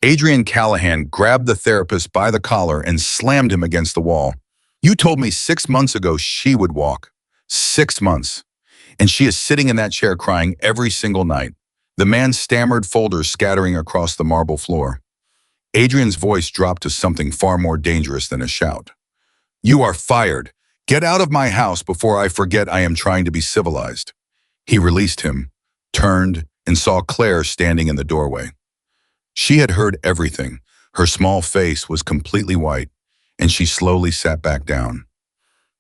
Adrian Callahan grabbed the therapist by the collar and slammed him against the wall. You told me 6 months ago she would walk. 6 months. And she is sitting in that chair crying every single night. The man stammered, folders scattering across the marble floor. Adrian's voice dropped to something far more dangerous than a shout. You are fired. Get out of my house before I forget I am trying to be civilized. He released him, turned, and saw Claire standing in the doorway. She had heard everything. Her small face was completely white, and she slowly sat back down.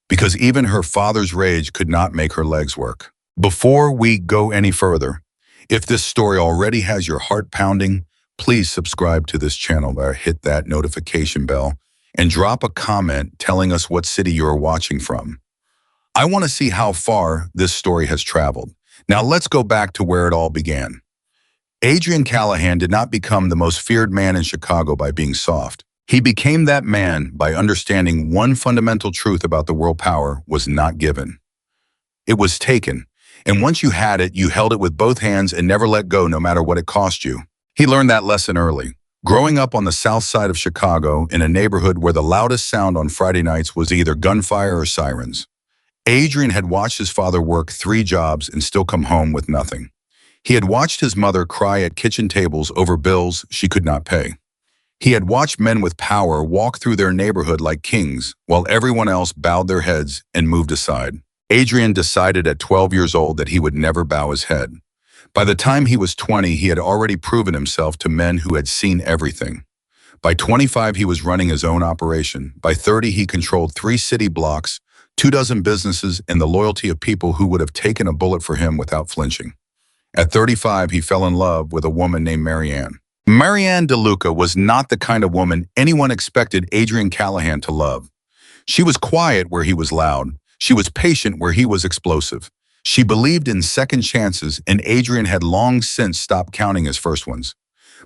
Because even her father's rage could not make her legs work. Before we go any further, if this story already has your heart pounding, please subscribe to this channel or hit that notification bell and drop a comment telling us what city you are watching from. I want to see how far this story has traveled. Now let's go back to where it all began. Adrian Callahan did not become the most feared man in Chicago by being soft. He became that man by understanding one fundamental truth about the world: power was not given. It was taken, and once you had it, you held it with both hands and never let go, no matter what it cost you. He learned that lesson early. Growing up on the south side of Chicago in a neighborhood where the loudest sound on Friday nights was either gunfire or sirens, Adrian had watched his father work 3 jobs and still come home with nothing. He had watched his mother cry at kitchen tables over bills she could not pay. He had watched men with power walk through their neighborhood like kings while everyone else bowed their heads and moved aside. Adrian decided at 12 years old that he would never bow his head. By the time he was 20, he had already proven himself to men who had seen everything. By 25, he was running his own operation. By 30, he controlled 3 city blocks, 24 businesses, and the loyalty of people who would have taken a bullet for him without flinching. At 35, he fell in love with a woman named Marianne. Marianne DeLuca was not the kind of woman anyone expected Adrian Callahan to love. She was quiet where he was loud. She was patient where he was explosive. She believed in second chances, and Adrian had long since stopped counting his first ones.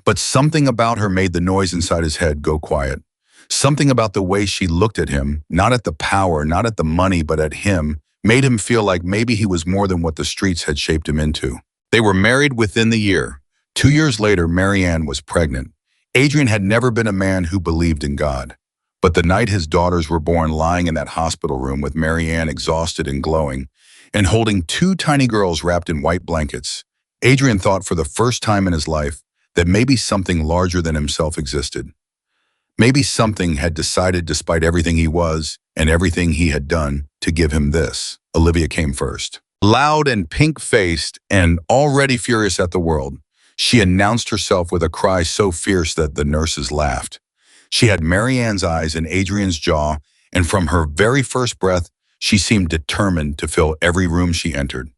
But something about her made the noise inside his head go quiet. Something about the way she looked at him, not at the power, not at the money, but at him, made him feel like maybe he was more than what the streets had shaped him into. They were married within the year. 2 years later, Marianne was pregnant. Adrian had never been a man who believed in God. But the night his daughters were born, lying in that hospital room with Marianne exhausted and glowing, and holding 2 tiny girls wrapped in white blankets, Adrian thought for the first time in his life that maybe something larger than himself existed. Maybe something had decided, despite everything he was and everything he had done, to give him this. Olivia came first. Loud and pink-faced and already furious at the world, she announced herself with a cry so fierce that the nurses laughed. She had Marianne's eyes and Adrian's jaw, and from her very first breath, she seemed determined to fill every room she entered.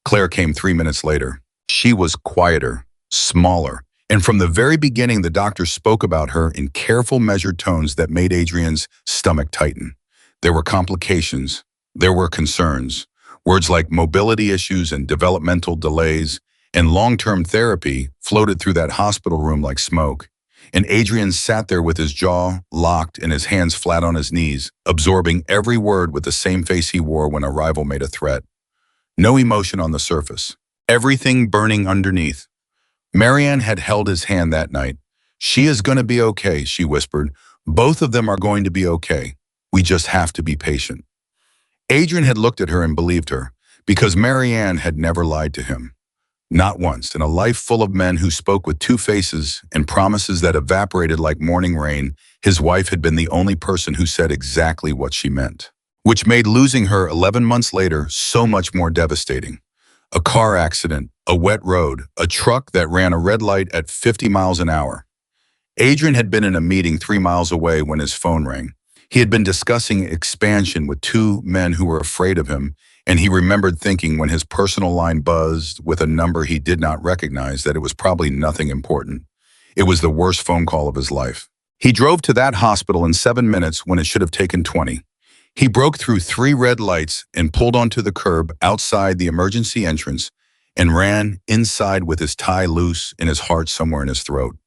Claire came 3 minutes later. She was quieter, smaller, and from the very beginning, the doctor spoke about her in careful, measured tones that made Adrian's stomach tighten. There were complications. There were concerns. Words like mobility issues and developmental delays and long-term therapy floated through that hospital room like smoke. And Adrian sat there with his jaw locked and his hands flat on his knees, absorbing every word with the same face he wore when a rival made a threat. No emotion on the surface. Everything burning underneath. Marianne had held his hand that night. She is going to be okay, she whispered. Both of them are going to be okay. We just have to be patient. Adrian had looked at her and believed her, because Marianne had never lied to him. Not once. In a life full of men who spoke with 2 faces and promises that evaporated like morning rain, his wife had been the only person who said exactly what she meant, which made losing her 11 months later so much more devastating. A car accident, a wet road, a truck that ran a red light at 50 miles an hour. Adrian had been in a meeting 3 miles away when his phone rang. He had been discussing expansion with 2 men who were afraid of him, and he remembered thinking when his personal line buzzed with a number he did not recognize that it was probably nothing important. It was the worst phone call of his life. He drove to that hospital in 7 minutes when it should have taken 20. He broke through 3 red lights and pulled onto the curb outside the emergency entrance and ran inside with his tie loose and his heart somewhere in his throat.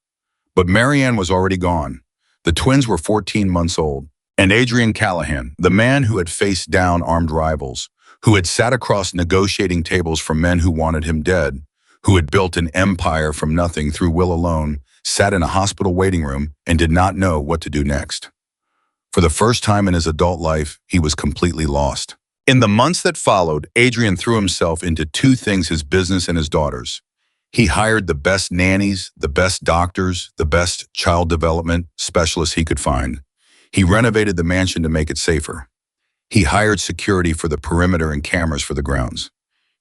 But Marianne was already gone. The twins were 14 months old. And Adrian Callahan, the man who had faced down armed rivals, who had sat across negotiating tables from men who wanted him dead, who had built an empire from nothing through will alone, sat in a hospital waiting room, and did not know what to do next. For the first time in his adult life, he was completely lost. In the months that followed, Adrian threw himself into two things: his business and his daughters. He hired the best nannies, the best doctors, the best child development specialists he could find. He renovated the mansion to make it safer. He hired security for the perimeter and cameras for the grounds.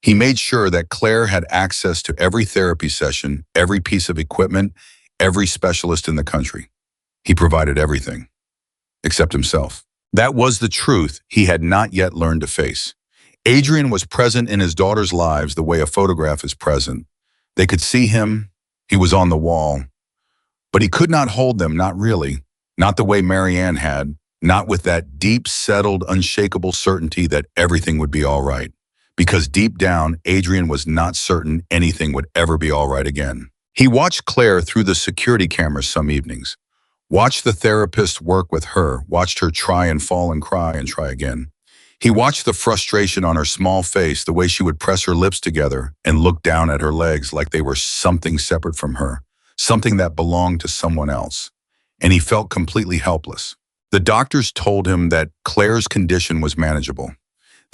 He made sure that Claire had access to every therapy session, every piece of equipment, every specialist in the country. He provided everything, except himself. That was the truth he had not yet learned to face. Adrian was present in his daughters' lives the way a photograph is present. They could see him, he was on the wall, but he could not hold them, not really, not the way Marianne had, not with that deep, settled, unshakable certainty that everything would be all right. Because deep down, Adrian was not certain anything would ever be all right again. He watched Claire through the security cameras some evenings, watched the therapist work with her, watched her try and fall and cry and try again. He watched the frustration on her small face, the way she would press her lips together and look down at her legs like they were something separate from her, something that belonged to someone else. And he felt completely helpless. The doctors told him that Claire's condition was manageable,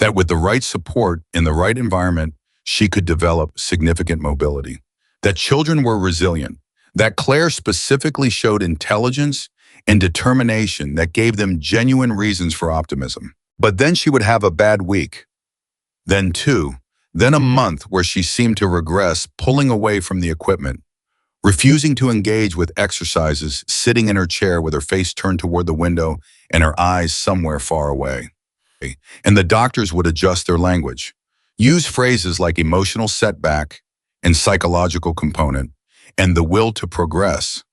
that with the right support in the right environment, she could develop significant mobility, that children were resilient, that Claire specifically showed intelligence and determination that gave them genuine reasons for optimism. But then she would have a bad week, then two, then a month where she seemed to regress, pulling away from the equipment, refusing to engage with exercises, sitting in her chair with her face turned toward the window and her eyes somewhere far away. And the doctors would adjust their language, use phrases like emotional setback and psychological component and the will to progress.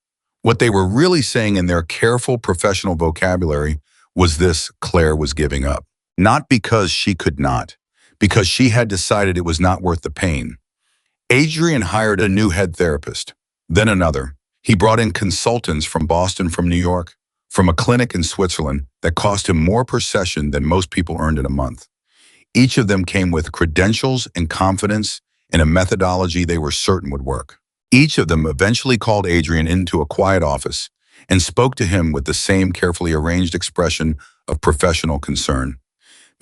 What they were really saying in their careful professional vocabulary was this: Claire was giving up. Not because she could not, because she had decided it was not worth the pain. Adrian hired a new head therapist, then another. He brought in consultants from Boston, from New York, from a clinic in Switzerland that cost him more per session than most people earned in a month. Each of them came with credentials and confidence and a methodology they were certain would work. Each of them eventually called Adrian into a quiet office and spoke to him with the same carefully arranged expression of professional concern.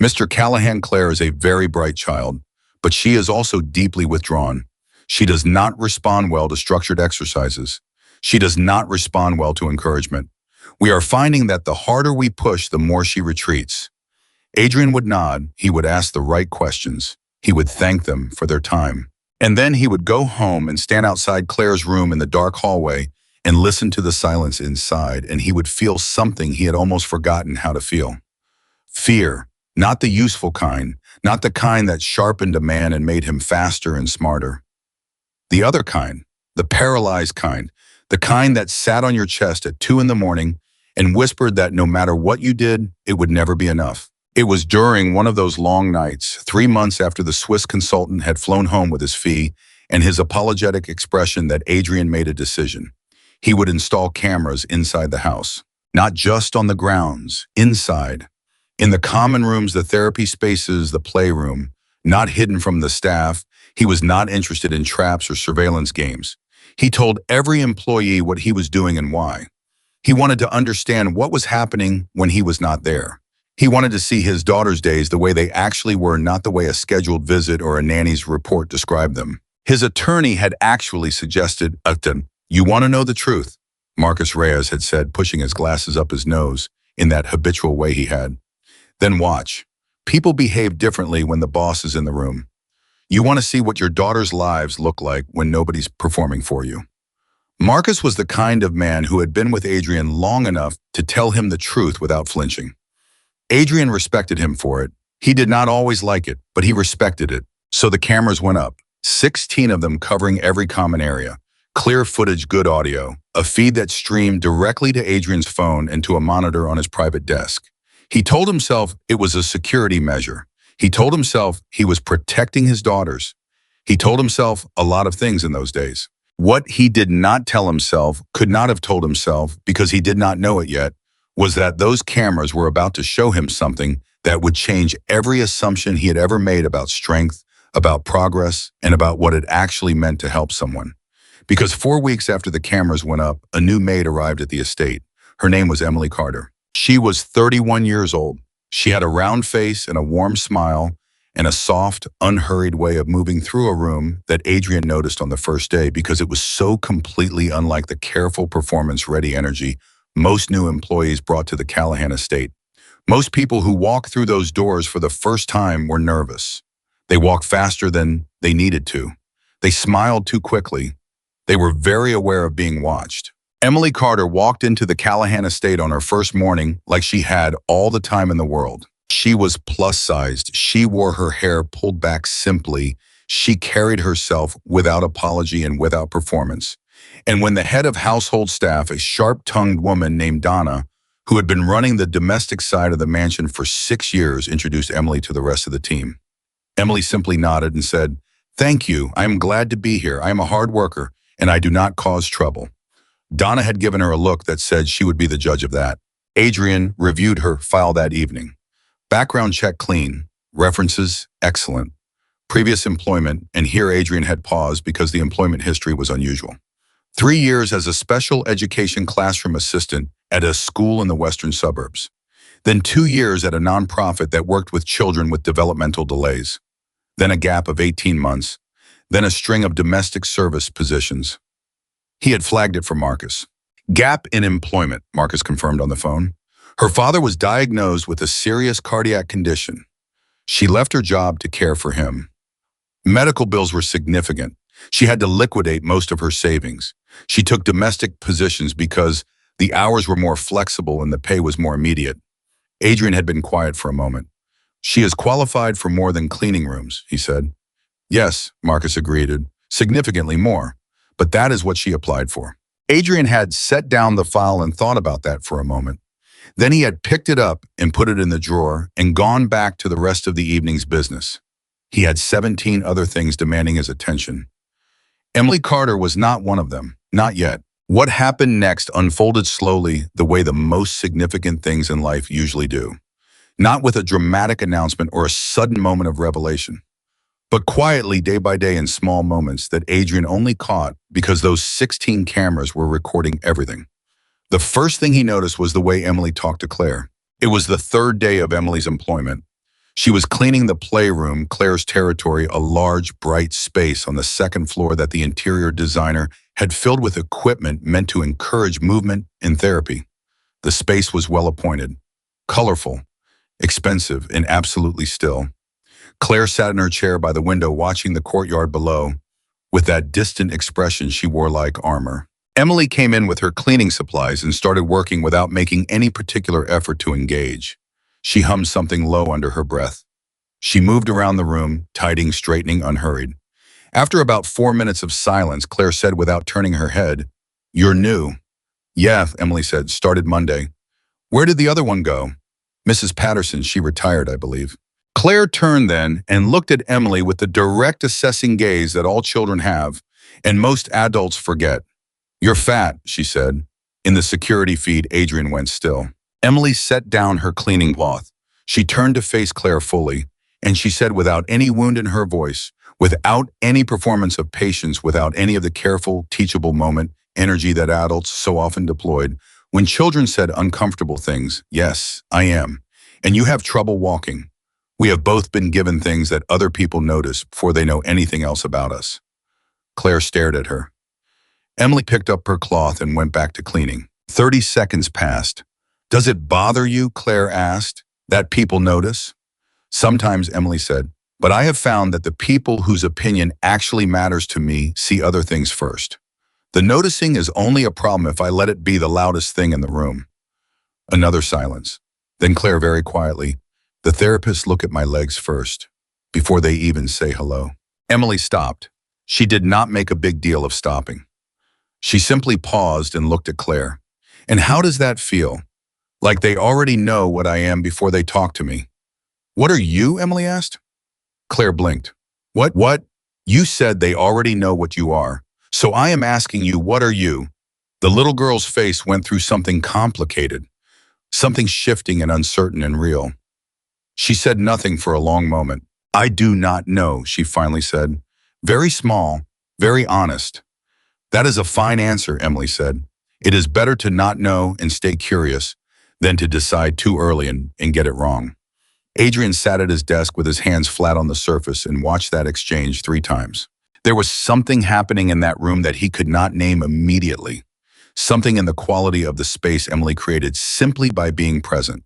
Mr. Callahan, Claire is a very bright child, but she is also deeply withdrawn. She does not respond well to structured exercises. She does not respond well to encouragement. We are finding that the harder we push, the more she retreats. Adrian would nod, he would ask the right questions, he would thank them for their time. And then he would go home and stand outside Claire's room in the dark hallway and listen to the silence inside, and he would feel something he had almost forgotten how to feel. Fear, not the useful kind, not the kind that sharpened a man and made him faster and smarter. The other kind, the paralyzed kind, the kind that sat on your chest at 2 a.m. and whispered that no matter what you did, it would never be enough. It was during one of those long nights, 3 months after the Swiss consultant had flown home with his fee and his apologetic expression, that Adrian made a decision. He would install cameras inside the house, not just on the grounds, inside, in the common rooms, the therapy spaces, the playroom, not hidden from the staff. He was not interested in traps or surveillance games. He told every employee what he was doing and why. He wanted to understand what was happening when he was not there. He wanted to see his daughter's days the way they actually were, not the way a scheduled visit or a nanny's report described them. His attorney had actually suggested, "You want to know the truth," Marcus Reyes had said, pushing his glasses up his nose in that habitual way he had. "Then watch. People behave differently when the boss is in the room. You want to see what your daughter's lives look like when nobody's performing for you." Marcus was the kind of man who had been with Adrian long enough to tell him the truth without flinching. Adrian respected him for it. He did not always like it, but he respected it. So the cameras went up, 16 of them covering every common area. Clear footage, good audio, a feed that streamed directly to Adrian's phone and to a monitor on his private desk. He told himself it was a security measure. He told himself he was protecting his daughters. He told himself a lot of things in those days. What he did not tell himself, could not have told himself because he did not know it yet, was that those cameras were about to show him something that would change every assumption he had ever made about strength, about progress, and about what it actually meant to help someone. Because 4 weeks after the cameras went up, a new maid arrived at the estate. Her name was Emily Carter. She was 31 years old. She had a round face and a warm smile and a soft, unhurried way of moving through a room that Adrian noticed on the first day because it was so completely unlike the careful, performance-ready energy most new employees brought to the Callahan estate. Most people who walked through those doors for the first time were nervous. They walked faster than they needed to. They smiled too quickly. They were very aware of being watched. Emily Carter walked into the Callahan estate on her first morning like she had all the time in the world. She was plus-sized. She wore her hair pulled back simply. She carried herself without apology and without performance. And when the head of household staff, a sharp-tongued woman named Donna, who had been running the domestic side of the mansion for 6 years, introduced Emily to the rest of the team, Emily simply nodded and said, "Thank you. I am glad to be here. I am a hard worker, and I do not cause trouble." Donna had given her a look that said she would be the judge of that. Adrian reviewed her file that evening. Background check clean. References excellent. Previous employment, and here Adrian had paused because the employment history was unusual. 3 years as a special education classroom assistant at a school in the western suburbs. Then 2 years at a nonprofit that worked with children with developmental delays. Then a gap of 18 months. Then a string of domestic service positions. He had flagged it for Marcus. Gap in employment, Marcus confirmed on the phone. Her father was diagnosed with a serious cardiac condition. She left her job to care for him. Medical bills were significant. She had to liquidate most of her savings. She took domestic positions because the hours were more flexible and the pay was more immediate. Adrian had been quiet for a moment. "She is qualified for more than cleaning rooms," he said. "Yes," Marcus agreed, "significantly more. But that is what she applied for." Adrian had set down the file and thought about that for a moment. Then he had picked it up and put it in the drawer and gone back to the rest of the evening's business. He had 17 other things demanding his attention. Emily Carter was not one of them, not yet. What happened next unfolded slowly the way the most significant things in life usually do. Not with a dramatic announcement or a sudden moment of revelation, but quietly day by day in small moments that Adrian only caught because those 16 cameras were recording everything. The first thing he noticed was the way Emily talked to Claire. It was the third day of Emily's employment. She was cleaning the playroom, Claire's territory, a large, bright space on the second floor that the interior designer had filled with equipment meant to encourage movement and therapy. The space was well appointed, colorful, expensive, and absolutely still. Claire sat in her chair by the window watching the courtyard below, with that distant expression she wore like armor. Emily came in with her cleaning supplies and started working without making any particular effort to engage. She hummed something low under her breath. She moved around the room, tidying, straightening, unhurried. After about 4 minutes of silence, Claire said without turning her head, "You're new." "Yeah," Emily said, "started Monday." "Where did the other one go?" "Mrs. Patterson, she retired, I believe." Claire turned then and looked at Emily with the direct assessing gaze that all children have, and most adults forget. "You're fat," she said. In the security feed, Adrian went still. Emily set down her cleaning cloth. She turned to face Claire fully, and she said without any wound in her voice, without any performance of patience, without any of the careful, teachable moment, energy that adults so often deployed, when children said uncomfortable things, "Yes, I am. And you have trouble walking. We have both been given things that other people notice before they know anything else about us." Claire stared at her. Emily picked up her cloth and went back to cleaning. 30 seconds passed. "Does it bother you," Claire asked, "that people notice?" "Sometimes," Emily said, "but I have found that the people whose opinion actually matters to me see other things first. The noticing is only a problem if I let it be the loudest thing in the room." Another silence. Then Claire very quietly, "The therapists look at my legs first, before they even say hello." Emily stopped. She did not make a big deal of stopping. She simply paused and looked at Claire. "And how does that feel? Like they already know what I am before they talk to me." "What are you?" Emily asked. Claire blinked. What? You said they already know what you are. So I am asking you, what are you?" The little girl's face went through something complicated, something shifting and uncertain and real. She said nothing for a long moment. "I do not know," she finally said. Very small, very honest. That is a fine answer, Emily said. It is better to not know and stay curious than to decide too early and get it wrong. Adrian sat at his desk with his hands flat on the surface and watched that exchange 3 times. There was something happening in that room that he could not name immediately. Something in the quality of the space Emily created simply by being present.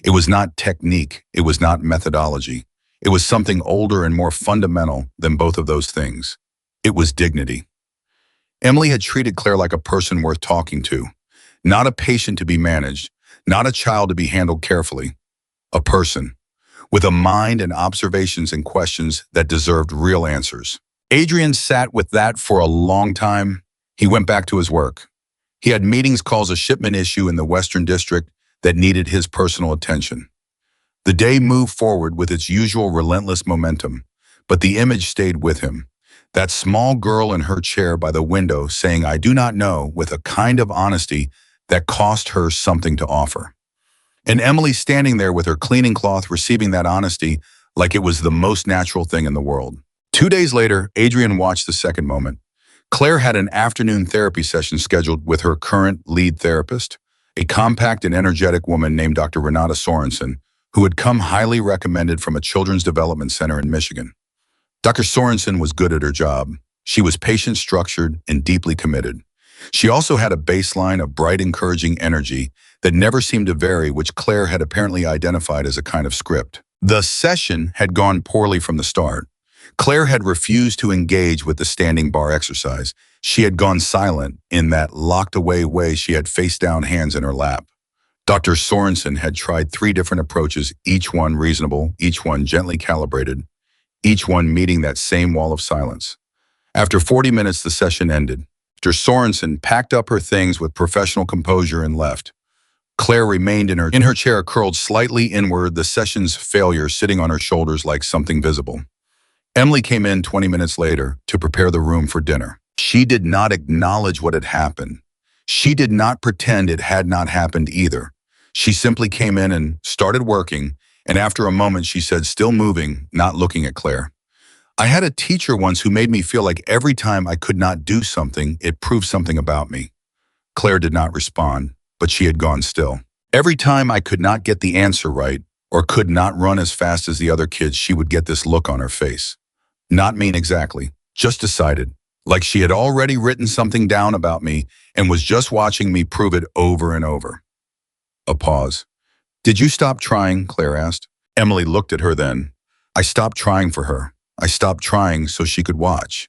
It was not technique, it was not methodology. It was something older and more fundamental than both of those things. It was dignity. Emily had treated Claire like a person worth talking to, not a patient to be managed, not a child to be handled carefully, a person with a mind and observations and questions that deserved real answers. Adrian sat with that for a long time. He went back to his work. He had meetings, calls, a shipment issue in the Western District that needed his personal attention. The day moved forward with its usual relentless momentum, but the image stayed with him. That small girl in her chair by the window saying, "I do not know," with a kind of honesty that cost her something to offer. And Emily standing there with her cleaning cloth receiving that honesty like it was the most natural thing in the world. 2 days later, Adrian watched the second moment. Claire had an afternoon therapy session scheduled with her current lead therapist, a compact and energetic woman named Dr. Renata Sorensen, who had come highly recommended from a children's development center in Michigan. Dr. Sorensen was good at her job. She was patient-structured and deeply committed. She also had a baseline of bright, encouraging energy that never seemed to vary, which Claire had apparently identified as a kind of script. The session had gone poorly from the start. Claire had refused to engage with the standing bar exercise. She had gone silent in that locked-away way. She had face-down hands in her lap. Dr. Sorensen had tried 3 different approaches, each one reasonable, each one gently calibrated, each one meeting that same wall of silence. After 40 minutes, the session ended. Dr. Sorensen packed up her things with professional composure and left. Claire remained in her chair, curled slightly inward, the session's failure sitting on her shoulders like something visible. Emily came in 20 minutes later to prepare the room for dinner. She did not acknowledge what had happened. She did not pretend it had not happened either. She simply came in and started working, and after a moment she said, still moving, not looking at Claire, "I had a teacher once who made me feel like every time I could not do something, it proved something about me." Claire did not respond, but she had gone still. "Every time I could not get the answer right, or could not run as fast as the other kids, she would get this look on her face. Not mean exactly, just decided, like she had already written something down about me and was just watching me prove it over and over." A pause. "Did you stop trying?" Claire asked. Emily looked at her then. "I stopped trying for her. I stopped trying so she could watch.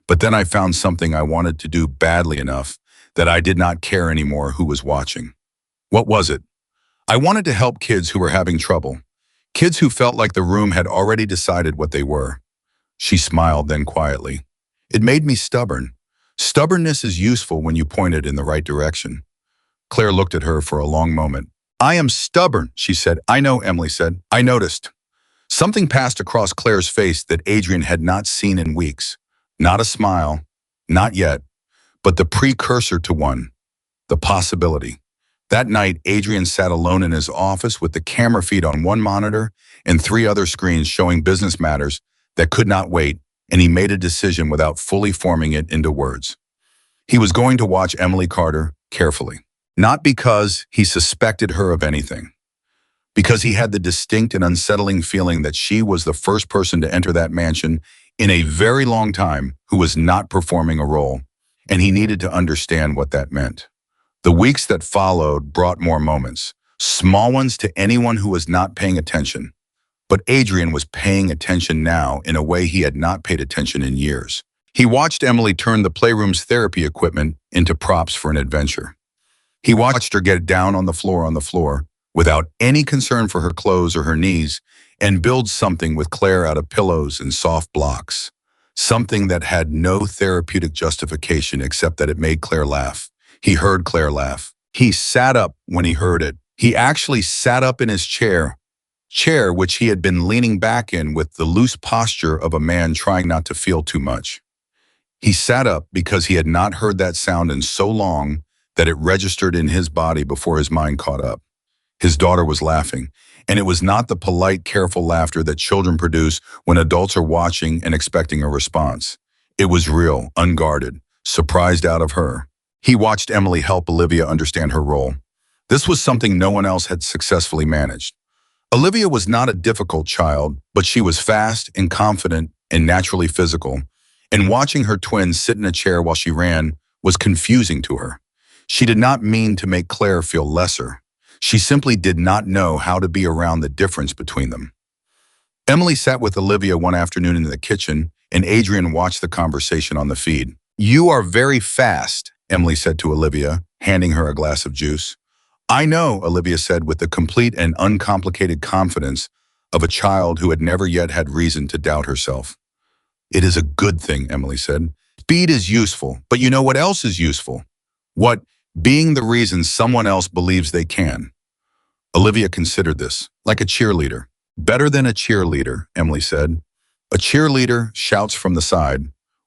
But then I found something I wanted to do badly enough that I did not care anymore who was watching." "What was it?" "I wanted to help kids who were having trouble. Kids who felt like the room had already decided what they were." She smiled, then quietly. "It made me stubborn. Stubbornness is useful when you point it in the right direction." Claire looked at her for a long moment. "I am stubborn," she said. "I know," Emily said. "I noticed." Something passed across Claire's face that Adrian had not seen in weeks. Not a smile, not yet, but the precursor to one, the possibility. That night, Adrian sat alone in his office with the camera feed on one monitor and 3 other screens showing business matters that could not wait, and he made a decision without fully forming it into words. He was going to watch Emily Carter carefully. Not because he suspected her of anything, because he had the distinct and unsettling feeling that she was the first person to enter that mansion in a very long time who was not performing a role, and he needed to understand what that meant. The weeks that followed brought more moments, small ones to anyone who was not paying attention. But Adrian was paying attention now in a way he had not paid attention in years. He watched Emily turn the playroom's therapy equipment into props for an adventure. He watched her get down on the floor, without any concern for her clothes or her knees, and build something with Claire out of pillows and soft blocks. Something that had no therapeutic justification except that it made Claire laugh. He heard Claire laugh. He sat up when he heard it. He actually sat up in his chair which he had been leaning back in with the loose posture of a man trying not to feel too much. He sat up because he had not heard that sound in so long that it registered in his body before his mind caught up. His daughter was laughing, and it was not the polite, careful laughter that children produce when adults are watching and expecting a response. It was real, unguarded, surprised out of her. He watched Emily help Olivia understand her role. This was something no one else had successfully managed. Olivia was not a difficult child, but she was fast and confident and naturally physical, and watching her twin sit in a chair while she ran was confusing to her. She did not mean to make Claire feel lesser. She simply did not know how to be around the difference between them. Emily sat with Olivia one afternoon in the kitchen, and Adrian watched the conversation on the feed. "You are very fast," Emily said to Olivia, handing her a glass of juice. "I know," Olivia said with the complete and uncomplicated confidence of a child who had never yet had reason to doubt herself. "It is a good thing," Emily said. "Speed is useful, but you know what else is useful? What? Being the reason someone else believes they can." Olivia considered this, like a cheerleader. "Better than a cheerleader," Emily said. "A cheerleader shouts from the side.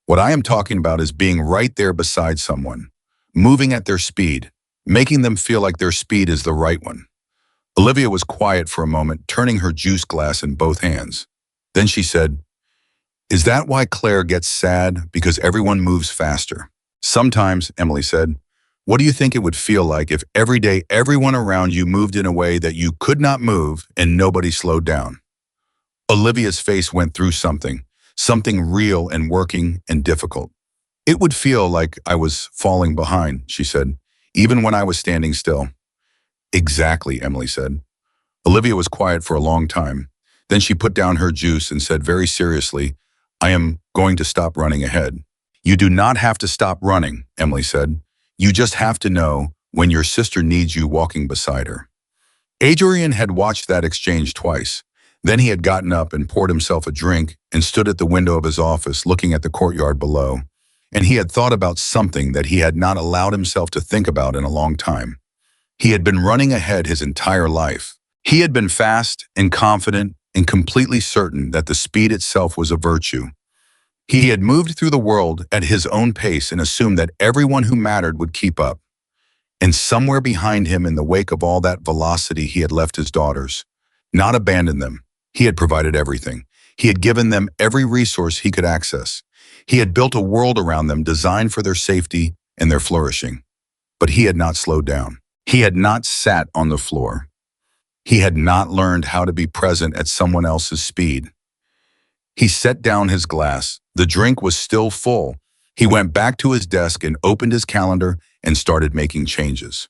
What I am talking about is being right there beside someone, moving at their speed, making them feel like their speed is the right one." Olivia was quiet for a moment, turning her juice glass in both hands. Then she said, "Is that why Claire gets sad? Because everyone moves faster?" "Sometimes," Emily said. "What do you think it would feel like if every day everyone around you moved in a way that you could not move and nobody slowed down?" Olivia's face went through something real and working and difficult. "It would feel like I was falling behind," she said, "even when I was standing still." "Exactly," Emily said. Olivia was quiet for a long time. Then she put down her juice and said very seriously, "I am going to stop running ahead." "You do not have to stop running," Emily said. "You just have to know when your sister needs you walking beside her." Adrian had watched that exchange twice. Then he had gotten up and poured himself a drink and stood at the window of his office looking at the courtyard below. And he had thought about something that he had not allowed himself to think about in a long time. He had been running ahead his entire life. He had been fast and confident and completely certain that the speed itself was a virtue. He had moved through the world at his own pace and assumed that everyone who mattered would keep up. And somewhere behind him, in the wake of all that velocity, he had left his daughters. Not abandoned them. He had provided everything. He had given them every resource he could access. He had built a world around them designed for their safety and their flourishing. But he had not slowed down. He had not sat on the floor. He had not learned how to be present at someone else's speed. He set down his glass. The drink was still full. He went back to his desk and opened his calendar and started making changes.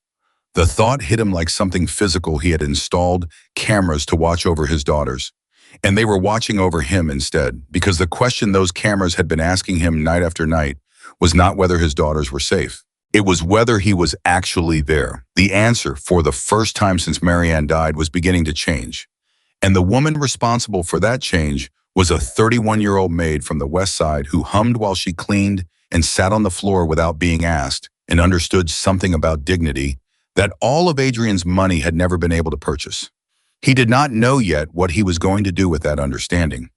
The thought hit him like something physical. He had installed cameras to watch over his daughters, and they were watching over him instead, because the question those cameras had been asking him night after night was not whether his daughters were safe. It was whether he was actually there. The answer, for the first time since Marianne died, was beginning to change. And the woman responsible for that change was a 31-year-old maid from the West Side who hummed while she cleaned and sat on the floor without being asked, and understood something about dignity that all of Adrian's money had never been able to purchase. He did not know yet what he was going to do with that understanding.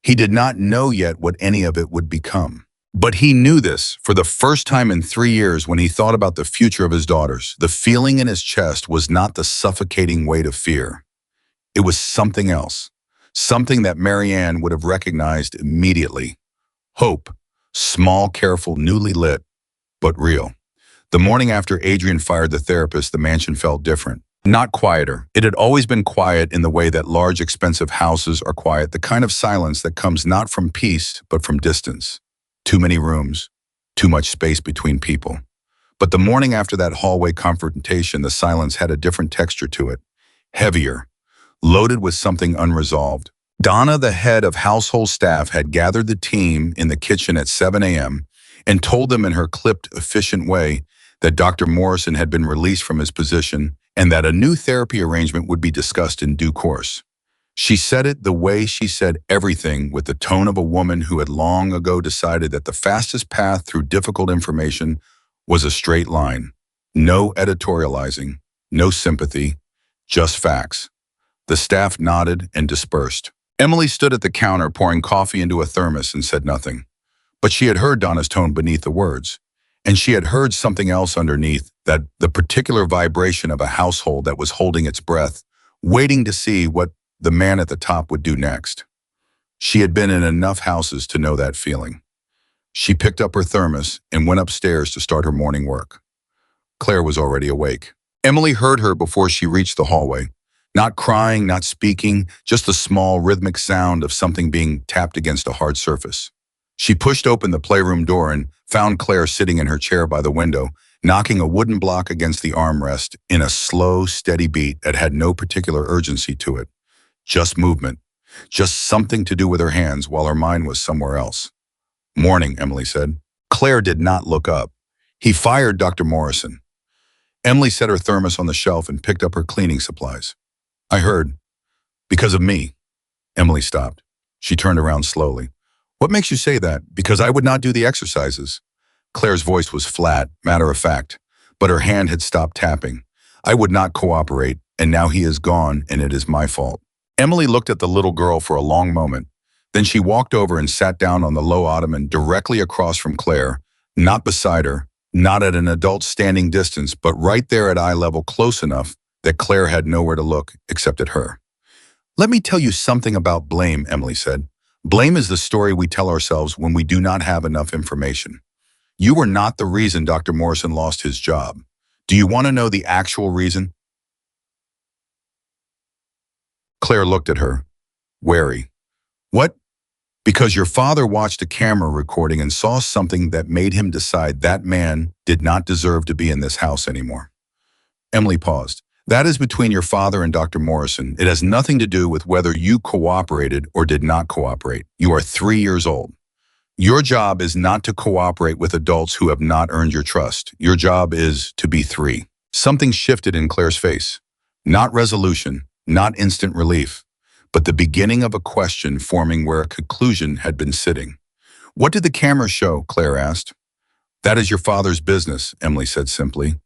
He did not know yet what any of it would become. But he knew this for the first time in 3 years when he thought about the future of his daughters. The feeling in his chest was not the suffocating weight of fear. It was something else, something that Marianne would have recognized immediately. Hope, small, careful, newly lit, but real. The morning after Adrian fired the therapist, the mansion felt different. Not quieter. It had always been quiet in the way that large, expensive houses are quiet, the kind of silence that comes not from peace, but from distance. Too many rooms, too much space between people. But the morning after that hallway confrontation, the silence had a different texture to it. Heavier, loaded with something unresolved. Donna, the head of household staff, had gathered the team in the kitchen at 7 a.m. and told them in her clipped, efficient way that Dr. Morrison had been released from his position and that a new therapy arrangement would be discussed in due course. She said it the way she said everything, with the tone of a woman who had long ago decided that the fastest path through difficult information was a straight line. No editorializing, no sympathy, just facts. The staff nodded and dispersed. Emily stood at the counter pouring coffee into a thermos and said nothing. But she had heard Donna's tone beneath the words. And she had heard something else underneath, that the particular vibration of a household that was holding its breath, waiting to see what the man at the top would do next. She had been in enough houses to know that feeling. She picked up her thermos and went upstairs to start her morning work. Claire was already awake. Emily heard her before she reached the hallway. Not crying, not speaking, just the small rhythmic sound of something being tapped against a hard surface. She pushed open the playroom door and found Claire sitting in her chair by the window, knocking a wooden block against the armrest in a slow, steady beat that had no particular urgency to it. Just movement. Just something to do with her hands while her mind was somewhere else. "Morning," Emily said. Claire did not look up. "He fired Dr. Morrison." Emily set her thermos on the shelf and picked up her cleaning supplies. "I heard. Because of me." Emily stopped. She turned around slowly. "What makes you say that? Because I would not do the exercises." Claire's voice was flat, matter-of-fact, but her hand had stopped tapping. "I would not cooperate, and now he is gone, and it is my fault." Emily looked at the little girl for a long moment. Then she walked over and sat down on the low ottoman directly across from Claire, not beside her, not at an adult standing distance, but right there at eye level, close enough that Claire had nowhere to look except at her. "Let me tell you something about blame," Emily said. "Blame is the story we tell ourselves when we do not have enough information. You were not the reason Dr. Morrison lost his job. Do you want to know the actual reason?" Claire looked at her, wary. "What?" "Because your father watched a camera recording and saw something that made him decide that man did not deserve to be in this house anymore." Emily paused. "That is between your father and Dr. Morrison. It has nothing to do with whether you cooperated or did not cooperate. You are 3 years old. Your job is not to cooperate with adults who have not earned your trust. Your job is to be 3. Something shifted in Claire's face. Not resolution, not instant relief, but the beginning of a question forming where a conclusion had been sitting. "What did the camera show?" Claire asked. "That is your father's business," Emily said simply.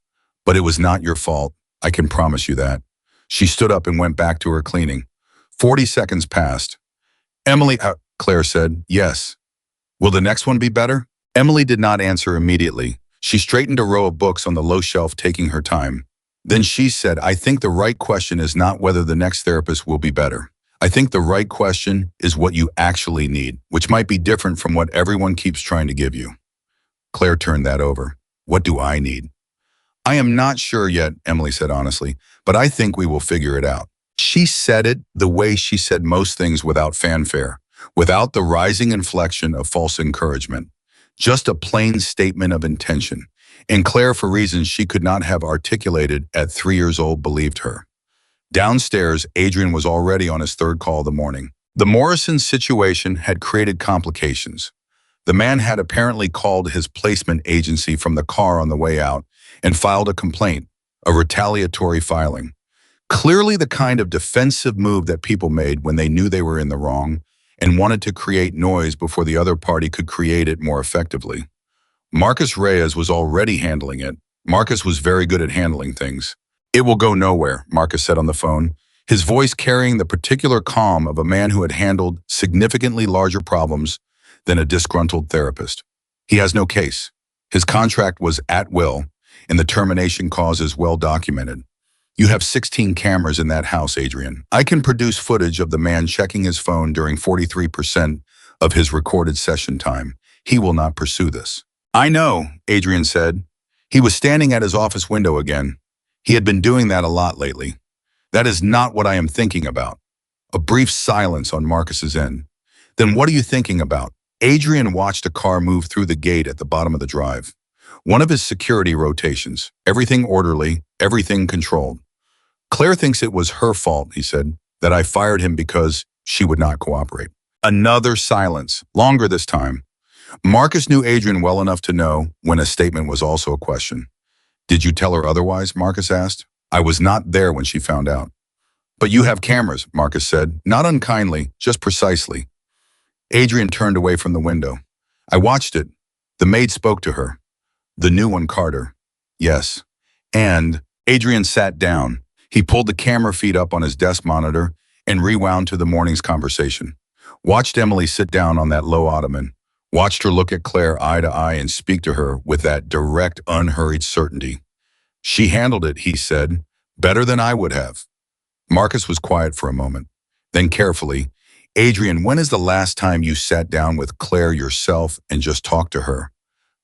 "But it was not your fault. I can promise you that." She stood up and went back to her cleaning. 40 seconds passed. "Emily," Claire said, "Yes. Will the next one be better?" Emily did not answer immediately. She straightened a row of books on the low shelf, taking her time. Then she said, "I think the right question is not whether the next therapist will be better. I think the right question is what you actually need, which might be different from what everyone keeps trying to give you." Claire turned that over. "What do I need?" "I am not sure yet," Emily said honestly, "but I think we will figure it out." She said it the way she said most things, without fanfare, without the rising inflection of false encouragement. Just a plain statement of intention. And Claire, for reasons she could not have articulated at 3 years old, believed her. Downstairs, Adrian was already on his third call of the morning. The Morrison situation had created complications. The man had apparently called his placement agency from the car on the way out and filed a complaint, a retaliatory filing. Clearly the kind of defensive move that people made when they knew they were in the wrong and wanted to create noise before the other party could create it more effectively. Marcus Reyes was already handling it. Marcus was very good at handling things. "It will go nowhere," Marcus said on the phone, his voice carrying the particular calm of a man who had handled significantly larger problems than a disgruntled therapist. "He has no case. His contract was at will, and the termination cause is well documented. You have 16 cameras in that house, Adrian. I can produce footage of the man checking his phone during 43% of his recorded session time. He will not pursue this." "I know," Adrian said. He was standing at his office window again. He had been doing that a lot lately. "That is not what I am thinking about." A brief silence on Marcus's end. "Then what are you thinking about?" Adrian watched a car move through the gate at the bottom of the drive. One of his security rotations. Everything orderly, everything controlled. "Claire thinks it was her fault," he said, "that I fired him because she would not cooperate." Another silence, longer this time. Marcus knew Adrian well enough to know when a statement was also a question. "Did you tell her otherwise?" Marcus asked. "I was not there when she found out." "But you have cameras," Marcus said, not unkindly, just precisely. Adrian turned away from the window. "I watched it. The maid spoke to her. The new one, Carter." "Yes." And Adrian sat down. He pulled the camera feed up on his desk monitor and rewound to the morning's conversation. Watched Emily sit down on that low ottoman. Watched her look at Claire eye to eye and speak to her with that direct, unhurried certainty. "She handled it," he said, "better than I would have." Marcus was quiet for a moment. Then carefully, Adrian, when is the last time you sat down with Claire yourself and just talked to her?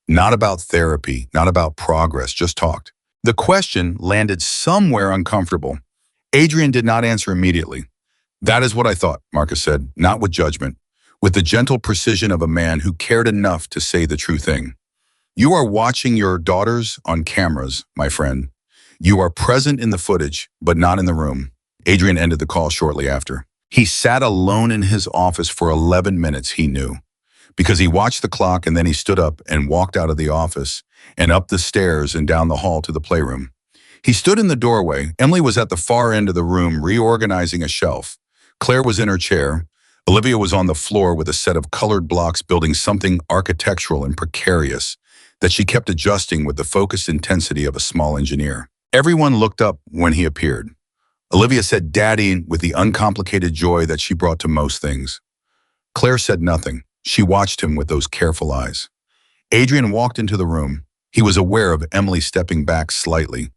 Not about therapy, not about progress, just talked. The question landed somewhere uncomfortable. Adrian did not answer immediately. That is what I thought, Marcus said, not with judgment, with the gentle precision of a man who cared enough to say the true thing. You are watching your daughters on cameras, my friend. You are present in the footage, but not in the room. Adrian ended the call shortly after. He sat alone in his office for 11 minutes, he knew, because he watched the clock and then he stood up and walked out of the office and up the stairs and down the hall to the playroom. He stood in the doorway. Emily was at the far end of the room reorganizing a shelf. Claire was in her chair. Olivia was on the floor with a set of colored blocks building something architectural and precarious that she kept adjusting with the focused intensity of a small engineer. Everyone looked up when he appeared. Olivia said "Daddy" with the uncomplicated joy that she brought to most things. Claire said nothing. She watched him with those careful eyes. Adrian walked into the room. He was aware of Emily stepping back slightly,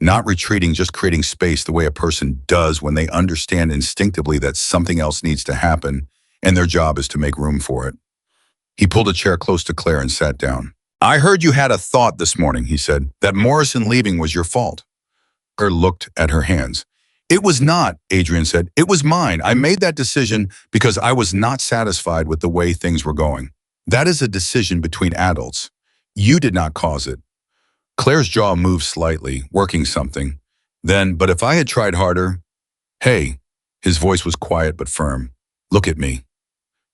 not retreating, just creating space the way a person does when they understand instinctively that something else needs to happen and their job is to make room for it. He pulled a chair close to Claire and sat down. "I heard you had a thought this morning," he said, "that Morrison leaving was your fault." Claire looked at her hands. "It was not," Adrian said. "It was mine. I made that decision because I was not satisfied with the way things were going. That is a decision between adults. You did not cause it." Claire's jaw moved slightly, working something. Then, "But if I had tried harder..." "Hey," his voice was quiet but firm. "Look at me."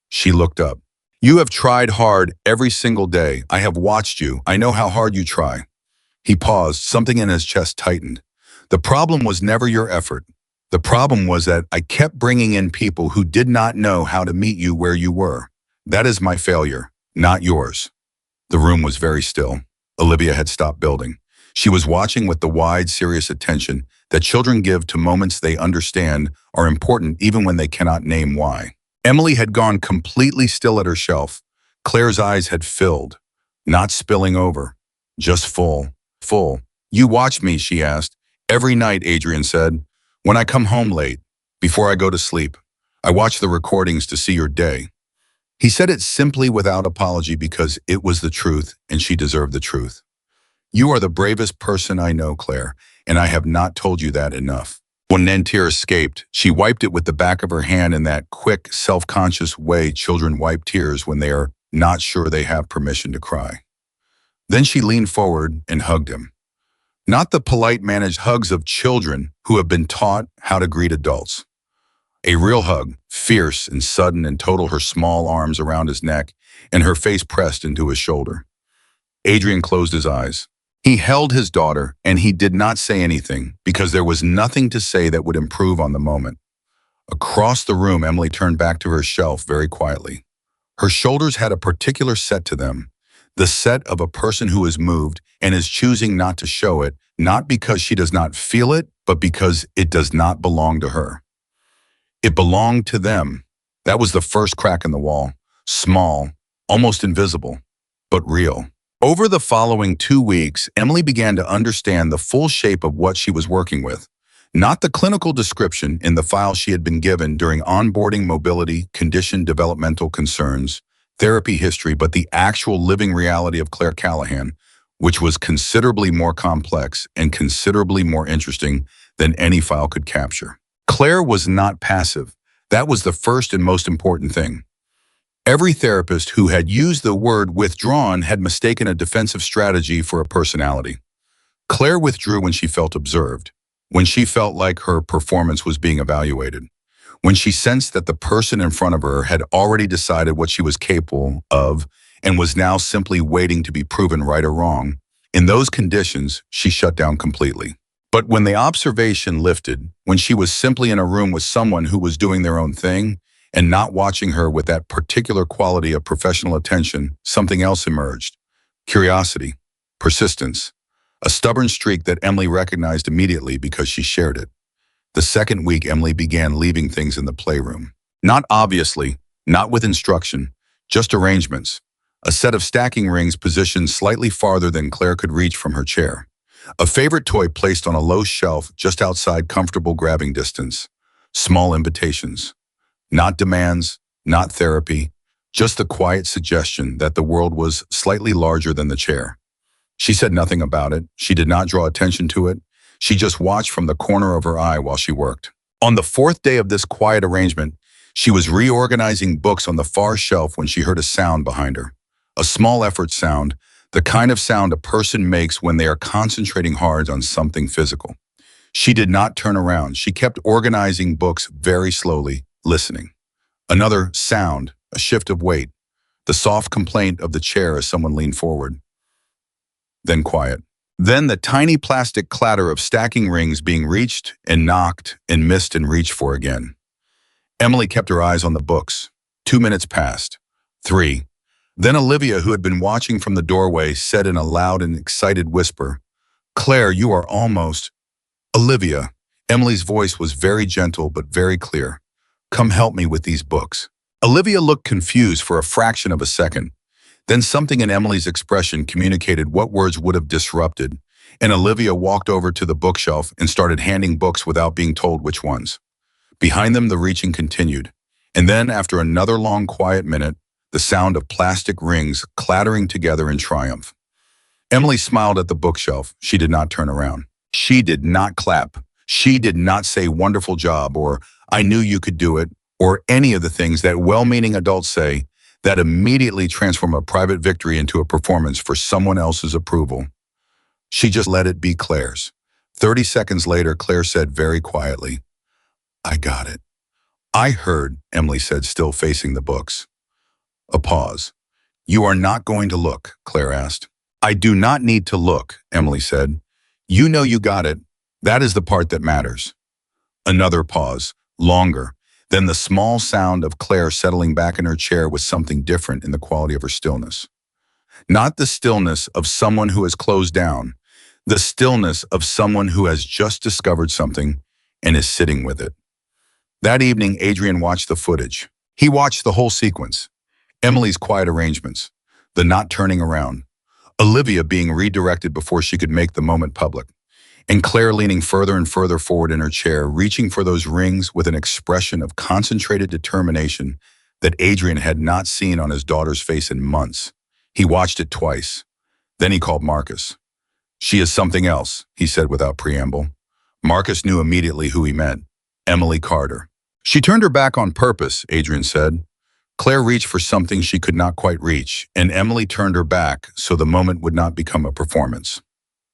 She looked up. "You have tried hard every single day. I have watched you. I know how hard you try." He paused, something in his chest tightened. "The problem was never your effort. The problem was that I kept bringing in people who did not know how to meet you where you were. That is my failure, not yours." The room was very still. Olivia had stopped building. She was watching with the wide, serious attention that children give to moments they understand are important even when they cannot name why. Emily had gone completely still at her shelf. Claire's eyes had filled, not spilling over, just full, full. "You watch me?" she asked. "Every night," Adrian said. "When I come home late, before I go to sleep, I watch the recordings to see your day." He said it simply without apology because it was the truth and she deserved the truth. "You are the bravest person I know, Claire, and I have not told you that enough." When then tear escaped, she wiped it with the back of her hand in that quick, self-conscious way children wipe tears when they are not sure they have permission to cry. Then she leaned forward and hugged him. Not the polite, managed hugs of children who have been taught how to greet adults. A real hug, fierce and sudden and total, her small arms around his neck and her face pressed into his shoulder. Adrian closed his eyes. He held his daughter and he did not say anything because there was nothing to say that would improve on the moment. Across the room, Emily turned back to her shelf very quietly. Her shoulders had a particular set to them, the set of a person who is moved and is choosing not to show it, not because she does not feel it, but because it does not belong to her. It belonged to them. That was the first crack in the wall, small, almost invisible, but real. Over the following 2 weeks, Emily began to understand the full shape of what she was working with. Not the clinical description in the file she had been given during onboarding, mobility, condition, developmental concerns, therapy history, but the actual living reality of Claire Callahan, which was considerably more complex and considerably more interesting than any file could capture. Claire was not passive. That was the first and most important thing. Every therapist who had used the word withdrawn had mistaken a defensive strategy for a personality. Claire withdrew when she felt observed, when she felt like her performance was being evaluated, when she sensed that the person in front of her had already decided what she was capable of and was now simply waiting to be proven right or wrong. In those conditions, she shut down completely. But when the observation lifted, when she was simply in a room with someone who was doing their own thing and not watching her with that particular quality of professional attention, something else emerged. Curiosity, persistence, a stubborn streak that Emily recognized immediately because she shared it. The second week, Emily began leaving things in the playroom. Not obviously, not with instruction, just arrangements. A set of stacking rings positioned slightly farther than Claire could reach from her chair. A favorite toy placed on a low shelf just outside comfortable grabbing distance. Small invitations. Not demands, not therapy, just the quiet suggestion that the world was slightly larger than the chair. She said nothing about it. She did not draw attention to it. She just watched from the corner of her eye while she worked. On the fourth day of this quiet arrangement, she was reorganizing books on the far shelf when she heard a sound behind her. A small effort sound, the kind of sound a person makes when they are concentrating hard on something physical. She did not turn around. She kept organizing books very slowly, listening. Another sound, a shift of weight, the soft complaint of the chair as someone leaned forward. Then quiet. Then the tiny plastic clatter of stacking rings being reached and knocked and missed and reached for again. Emily kept her eyes on the books. 2 minutes passed. 3. Then Olivia, who had been watching from the doorway, said in a loud and excited whisper, "Claire, you are almost—" "Olivia." Emily's voice was very gentle but very clear. "Come help me with these books." Olivia looked confused for a fraction of a second. Then something in Emily's expression communicated what words would have disrupted, and Olivia walked over to the bookshelf and started handing books without being told which ones. Behind them, the reaching continued. And then, after another long, quiet minute, the sound of plastic rings clattering together in triumph. Emily smiled at the bookshelf. She did not turn around. She did not clap. She did not say "wonderful job" or "I knew you could do it," or any of the things that well-meaning adults say that immediately transform a private victory into a performance for someone else's approval. She just let it be Claire's. 30 seconds later, Claire said very quietly, "I got it." "I heard," Emily said, still facing the books. A pause. "You are not going to look?" Claire asked. "I do not need to look," Emily said. "You know you got it. That is the part that matters." Another pause, longer. Then the small sound of Claire settling back in her chair with something different in the quality of her stillness. Not the stillness of someone who has closed down, the stillness of someone who has just discovered something and is sitting with it. That evening, Adrian watched the footage. He watched the whole sequence. Emily's quiet arrangements, the not turning around, Olivia being redirected before she could make the moment public, and Claire leaning further and further forward in her chair, reaching for those rings with an expression of concentrated determination that Adrian had not seen on his daughter's face in months. He watched it twice. Then he called Marcus. "She is something else," he said without preamble. Marcus knew immediately who he meant. Emily Carter. "She turned her back on purpose," Adrian said. Claire reached for something she could not quite reach, and Emily turned her back so the moment would not become a performance.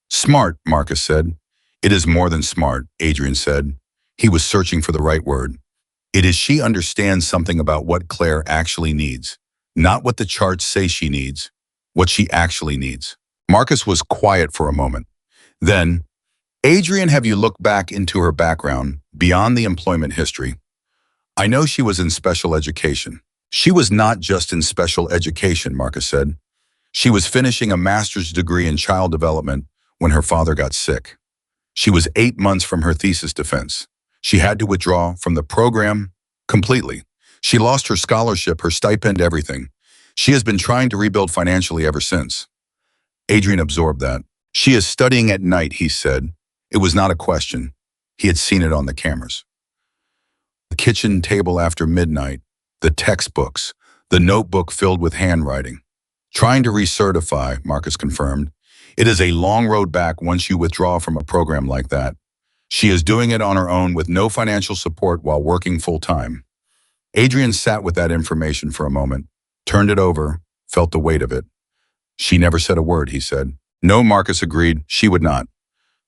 "Smart," Marcus said. "It is more than smart," Adrian said. He was searching for the right word. "It is she understands something about what Claire actually needs. Not what the charts say she needs, what she actually needs." Marcus was quiet for a moment. Then, "Adrian, have you looked back into her background, beyond the employment history? I know she was in special education." "She was not just in special education," Marcus said. "She was finishing a master's degree in child development when her father got sick. She was 8 months from her thesis defense. She had to withdraw from the program completely. She lost her scholarship, her stipend, everything. She has been trying to rebuild financially ever since." Adrian absorbed that. "She is studying at night," he said. It was not a question. He had seen it on the cameras. The kitchen table after midnight, the textbooks, the notebook filled with handwriting. "Trying to recertify," Marcus confirmed. "It is a long road back once you withdraw from a program like that. She is doing it on her own with no financial support while working full-time." Adrian sat with that information for a moment, turned it over, felt the weight of it. "She never said a word," he said. "No," Marcus agreed, "she would not."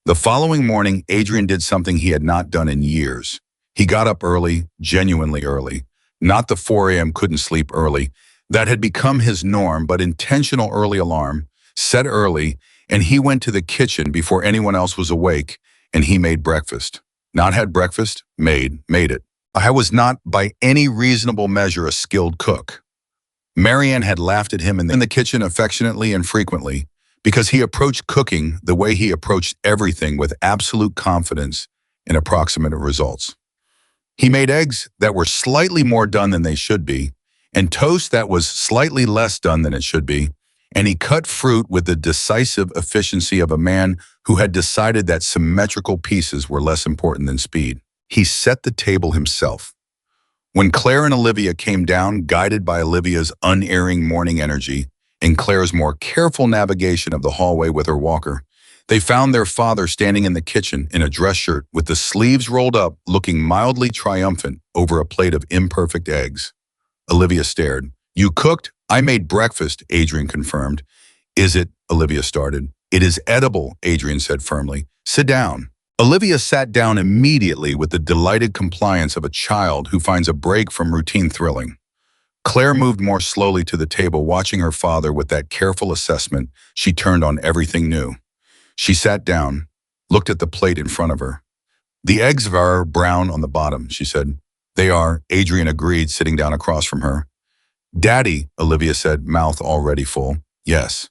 The following morning, Adrian did something he had not done in years. He got up early, genuinely early. Not the 4 a.m. couldn't sleep early. That had become his norm, but intentional early alarm, set early, and he went to the kitchen before anyone else was awake, and he made breakfast. Not had breakfast, made it. I was not by any reasonable measure a skilled cook. Marianne had laughed at him in the kitchen affectionately and frequently because he approached cooking the way he approached everything, with absolute confidence in approximate results. He made eggs that were slightly more done than they should be, and toast that was slightly less done than it should be, and he cut fruit with the decisive efficiency of a man who had decided that symmetrical pieces were less important than speed. He set the table himself. When Claire and Olivia came down, guided by Olivia's unerring morning energy and Claire's more careful navigation of the hallway with her walker, they found their father standing in the kitchen in a dress shirt with the sleeves rolled up, looking mildly triumphant over a plate of imperfect eggs. Olivia stared. "You cooked? I made breakfast," Adrian confirmed. "Is it?" Olivia started. "It is edible," Adrian said firmly. "Sit down." Olivia sat down immediately with the delighted compliance of a child who finds a break from routine thrilling. Claire moved more slowly to the table, watching her father with that careful assessment she turned on everything new. She sat down, looked at the plate in front of her. "The eggs are brown on the bottom," she said. "They are," Adrian agreed, sitting down across from her. "Daddy," Olivia said, mouth already full. "Yes."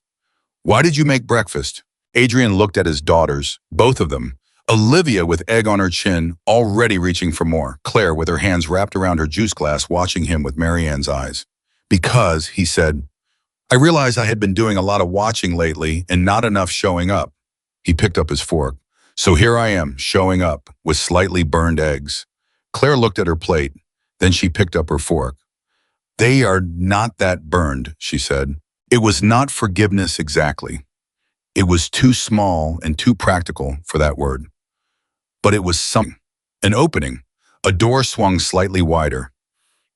"Why did you make breakfast?" Adrian looked at his daughters, both of them. Olivia with egg on her chin, already reaching for more. Claire with her hands wrapped around her juice glass, watching him with Marianne's eyes. "Because," he said, "I realized I had been doing a lot of watching lately and not enough showing up." He picked up his fork. "So here I am, showing up, with slightly burned eggs." Claire looked at her plate. Then she picked up her fork. "They are not that burned," she said. It was not forgiveness exactly. It was too small and too practical for that word. But it was something. An opening. A door swung slightly wider.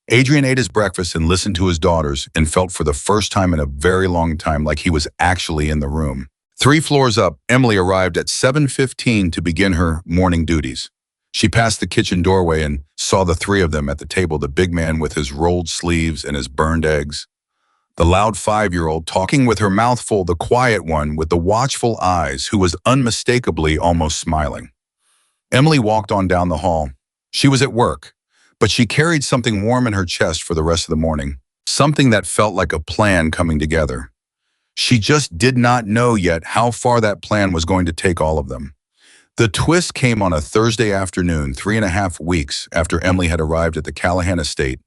Adrian ate his breakfast and listened to his daughters and felt for the first time in a very long time like he was actually in the room. 3 floors up, Emily arrived at 7:15 to begin her morning duties. She passed the kitchen doorway and saw the 3 of them at the table, the big man with his rolled sleeves and his burned eggs, the loud 5-year-old talking with her mouth full, the quiet one with the watchful eyes who was unmistakably almost smiling. Emily walked on down the hall. She was at work, but she carried something warm in her chest for the rest of the morning, something that felt like a plan coming together. She just did not know yet how far that plan was going to take all of them. The twist came on a Thursday afternoon, 3.5 weeks after Emily had arrived at the Callahan estate,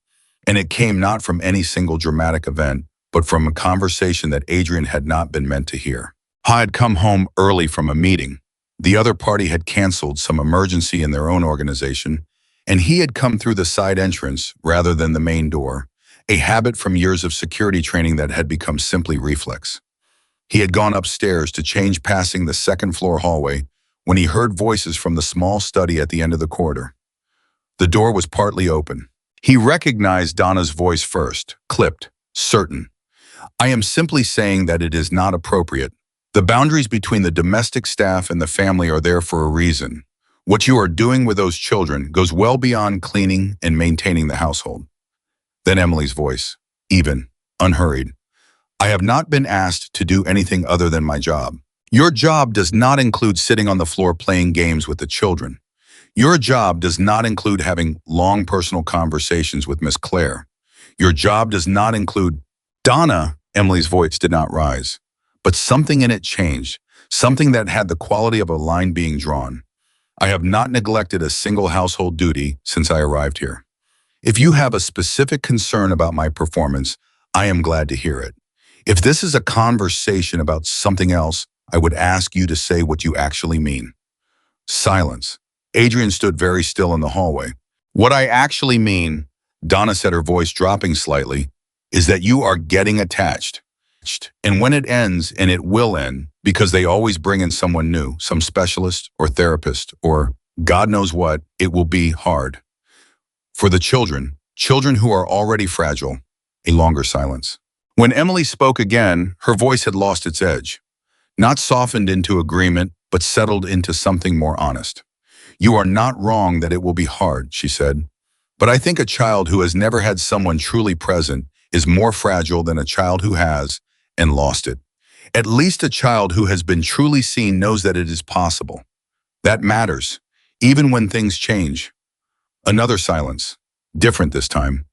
and it came not from any single dramatic event, but from a conversation that Adrian had not been meant to hear. I had come home early from a meeting. The other party had canceled some emergency in their own organization, and he had come through the side entrance rather than the main door, a habit from years of security training that had become simply reflex. He had gone upstairs to change, passing the second-floor hallway, when he heard voices from the small study at the end of the corridor. The door was partly open. He recognized Donna's voice first, clipped, certain. "I am simply saying that it is not appropriate. The boundaries between the domestic staff and the family are there for a reason. What you are doing with those children goes well beyond cleaning and maintaining the household." Then Emily's voice, even, unhurried. "I have not been asked to do anything other than my job. Your job does not include sitting on the floor playing games with the children. Your job does not include having long personal conversations with Miss Claire. Your job does not include—" "Donna," Emily's voice did not rise, but something in it changed, something that had the quality of a line being drawn. "I have not neglected a single household duty since I arrived here. If you have a specific concern about my performance, I am glad to hear it. If this is a conversation about something else, I would ask you to say what you actually mean." Silence. Adrian stood very still in the hallway. "What I actually mean," Donna said, her voice dropping slightly, "is that you are getting attached. And when it ends, and it will end, because they always bring in someone new, some specialist or therapist or God knows what, it will be hard. For the children who are already fragile." A longer silence. When Emily spoke again, her voice had lost its edge. Not softened into agreement, but settled into something more honest. "You are not wrong that it will be hard," she said. "But I think a child who has never had someone truly present is more fragile than a child who has and lost it. At least a child who has been truly seen knows that it is possible. That matters, even when things change." Another silence, different this time.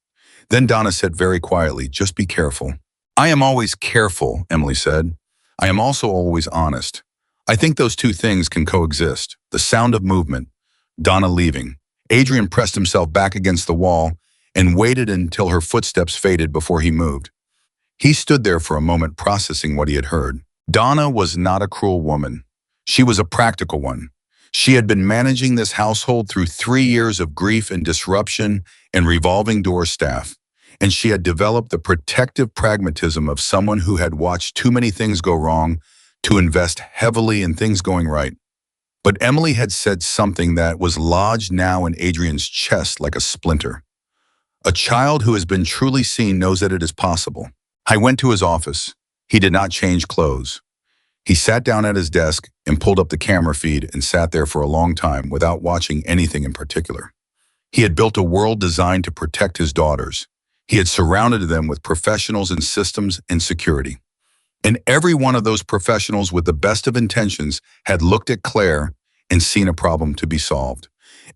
Then Donna said very quietly, "Just be careful." "I am always careful," Emily said. "I am also always honest. I think those two things can coexist." The sound of movement. Donna leaving. Adrian pressed himself back against the wall and waited until her footsteps faded before he moved. He stood there for a moment, processing what he had heard. Donna was not a cruel woman. She was a practical one. She had been managing this household through 3 years of grief and disruption and revolving door staff, and she had developed the protective pragmatism of someone who had watched too many things go wrong to invest heavily in things going right. But Emily had said something that was lodged now in Adrian's chest like a splinter. A child who has been truly seen knows that it is possible. I went to his office. He did not change clothes. He sat down at his desk and pulled up the camera feed and sat there for a long time without watching anything in particular. He had built a world designed to protect his daughters. He had surrounded them with professionals in systems and security. And every one of those professionals with the best of intentions had looked at Claire and seen a problem to be solved.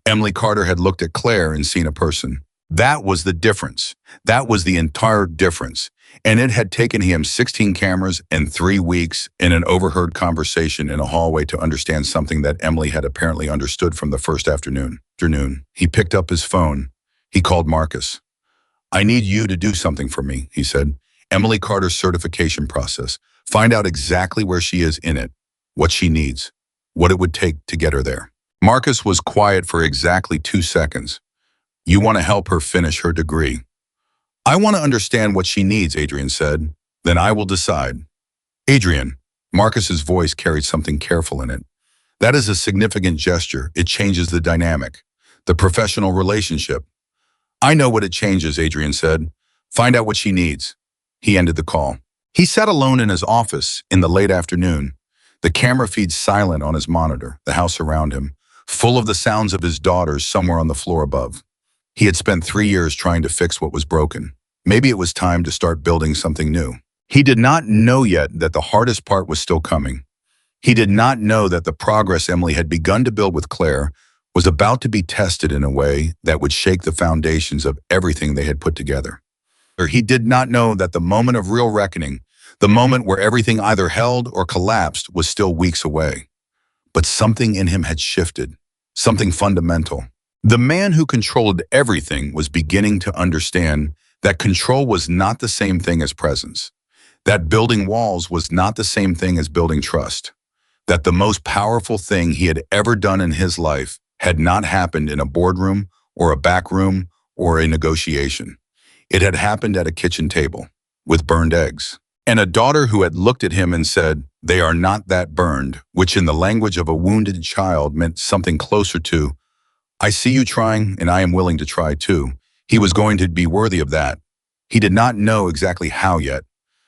Emily Carter had looked at Claire and seen a person. That was the difference. That was the entire difference. And it had taken him 16 cameras and 3 weeks in an overheard conversation in a hallway to understand something that Emily had apparently understood from the first afternoon. He picked up his phone. He called Marcus. "I need you to do something for me," he said. "Emily Carter's certification process. Find out exactly where she is in it, what she needs, what it would take to get her there." Marcus was quiet for exactly 2 seconds. "You want to help her finish her degree?" "I want to understand what she needs," Adrian said. "Then I will decide." "Adrian," Marcus's voice carried something careful in it. "That is a significant gesture. It changes the dynamic, the professional relationship." "I know what it changes," Adrian said. "Find out what she needs." He ended the call. He sat alone in his office in the late afternoon, the camera feed silent on his monitor, the house around him, full of the sounds of his daughters somewhere on the floor above. He had spent 3 years trying to fix what was broken. Maybe it was time to start building something new. He did not know yet that the hardest part was still coming. He did not know that the progress Emily had begun to build with Claire was about to be tested in a way that would shake the foundations of everything they had put together. Or he did not know that the moment of real reckoning, the moment where everything either held or collapsed, was still weeks away. But something in him had shifted, something fundamental. The man who controlled everything was beginning to understand that control was not the same thing as presence, that building walls was not the same thing as building trust, that the most powerful thing he had ever done in his life had not happened in a boardroom or a back room or a negotiation. It had happened at a kitchen table with burned eggs. And a daughter who had looked at him and said, "They are not that burned," which in the language of a wounded child meant something closer to, "I see you trying, and I am willing to try too." He was going to be worthy of that. He did not know exactly how yet,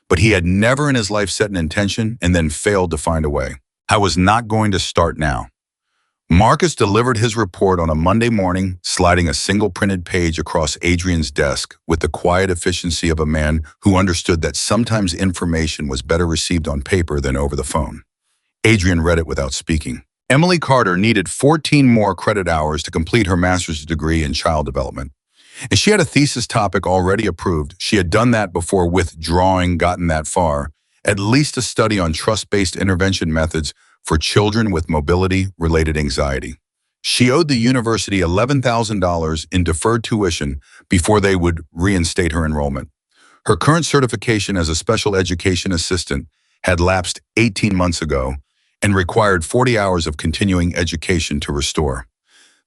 but he had never in his life set an intention and then failed to find a way. I was not going to start now. Marcus delivered his report on a Monday morning, sliding a single printed page across Adrian's desk with the quiet efficiency of a man who understood that sometimes information was better received on paper than over the phone. Adrian read it without speaking. Emily Carter needed 14 more credit hours to complete her master's degree in child development. And she had a thesis topic already approved. She had done that before withdrawing, gotten that far. At least a study on trust-based intervention methods for children with mobility-related anxiety. She owed the university $11,000 in deferred tuition before they would reinstate her enrollment. Her current certification as a special education assistant had lapsed 18 months ago and required 40 hours of continuing education to restore.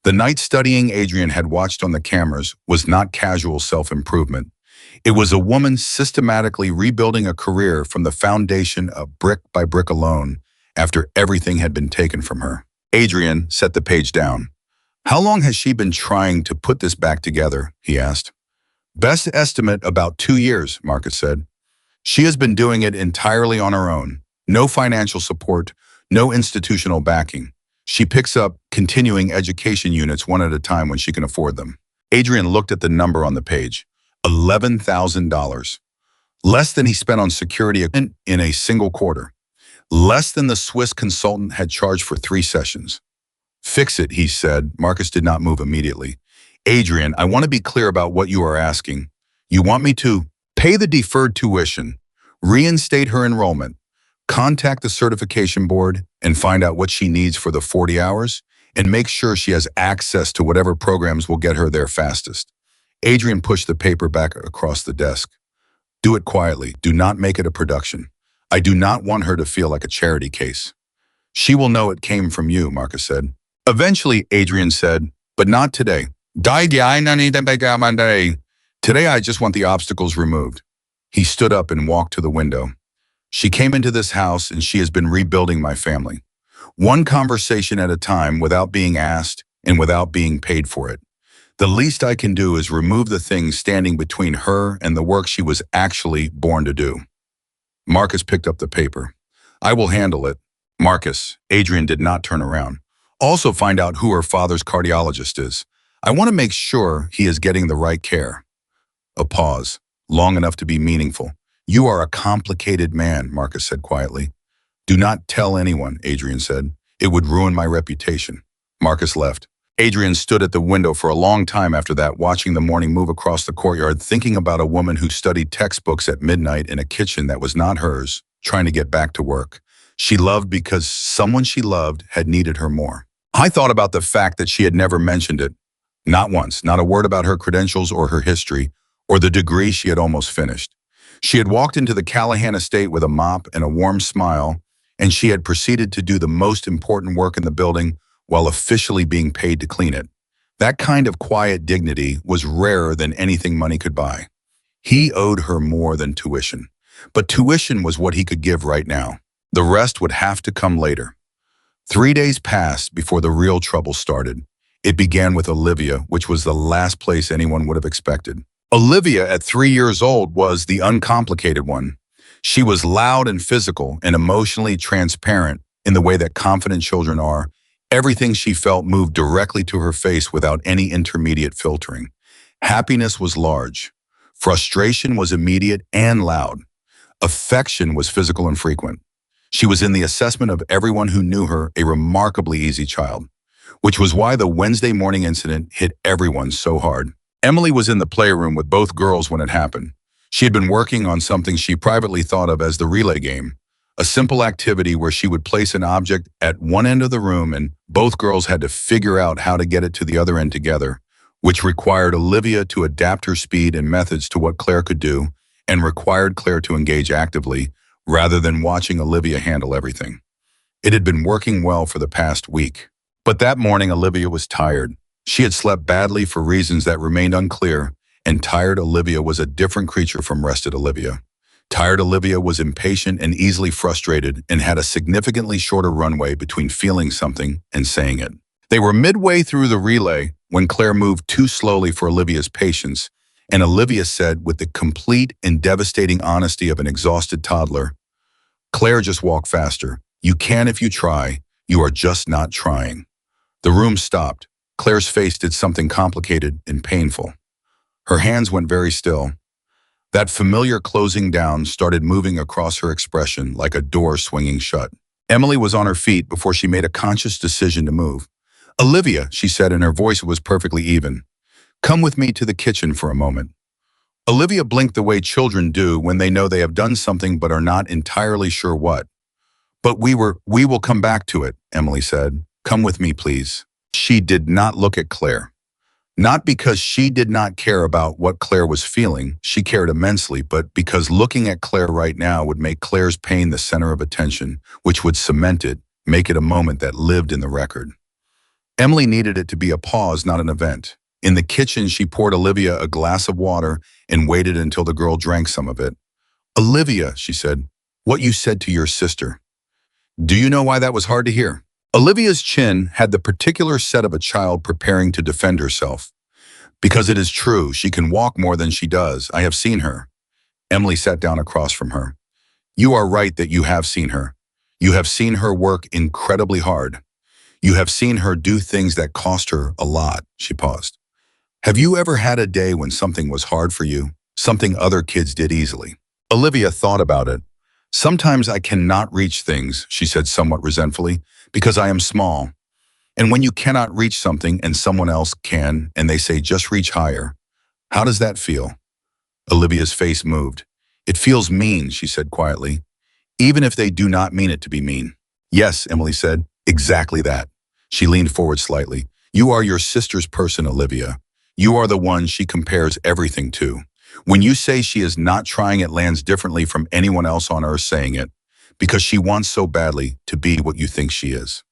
The night studying Adrian had watched on the cameras was not casual self-improvement. It was a woman systematically rebuilding a career from the foundation of brick by brick alone after everything had been taken from her. Adrian set the page down. "How long has she been trying to put this back together?" he asked. "Best estimate about 2 years, Marcus said. She has been doing it entirely on her own. No financial support, no institutional backing. She picks up continuing education units one at a time when she can afford them." Adrian looked at the number on the page. $11,000. Less than he spent on security in a single quarter. Less than the Swiss consultant had charged for 3 sessions. "Fix it," he said. Marcus did not move immediately. "Adrian, I want to be clear about what you are asking. You want me to pay the deferred tuition, reinstate her enrollment, contact the certification board, and find out what she needs for the 40 hours, and make sure she has access to whatever programs will get her there fastest." Adrian pushed the paper back across the desk. "Do it quietly. Do not make it a production. I do not want her to feel like a charity case." "She will know it came from you," Marcus said. Eventually, Adrian said, but not today. Today I just want the obstacles removed. He stood up and walked to the window. She came into this house and she has been rebuilding my family. One conversation at a time without being asked and without being paid for it. The least I can do is remove the things standing between her and the work she was actually born to do. Marcus picked up the paper. I will handle it. Marcus, Adrian did not turn around. Also find out who her father's cardiologist is. I want to make sure he is getting the right care. A pause, long enough to be meaningful. You are a complicated man, Marcus said quietly. Do not tell anyone, Adrian said. It would ruin my reputation. Marcus left. Adrian stood at the window for a long time after that, watching the morning move across the courtyard, thinking about a woman who studied textbooks at midnight in a kitchen that was not hers, trying to get back to work. She loved because someone she loved had needed her more. I thought about the fact that she had never mentioned it. Not once, not a word about her credentials or her history, or the degree she had almost finished. She had walked into the Callahan estate with a mop and a warm smile, and she had proceeded to do the most important work in the building while officially being paid to clean it. That kind of quiet dignity was rarer than anything money could buy. He owed her more than tuition, but tuition was what he could give right now. The rest would have to come later. 3 days passed before the real trouble started. It began with Olivia, which was the last place anyone would have expected. Olivia, at 3 years old, was the uncomplicated one. She was loud and physical and emotionally transparent in the way that confident children are. Everything she felt moved directly to her face without any intermediate filtering. Happiness was large. Frustration was immediate and loud. Affection was physical and frequent. She was in the assessment of everyone who knew her a remarkably easy child, which was why the Wednesday morning incident hit everyone so hard. Emily was in the playroom with both girls when it happened. She had been working on something she privately thought of as the relay game, a simple activity where she would place an object at one end of the room and both girls had to figure out how to get it to the other end together, which required Olivia to adapt her speed and methods to what Claire could do and required Claire to engage actively rather than watching Olivia handle everything. It had been working well for the past week. But that morning, Olivia was tired. She had slept badly for reasons that remained unclear, and tired Olivia was a different creature from rested Olivia. Tired Olivia was impatient and easily frustrated and had a significantly shorter runway between feeling something and saying it. They were midway through the relay when Claire moved too slowly for Olivia's patience, and Olivia said with the complete and devastating honesty of an exhausted toddler, "Claire, just walk faster. You can if you try. You are just not trying." The room stopped. Claire's face did something complicated and painful. Her hands went very still. That familiar closing down started moving across her expression like a door swinging shut. Emily was on her feet before she made a conscious decision to move. "Olivia," she said, and her voice was perfectly even. "Come with me to the kitchen for a moment." Olivia blinked the way children do when they know they have done something but are not entirely sure what. "But we will come back to it," Emily said. "Come with me, please." She did not look at Claire. Not because she did not care about what Claire was feeling, she cared immensely, but because looking at Claire right now would make Claire's pain the center of attention, which would cement it, make it a moment that lived in the record. Emily needed it to be a pause, not an event. In the kitchen, she poured Olivia a glass of water and waited until the girl drank some of it. "Olivia," she said, "what you said to your sister. Do you know why that was hard to hear?" Olivia's chin had the particular set of a child preparing to defend herself. "Because it is true, she can walk more than she does. I have seen her." Emily sat down across from her. "You are right that you have seen her. You have seen her work incredibly hard. You have seen her do things that cost her a lot." She paused. "Have you ever had a day when something was hard for you? Something other kids did easily?" Olivia thought about it. "Sometimes I cannot reach things," she said somewhat resentfully, "because I am small. And when you cannot reach something and someone else can, and they say just reach higher, how does that feel?" Olivia's face moved. "It feels mean," she said quietly, "even if they do not mean it to be mean." "Yes," Emily said, "exactly that." She leaned forward slightly. "You are your sister's person, Olivia. You are the one she compares everything to. When you say she is not trying, it lands differently from anyone else on earth saying it, because she wants so badly to be what you think she is."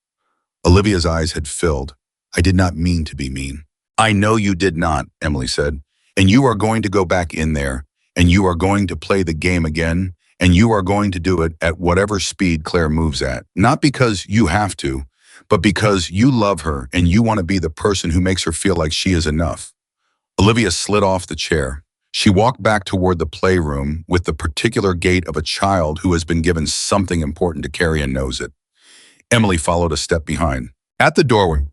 Olivia's eyes had filled. I did not mean to be mean. I know you did not, Emily said. And you are going to go back in there, and you are going to play the game again, and you are going to do it at whatever speed Claire moves at. Not because you have to, but because you love her and you want to be the person who makes her feel like she is enough. Olivia slid off the chair. She walked back toward the playroom with the particular gait of a child who has been given something important to carry and knows it. Emily followed a step behind. At the doorway,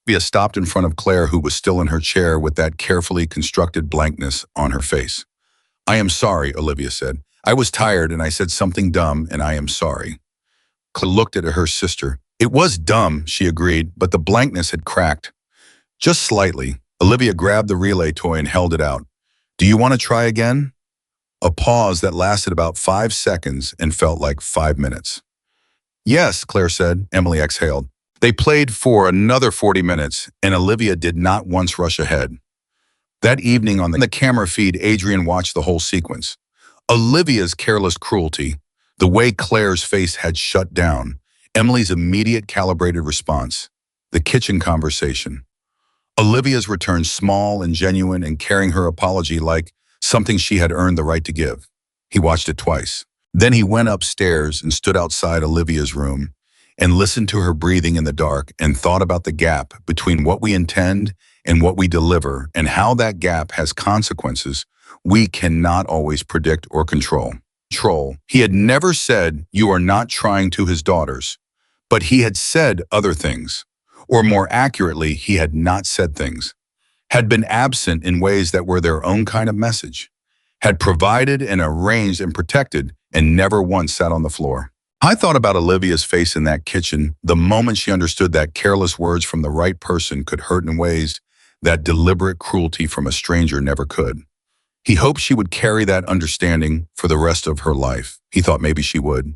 Olivia stopped in front of Claire, who was still in her chair with that carefully constructed blankness on her face. I am sorry, Olivia said. I was tired and I said something dumb, and I am sorry. Claire looked at her sister. It was dumb, she agreed, but the blankness had cracked. Just slightly. Olivia grabbed the relay toy and held it out. Do you want to try again? A pause that lasted about 5 seconds and felt like 5 minutes. Yes, Claire said. Emily exhaled. They played for another 40 minutes, and Olivia did not once rush ahead. That evening on the camera feed, Adrian watched the whole sequence. Olivia's careless cruelty, the way Claire's face had shut down, Emily's immediate calibrated response, the kitchen conversation. Olivia's return small and genuine and carrying her apology like something she had earned the right to give. He watched it twice. Then he went upstairs and stood outside Olivia's room and listened to her breathing in the dark and thought about the gap between what we intend and what we deliver and how that gap has consequences we cannot always predict or control. He had never said you are not trying to his daughters, but he had said other things, or more accurately, he had not said things, had been absent in ways that were their own kind of message, had provided and arranged and protected and never once sat on the floor. I thought about Olivia's face in that kitchen the moment she understood that careless words from the right person could hurt in ways that deliberate cruelty from a stranger never could. He hoped she would carry that understanding for the rest of her life. He thought maybe she would.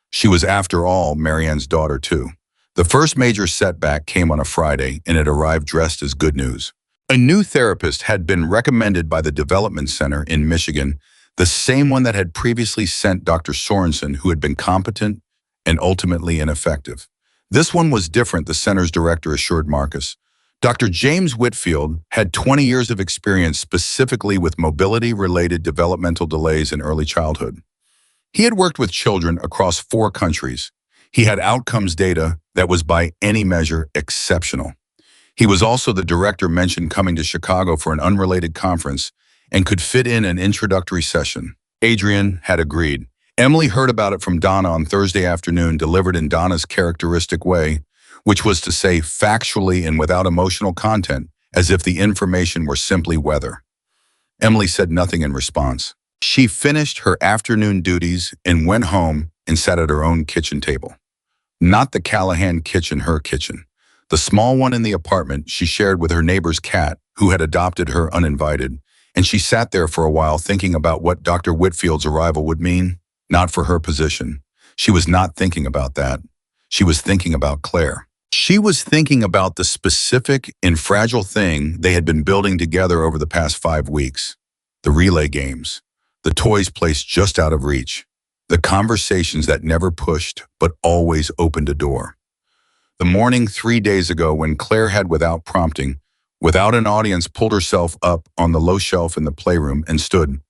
She was, after all, Marianne's daughter, too. The first major setback came on a Friday, and it arrived dressed as good news. A new therapist had been recommended by the Development Center in Michigan, the same one that had previously sent Dr. Sorensen, who had been competent and ultimately ineffective. This one was different, the center's director assured Marcus. Dr. James Whitfield had 20 years of experience specifically with mobility-related developmental delays in early childhood. He had worked with children across 4 countries. He had outcomes data that was by any measure exceptional. He was also the director mentioned coming to Chicago for an unrelated conference and could fit in an introductory session. Adrian had agreed. Emily heard about it from Donna on Thursday afternoon, delivered in Donna's characteristic way, which was to say factually and without emotional content, as if the information were simply weather. Emily said nothing in response. She finished her afternoon duties and went home and sat at her own kitchen table. Not the Callahan kitchen, her kitchen. The small one in the apartment she shared with her neighbor's cat, who had adopted her uninvited, and she sat there for a while thinking about what Dr. Whitfield's arrival would mean, not for her position. She was not thinking about that. She was thinking about Claire. She was thinking about the specific and fragile thing they had been building together over the past 5 weeks. The relay games, the toys placed just out of reach, the conversations that never pushed but always opened a door. The morning 3 days ago when Claire had, without prompting, without an audience, pulled herself up on the low shelf in the playroom and stood,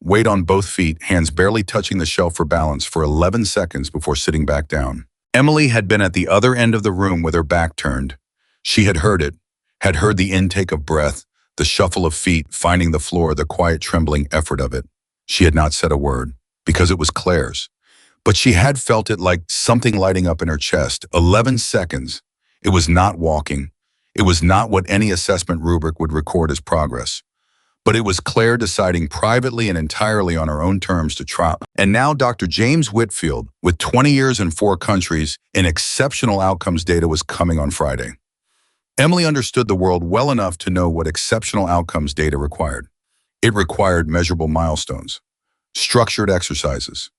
weight on both feet, hands barely touching the shelf for balance for 11 seconds before sitting back down. Emily had been at the other end of the room with her back turned. She had heard it, had heard the intake of breath, the shuffle of feet finding the floor, the quiet trembling effort of it. She had not said a word, because it was Claire's. But she had felt it like something lighting up in her chest. 11 seconds. It was not walking. It was not what any assessment rubric would record as progress. But it was Claire deciding privately and entirely on her own terms to try. And now Dr. James Whitfield, with 20 years in 4 countries and exceptional outcomes data, was coming on Friday. Emily understood the world well enough to know what exceptional outcomes data required. It required measurable milestones, structured exercises,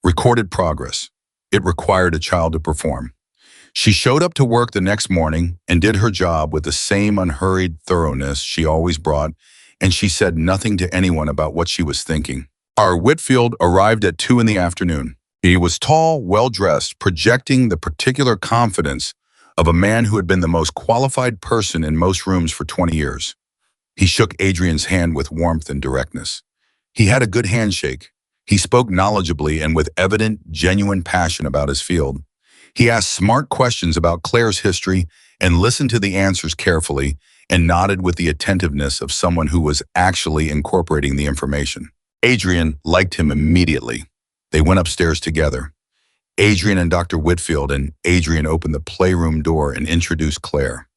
recorded progress. It required a child to perform. She showed up to work the next morning and did her job with the same unhurried thoroughness she always brought, and she said nothing to anyone about what she was thinking. Our Whitfield arrived at 2 in the afternoon. He was tall, well-dressed, projecting the particular confidence of a man who had been the most qualified person in most rooms for 20 years. He shook Adrian's hand with warmth and directness. He had a good handshake. He spoke knowledgeably and with evident, genuine passion about his field. He asked smart questions about Claire's history and listened to the answers carefully and nodded with the attentiveness of someone who was actually incorporating the information. Adrian liked him immediately. They went upstairs together. Adrian and Dr. Whitfield, and Adrian opened the playroom door and introduced Claire.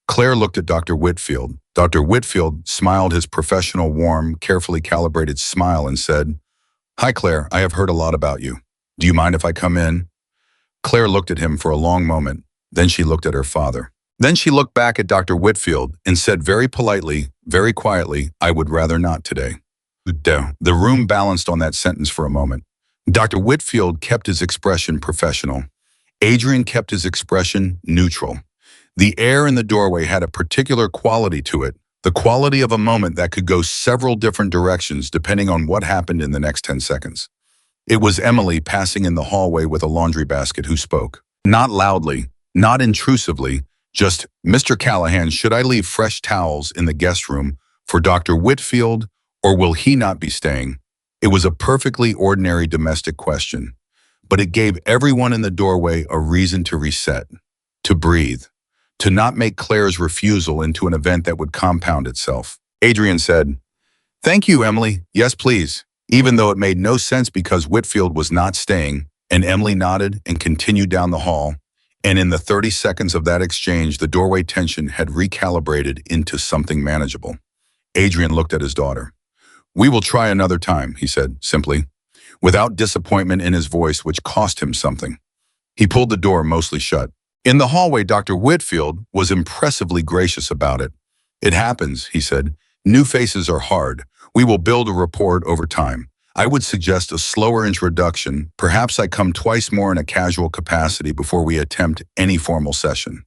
Claire looked at Dr. Whitfield. Dr. Whitfield smiled his professional, warm, carefully calibrated smile and said, "Hi, Claire, I have heard a lot about you. Do you mind if I come in?" Claire looked at him for a long moment. Then she looked at her father. Then she looked back at Dr. Whitfield and said very politely, very quietly, "I would rather not today." The room balanced on that sentence for a moment. Dr. Whitfield kept his expression professional. Adrian kept his expression neutral. The air in the doorway had a particular quality to it, the quality of a moment that could go several different directions depending on what happened in the next 10 seconds. It was Emily passing in the hallway with a laundry basket who spoke. Not loudly, not intrusively, just, "Mr. Callahan, should I leave fresh towels in the guest room for Dr. Whitfield, or will he not be staying?" It was a perfectly ordinary domestic question, but it gave everyone in the doorway a reason to reset, to breathe, to not make Claire's refusal into an event that would compound itself. Adrian said, "Thank you, Emily. Yes, please," even though it made no sense because Whitfield was not staying, and Emily nodded and continued down the hall. And in the 30 seconds of that exchange, the doorway tension had recalibrated into something manageable. Adrian looked at his daughter. "We will try another time," he said, simply, without disappointment in his voice, which cost him something. He pulled the door mostly shut. In the hallway, Dr. Whitfield was impressively gracious about it. "It happens," he said. "New faces are hard. We will build a rapport over time. I would suggest a slower introduction. Perhaps I come twice more in a casual capacity before we attempt any formal session."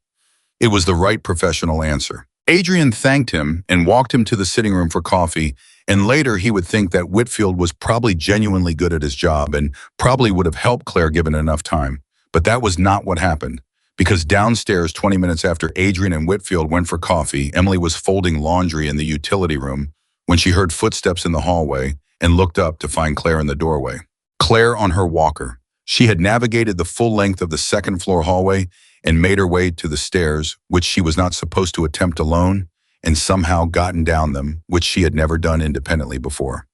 It was the right professional answer. Adrian thanked him and walked him to the sitting room for coffee, and later he would think that Whitfield was probably genuinely good at his job and probably would have helped Claire given enough time. But that was not what happened, because downstairs 20 minutes after Adrian and Whitfield went for coffee, Emily was folding laundry in the utility room when she heard footsteps in the hallway and looked up to find Claire in the doorway. Claire on her walker. She had navigated the full length of the second-floor hallway and made her way to the stairs, which she was not supposed to attempt alone, and somehow gotten down them, which she had never done independently before.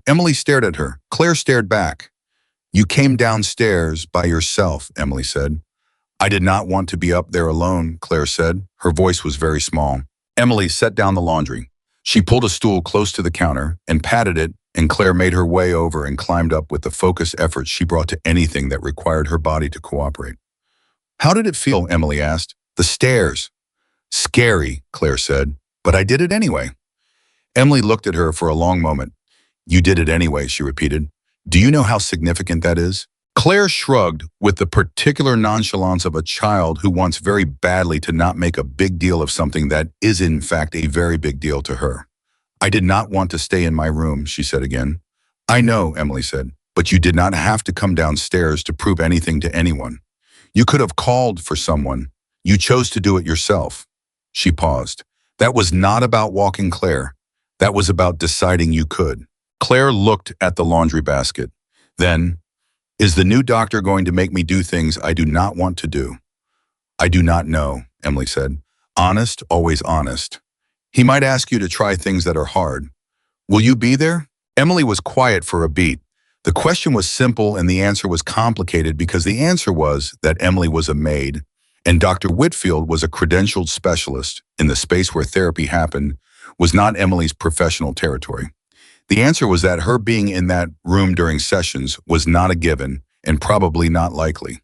Emily stared at her. Claire stared back. "You came downstairs by yourself," Emily said. "I did not want to be up there alone," Claire said. Her voice was very small. Emily set down the laundry. She pulled a stool close to the counter and patted it, and Claire made her way over and climbed up with the focused effort she brought to anything that required her body to cooperate. "How did it feel?" Emily asked. "The stairs." "Scary," Claire said, "but I did it anyway." Emily looked at her for a long moment. "You did it anyway," she repeated. "Do you know how significant that is?" Claire shrugged with the particular nonchalance of a child who wants very badly to not make a big deal of something that is in fact a very big deal to her. "I did not want to stay in my room," she said again. "I know," Emily said, "but you did not have to come downstairs to prove anything to anyone. You could have called for someone. You chose to do it yourself." She paused. "That was not about walking Claire. That was about deciding you could." Claire looked at the laundry basket. Then, "Is the new doctor going to make me do things I do not want to do?" "I do not know," Emily said. "Honest, always honest. He might ask you to try things that are hard. Will you be there?" Emily was quiet for a beat. The question was simple and the answer was complicated because the answer was that Emily was a maid and Dr. Whitfield was a credentialed specialist in the space where therapy happened was not Emily's professional territory. The answer was that her being in that room during sessions was not a given and probably not likely.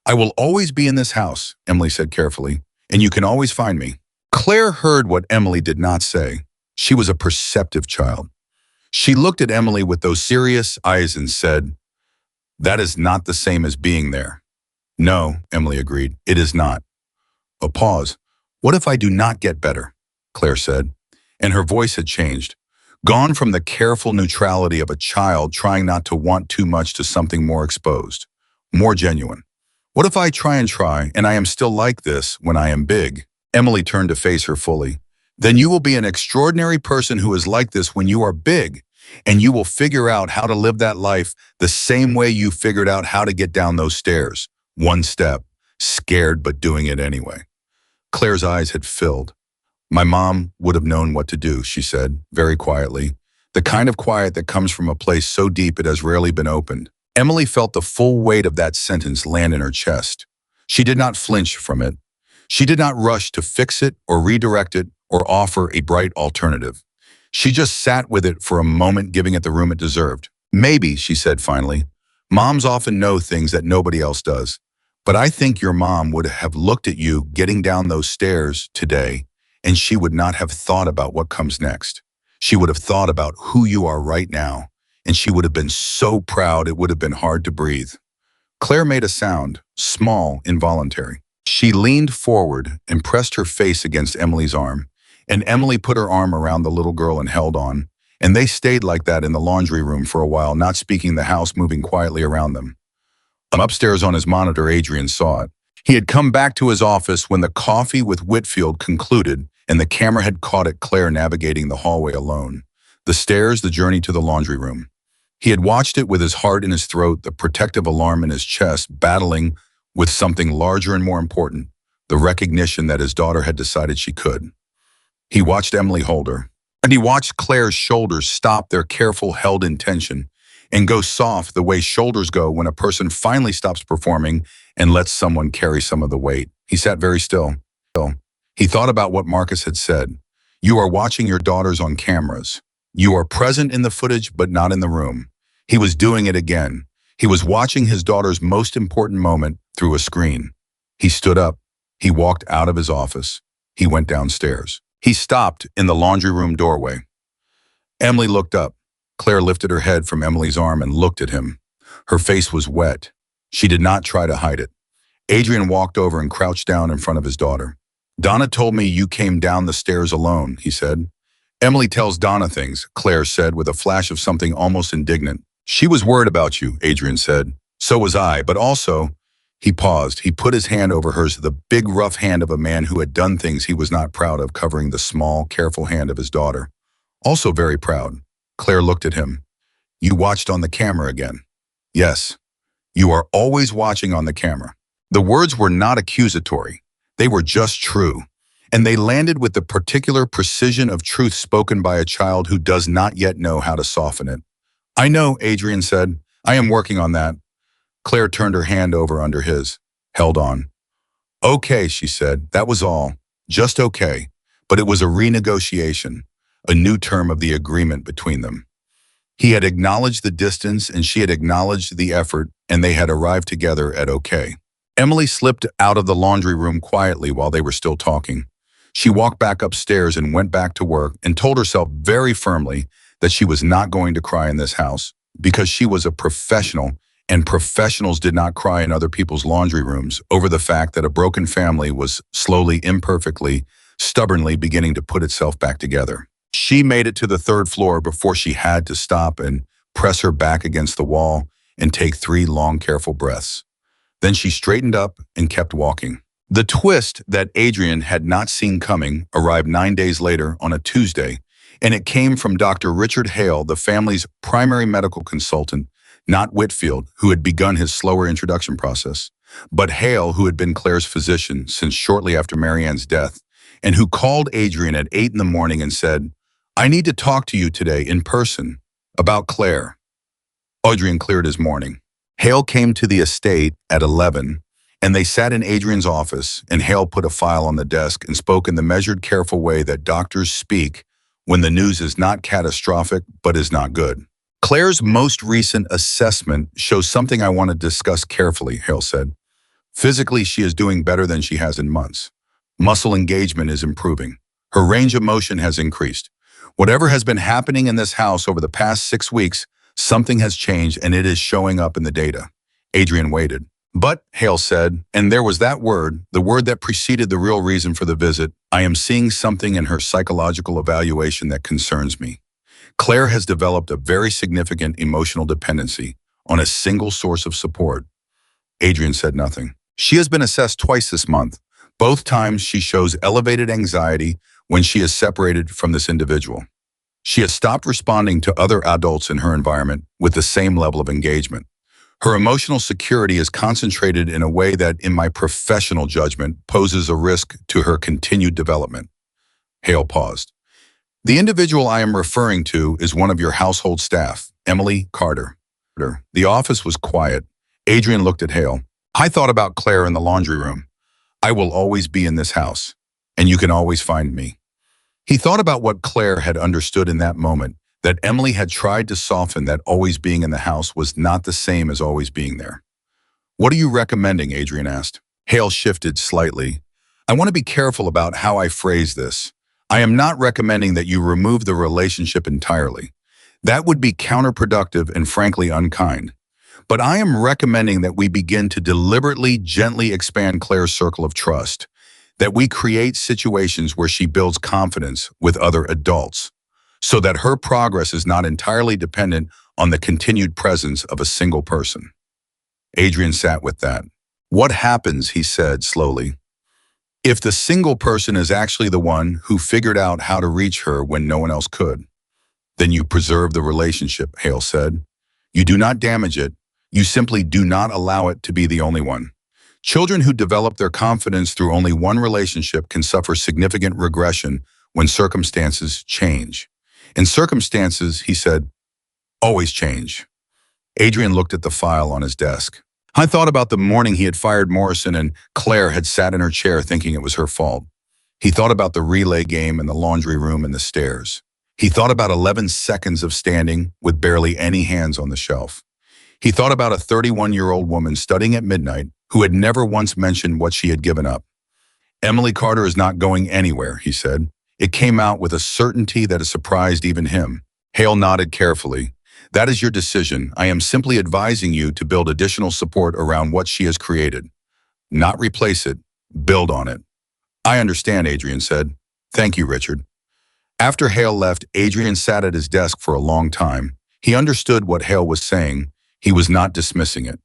"I will always be in this house," Emily said carefully, "and you can always find me." Claire heard what Emily did not say. She was a perceptive child. She looked at Emily with those serious eyes and said, "That is not the same as being there." "No," Emily agreed, "it is not." A pause. "What if I do not get better?" Claire said, and her voice had changed. Gone from the careful neutrality of a child trying not to want too much to something more exposed, more genuine. What if I try and I am still like this when I am big? Emily turned to face her fully. Then you will be an extraordinary person who is like this when you are big, and you will figure out how to live that life the same way you figured out how to get down those stairs. One step, scared but doing it anyway. Claire's eyes had filled. My mom would have known what to do, she said, very quietly. The kind of quiet that comes from a place so deep it has rarely been opened. Emily felt the full weight of that sentence land in her chest. She did not flinch from it. She did not rush to fix it or redirect it or offer a bright alternative. She just sat with it for a moment, giving it the room it deserved. Maybe, she said finally, moms often know things that nobody else does. But I think your mom would have looked at you getting down those stairs today, and she would not have thought about what comes next. She would have thought about who you are right now, and she would have been so proud it would have been hard to breathe. Claire made a sound, small, involuntary. She leaned forward and pressed her face against Emily's arm, and Emily put her arm around the little girl and held on, and they stayed like that in the laundry room for a while, not speaking, the house moving quietly around them. Upstairs on his monitor, Adrian saw it. He had come back to his office when the coffee with Whitfield concluded, and the camera had caught it, Claire navigating the hallway alone. The stairs, the journey to the laundry room. He had watched it with his heart in his throat, the protective alarm in his chest, battling with something larger and more important, the recognition that his daughter had decided she could. He watched Emily hold her, and he watched Claire's shoulders stop their careful held-in tension and go soft the way shoulders go when a person finally stops performing and lets someone carry some of the weight. He sat very still. He thought about what Marcus had said. You are watching your daughters on cameras. You are present in the footage, but not in the room. He was doing it again. He was watching his daughter's most important moment through a screen. He stood up. He walked out of his office. He went downstairs. He stopped in the laundry room doorway. Emily looked up. Claire lifted her head from Emily's arm and looked at him. Her face was wet. She did not try to hide it. Adrian walked over and crouched down in front of his daughter. Donna told me you came down the stairs alone, he said. Emily tells Donna things, Claire said with a flash of something almost indignant. She was worried about you, Adrian said. So was I, but also, he paused. He put his hand over hers, the big rough hand of a man who had done things he was not proud of, covering the small, careful hand of his daughter. Also very proud. Claire looked at him. You watched on the camera again. Yes. You are always watching on the camera. The words were not accusatory. They were just true. And they landed with the particular precision of truth spoken by a child who does not yet know how to soften it. I know, Adrian said. I am working on that. Claire turned her hand over under his. Held on. Okay, she said. That was all. Just okay. But it was a renegotiation. A new term of the agreement between them. He had acknowledged the distance and she had acknowledged the effort, and they had arrived together at okay. Emily slipped out of the laundry room quietly while they were still talking. She walked back upstairs and went back to work and told herself very firmly that she was not going to cry in this house because she was a professional, and professionals did not cry in other people's laundry rooms over the fact that a broken family was slowly, imperfectly, stubbornly beginning to put itself back together. She made it to the third floor before she had to stop and press her back against the wall and take 3 long, careful breaths. Then she straightened up and kept walking. The twist that Adrian had not seen coming arrived 9 days later on a Tuesday, and it came from Dr. Richard Hale, the family's primary medical consultant, not Whitfield, who had begun his slower introduction process, but Hale, who had been Claire's physician since shortly after Marianne's death, and who called Adrian at 8 in the morning and said, I need to talk to you today in person about Claire. Adrian cleared his morning. Hale came to the estate at 11, and they sat in Adrian's office, and Hale put a file on the desk and spoke in the measured, careful way that doctors speak when the news is not catastrophic but is not good. Claire's most recent assessment shows something I want to discuss carefully, Hale said. Physically, she is doing better than she has in months. Muscle engagement is improving. Her range of motion has increased. Whatever has been happening in this house over the past 6 weeks, something has changed and it is showing up in the data. Adrian waited. But, Hale said, and there was that word, the word that preceded the real reason for the visit, I am seeing something in her psychological evaluation that concerns me. Claire has developed a very significant emotional dependency on a single source of support. Adrian said nothing. She has been assessed twice this month. Both times she shows elevated anxiety when she is separated from this individual. She has stopped responding to other adults in her environment with the same level of engagement. Her emotional security is concentrated in a way that, in my professional judgment, poses a risk to her continued development. Hale paused. The individual I am referring to is one of your household staff, Emily Carter. The office was quiet. Adrian looked at Hale. I thought about Claire in the laundry room. I will always be in this house, and you can always find me. He thought about what Claire had understood in that moment, that Emily had tried to soften that always being in the house was not the same as always being there. What are you recommending? Adrian asked. Hale shifted slightly. I want to be careful about how I phrase this. I am not recommending that you remove the relationship entirely. That would be counterproductive and frankly unkind. But I am recommending that we begin to deliberately, gently expand Claire's circle of trust, that we create situations where she builds confidence with other adults, so that her progress is not entirely dependent on the continued presence of a single person. Adrian sat with that. What happens, he said slowly, if the single person is actually the one who figured out how to reach her when no one else could? Then you preserve the relationship, Hale said. You do not damage it. You simply do not allow it to be the only one. Children who develop their confidence through only one relationship can suffer significant regression when circumstances change. And circumstances, he said, always change. Adrian looked at the file on his desk. I thought about the morning he had fired Morrison and Claire had sat in her chair thinking it was her fault. He thought about the relay game and the laundry room and the stairs. He thought about 11 seconds of standing with barely any hands on the shelf. He thought about a 31-year-old woman studying at midnight who had never once mentioned what she had given up. Emily Carter is not going anywhere, he said. It came out with a certainty that has surprised even him. Hale nodded carefully. That is your decision. I am simply advising you to build additional support around what she has created. Not replace it, build on it. I understand, Adrian said. Thank you, Richard. After Hale left, Adrian sat at his desk for a long time. He understood what Hale was saying. He was not dismissing it.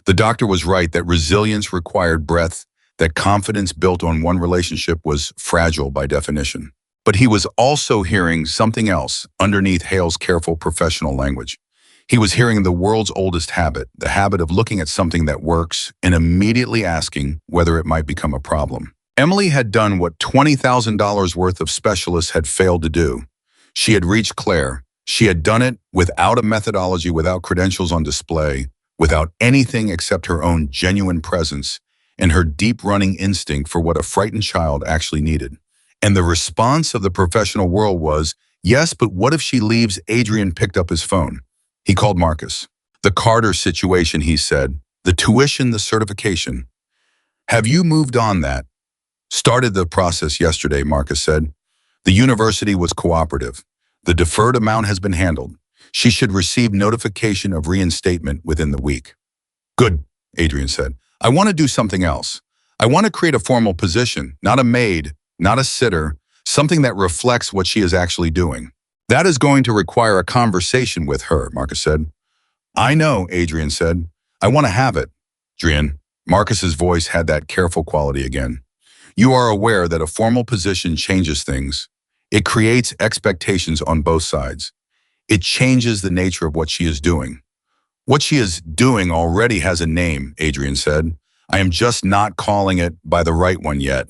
The doctor was right that resilience required breadth, that confidence built on one relationship was fragile by definition. But he was also hearing something else underneath Hale's careful professional language. He was hearing the world's oldest habit, the habit of looking at something that works and immediately asking whether it might become a problem. Emily had done what $20,000 worth of specialists had failed to do. She had reached Claire. She had done it without a methodology, without credentials on display, without anything except her own genuine presence and her deep-running instinct for what a frightened child actually needed. And the response of the professional world was, yes, but what if she leaves? Adrian picked up his phone. He called Marcus. The Carter situation, he said. The tuition, the certification. Have you moved on that? Started the process yesterday, Marcus said. The university was cooperative. The deferred amount has been handled. She should receive notification of reinstatement within the week. Good, Adrian said. I want to do something else. I want to create a formal position, not a maid, not a sitter, something that reflects what she is actually doing. That is going to require a conversation with her, Marcus said. I know, Adrian said. I want to have it. Adrian, Marcus's voice had that careful quality again. You are aware that a formal position changes things. It creates expectations on both sides. It changes the nature of what she is doing. What she is doing already has a name, Adrian said. I am just not calling it by the right one yet.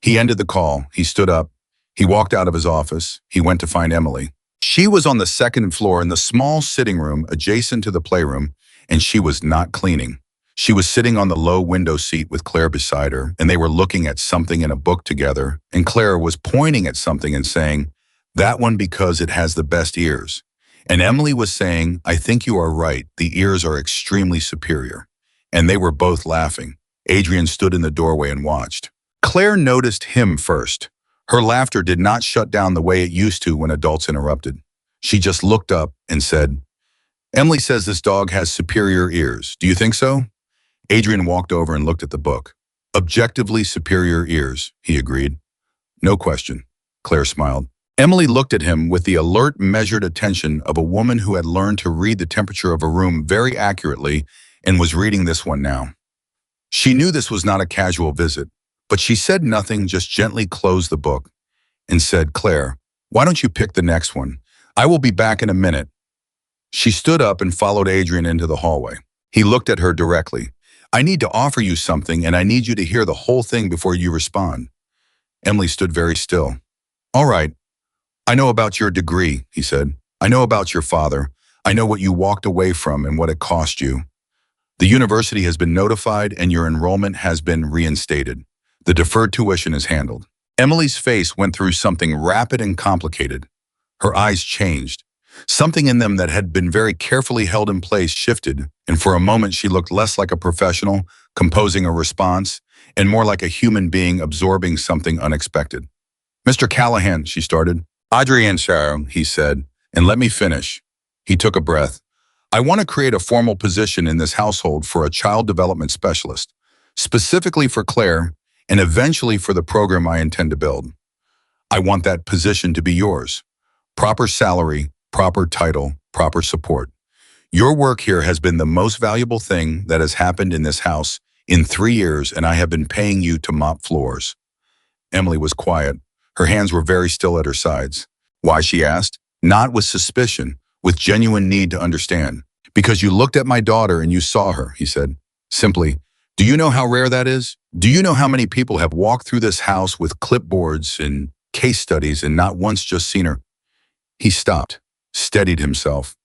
He ended the call. He stood up. He walked out of his office. He went to find Emily. She was on the second floor in the small sitting room adjacent to the playroom, and she was not cleaning. She was sitting on the low window seat with Claire beside her, and they were looking at something in a book together, and Claire was pointing at something and saying, that one because it has the best ears. And Emily was saying, I think you are right. The ears are extremely superior. And they were both laughing. Adrian stood in the doorway and watched. Claire noticed him first. Her laughter did not shut down the way it used to when adults interrupted. She just looked up and said, Emily says this dog has superior ears. Do you think so? Adrian walked over and looked at the book. Objectively superior ears, he agreed. No question. Claire smiled. Emily looked at him with the alert, measured attention of a woman who had learned to read the temperature of a room very accurately and was reading this one now. She knew this was not a casual visit, but she said nothing, just gently closed the book and said, "Claire, why don't you pick the next one? I will be back in a minute." She stood up and followed Adrian into the hallway. He looked at her directly. "I need to offer you something, and I need you to hear the whole thing before you respond." Emily stood very still. "All right. I know about your degree," he said. "I know about your father. I know what you walked away from and what it cost you. The university has been notified and your enrollment has been reinstated. The deferred tuition is handled." Emily's face went through something rapid and complicated. Her eyes changed. Something in them that had been very carefully held in place shifted, and for a moment she looked less like a professional composing a response and more like a human being absorbing something unexpected. "Mr. Callahan," she started. "Adrian Callahan," he said, "and let me finish." He took a breath. "I want to create a formal position in this household for a child development specialist, specifically for Claire, and eventually for the program I intend to build. I want that position to be yours. Proper salary, proper title, proper support. Your work here has been the most valuable thing that has happened in this house in 3 years, and I have been paying you to mop floors." Emily was quiet. Her hands were very still at her sides. "Why?" she asked. Not with suspicion, with genuine need to understand. "Because you looked at my daughter and you saw her," he said. Simply, "Do you know how rare that is? Do you know how many people have walked through this house with clipboards and case studies and not once just seen her?" He stopped, steadied himself.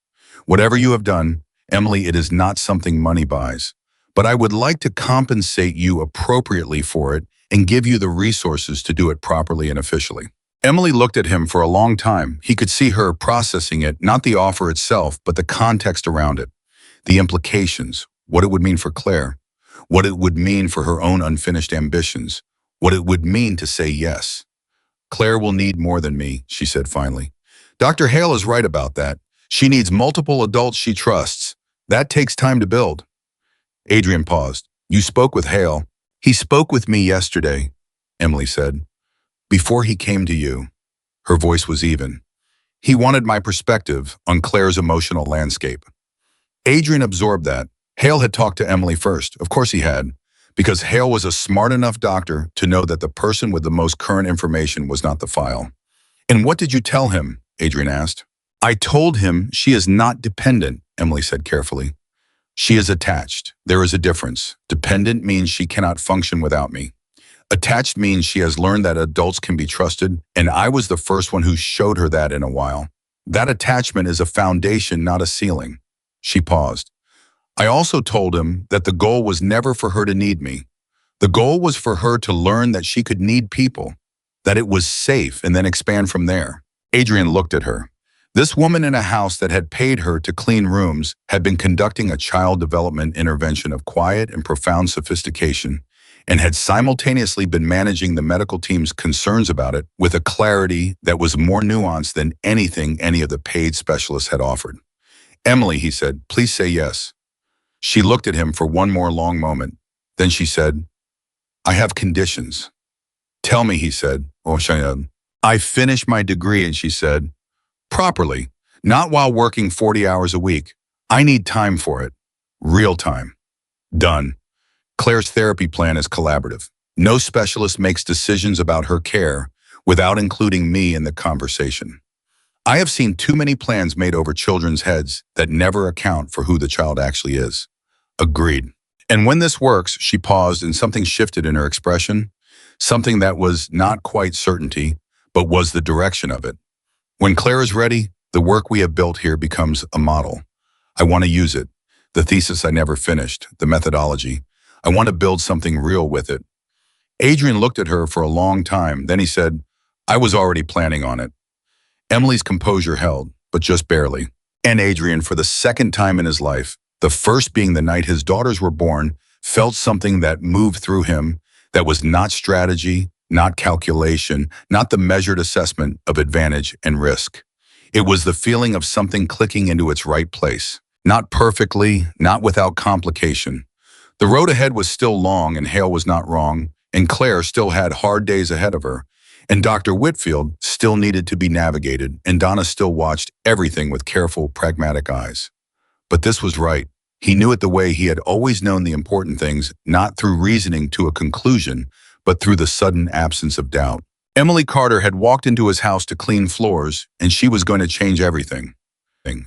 "Whatever you have done, Emily, it is not something money buys. But I would like to compensate you appropriately for it and give you the resources to do it properly and officially." Emily looked at him for a long time. He could see her processing it, not the offer itself, but the context around it, the implications, what it would mean for Claire, what it would mean for her own unfinished ambitions, what it would mean to say yes. "Claire will need more than me," she said finally. "Dr. Hale is right about that. She needs multiple adults she trusts. That takes time to build." Adrian paused. "You spoke with Hale." "He spoke with me yesterday," Emily said. "Before he came to you." Her voice was even. "He wanted my perspective on Claire's emotional landscape." Adrian absorbed that. Hale had talked to Emily first. Of course he had, because Hale was a smart enough doctor to know that the person with the most current information was not the file. "And what did you tell him?" Adrian asked. "I told him she is not dependent," Emily said carefully. "She is attached. There is a difference. Dependent means she cannot function without me. Attached means she has learned that adults can be trusted, and I was the first one who showed her that in a while. That attachment is a foundation, not a ceiling." She paused. "I also told him that the goal was never for her to need me. The goal was for her to learn that she could need people, that it was safe, and then expand from there." Adrian looked at her. This woman in a house that had paid her to clean rooms had been conducting a child development intervention of quiet and profound sophistication, and had simultaneously been managing the medical team's concerns about it with a clarity that was more nuanced than anything any of the paid specialists had offered. "Emily," he said, "please say yes." She looked at him for one more long moment. Then she said, "I have conditions." "Tell me," he said. "I finished my degree," and she said, "properly, not while working 40 hours a week. I need time for it. Real time." "Done. Claire's therapy plan is collaborative. No specialist makes decisions about her care without including me in the conversation. I have seen too many plans made over children's heads that never account for who the child actually is." "Agreed." "And when this works," she paused and something shifted in her expression, something that was not quite certainty, but was the direction of it. "When Claire is ready, the work we have built here becomes a model. I want to use it. The thesis I never finished, the methodology. I want to build something real with it." Adrian looked at her for a long time. Then he said, "I was already planning on it." Emily's composure held, but just barely. And Adrian, for the second time in his life, the first being the night his daughters were born, felt something that moved through him that was not strategy, not calculation, not the measured assessment of advantage and risk. It was the feeling of something clicking into its right place. Not perfectly, not without complication. The road ahead was still long, and Hale was not wrong, and Claire still had hard days ahead of her, And Dr. Whitfield still needed to be navigated, and Donna still watched everything with careful, pragmatic eyes. But this was right. He knew it the way he had always known the important things, not through reasoning to a conclusion, but through the sudden absence of doubt. Emily Carter had walked into his house to clean floors, and she was going to change everything.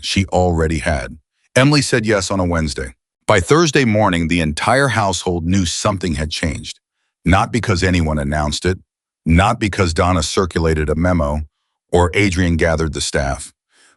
She already had. Emily said yes on a Wednesday. By Thursday morning, the entire household knew something had changed. Not because anyone announced it, not because Donna circulated a memo, or Adrian gathered the staff,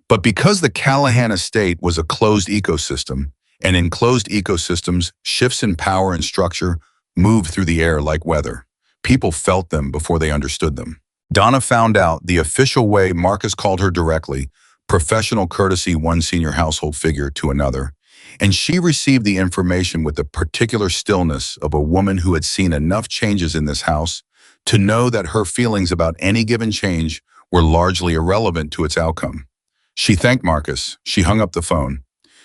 but because the Callahan estate was a closed ecosystem, and in closed ecosystems, shifts in power and structure move through the air like weather. People felt them before they understood them. Donna found out the official way Marcus called her directly, professional courtesy one senior household figure to another, and she received the information with the particular stillness of a woman who had seen enough changes in this house to know that her feelings about any given change were largely irrelevant to its outcome. She thanked Marcus. She hung up the phone.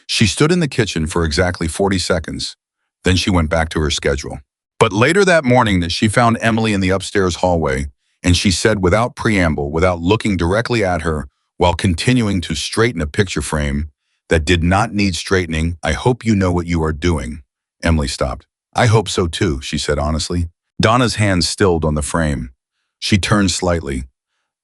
She stood in the kitchen for exactly 40 seconds. Then she went back to her schedule. But later that morning, she found Emily in the upstairs hallway, and she said without preamble, without looking directly at her, while continuing to straighten a picture frame that did not need straightening, "I hope you know what you are doing." Emily stopped. "I hope so too," she said honestly. Donna's hands stilled on the frame. She turned slightly.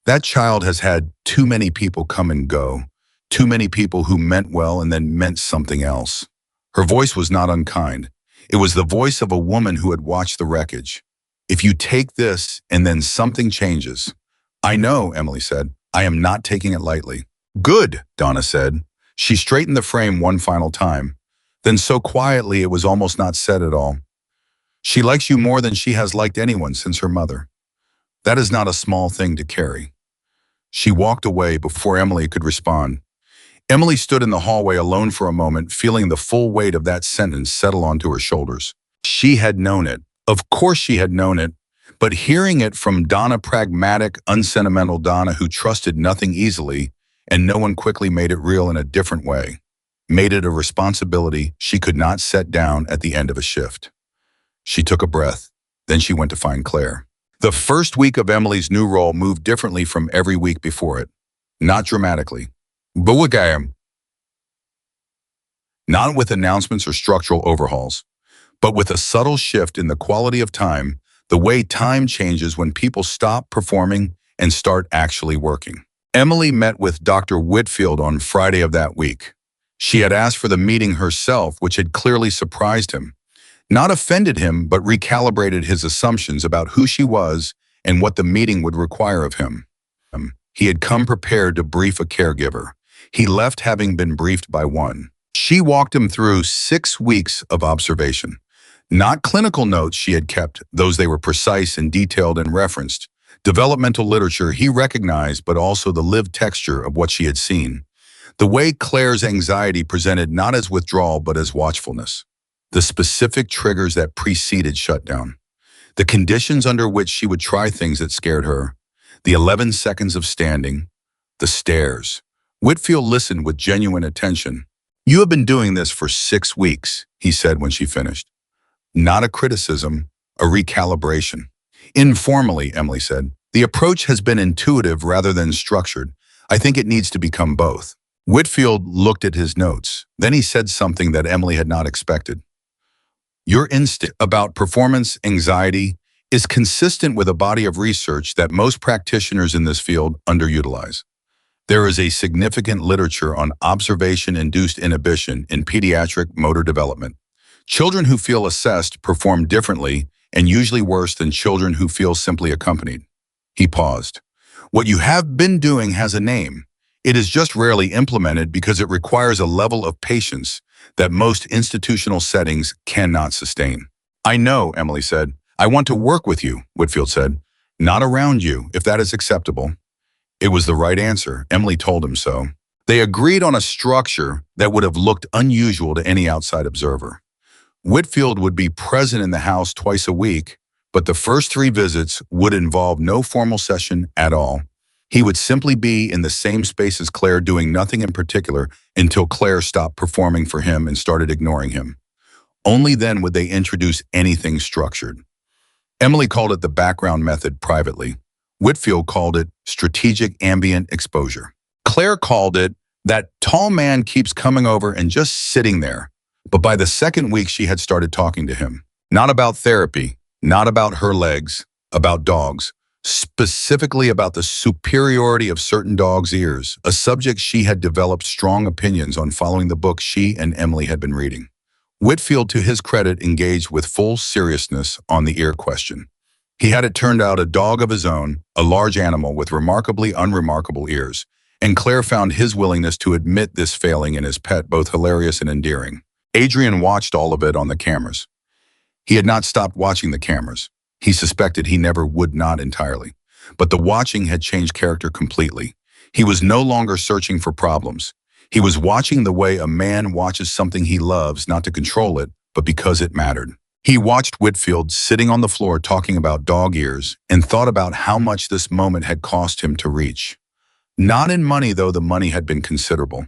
"That child has had too many people come and go. Too many people who meant well and then meant something else." Her voice was not unkind. It was the voice of a woman who had watched the wreckage. "If you take this and then something changes." "I know," Emily said. "I am not taking it lightly." "Good," Donna said. She straightened the frame one final time. Then so quietly it was almost not said at all. "She likes you more than she has liked anyone since her mother. That is not a small thing to carry." She walked away before Emily could respond. Emily stood in the hallway alone for a moment, feeling the full weight of that sentence settle onto her shoulders. She had known it. Of course she had known it. But hearing it from Donna, pragmatic, unsentimental Donna who trusted nothing easily, and no one quickly made it real in a different way, made it a responsibility she could not set down at the end of a shift. She took a breath. Then she went to find Claire. The first week of Emily's new role moved differently from every week before it. Not dramatically. Buwagayam. Not with announcements or structural overhauls, but with a subtle shift in the quality of time, the way time changes when people stop performing and start actually working. Emily met with Dr. Whitfield on Friday of that week. She had asked for the meeting herself, which had clearly surprised him. Not offended him, but recalibrated his assumptions about who she was and what the meeting would require of him. He had come prepared to brief a caregiver. He left having been briefed by one. She walked him through 6 weeks of observation. Not clinical notes she had kept, those they were precise and detailed and referenced. Developmental literature he recognized, but also the lived texture of what she had seen. The way Claire's anxiety presented not as withdrawal, but as watchfulness. The specific triggers that preceded shutdown. The conditions under which she would try things that scared her. The 11 seconds of standing. The stares. Whitfield listened with genuine attention. "You have been doing this for 6 weeks, he said when she finished. Not a criticism, a recalibration. Informally, Emily said. The approach has been intuitive rather than structured. I think it needs to become both. Whitfield looked at his notes. Then he said something that Emily had not expected. Your instinct about performance anxiety is consistent with a body of research that most practitioners in this field underutilize. There is a significant literature on observation-induced inhibition in pediatric motor development. Children who feel assessed perform differently and usually worse than children who feel simply accompanied. He paused. What you have been doing has a name. It is just rarely implemented because it requires a level of patience that most institutional settings cannot sustain. I know, Emily said. I want to work with you, Whitfield said. Not around you, if that is acceptable. It was the right answer. Emily told him so. They agreed on a structure that would have looked unusual to any outside observer. Whitfield would be present in the house twice a week, but the first 3 visits would involve no formal session at all. He would simply be in the same space as Claire, doing nothing in particular until Claire stopped performing for him and started ignoring him. Only then would they introduce anything structured. Emily called it the background method privately. Whitfield called it strategic ambient exposure. Claire called it that tall man keeps coming over and just sitting there. But by the second week, she had started talking to him. Not about therapy, not about her legs, about dogs, specifically about the superiority of certain dogs' ears, a subject she had developed strong opinions on following the book she and Emily had been reading. Whitfield, to his credit, engaged with full seriousness on the ear question. He had, it turned out, a dog of his own, a large animal with remarkably unremarkable ears, and Claire found his willingness to admit this failing in his pet both hilarious and endearing. Adrian watched all of it on the cameras. He had not stopped watching the cameras. He suspected he never would not entirely. But the watching had changed character completely. He was no longer searching for problems. He was watching the way a man watches something he loves, not to control it, but because it mattered. He watched Whitfield sitting on the floor talking about dog ears and thought about how much this moment had cost him to reach. Not in money, though the money had been considerable.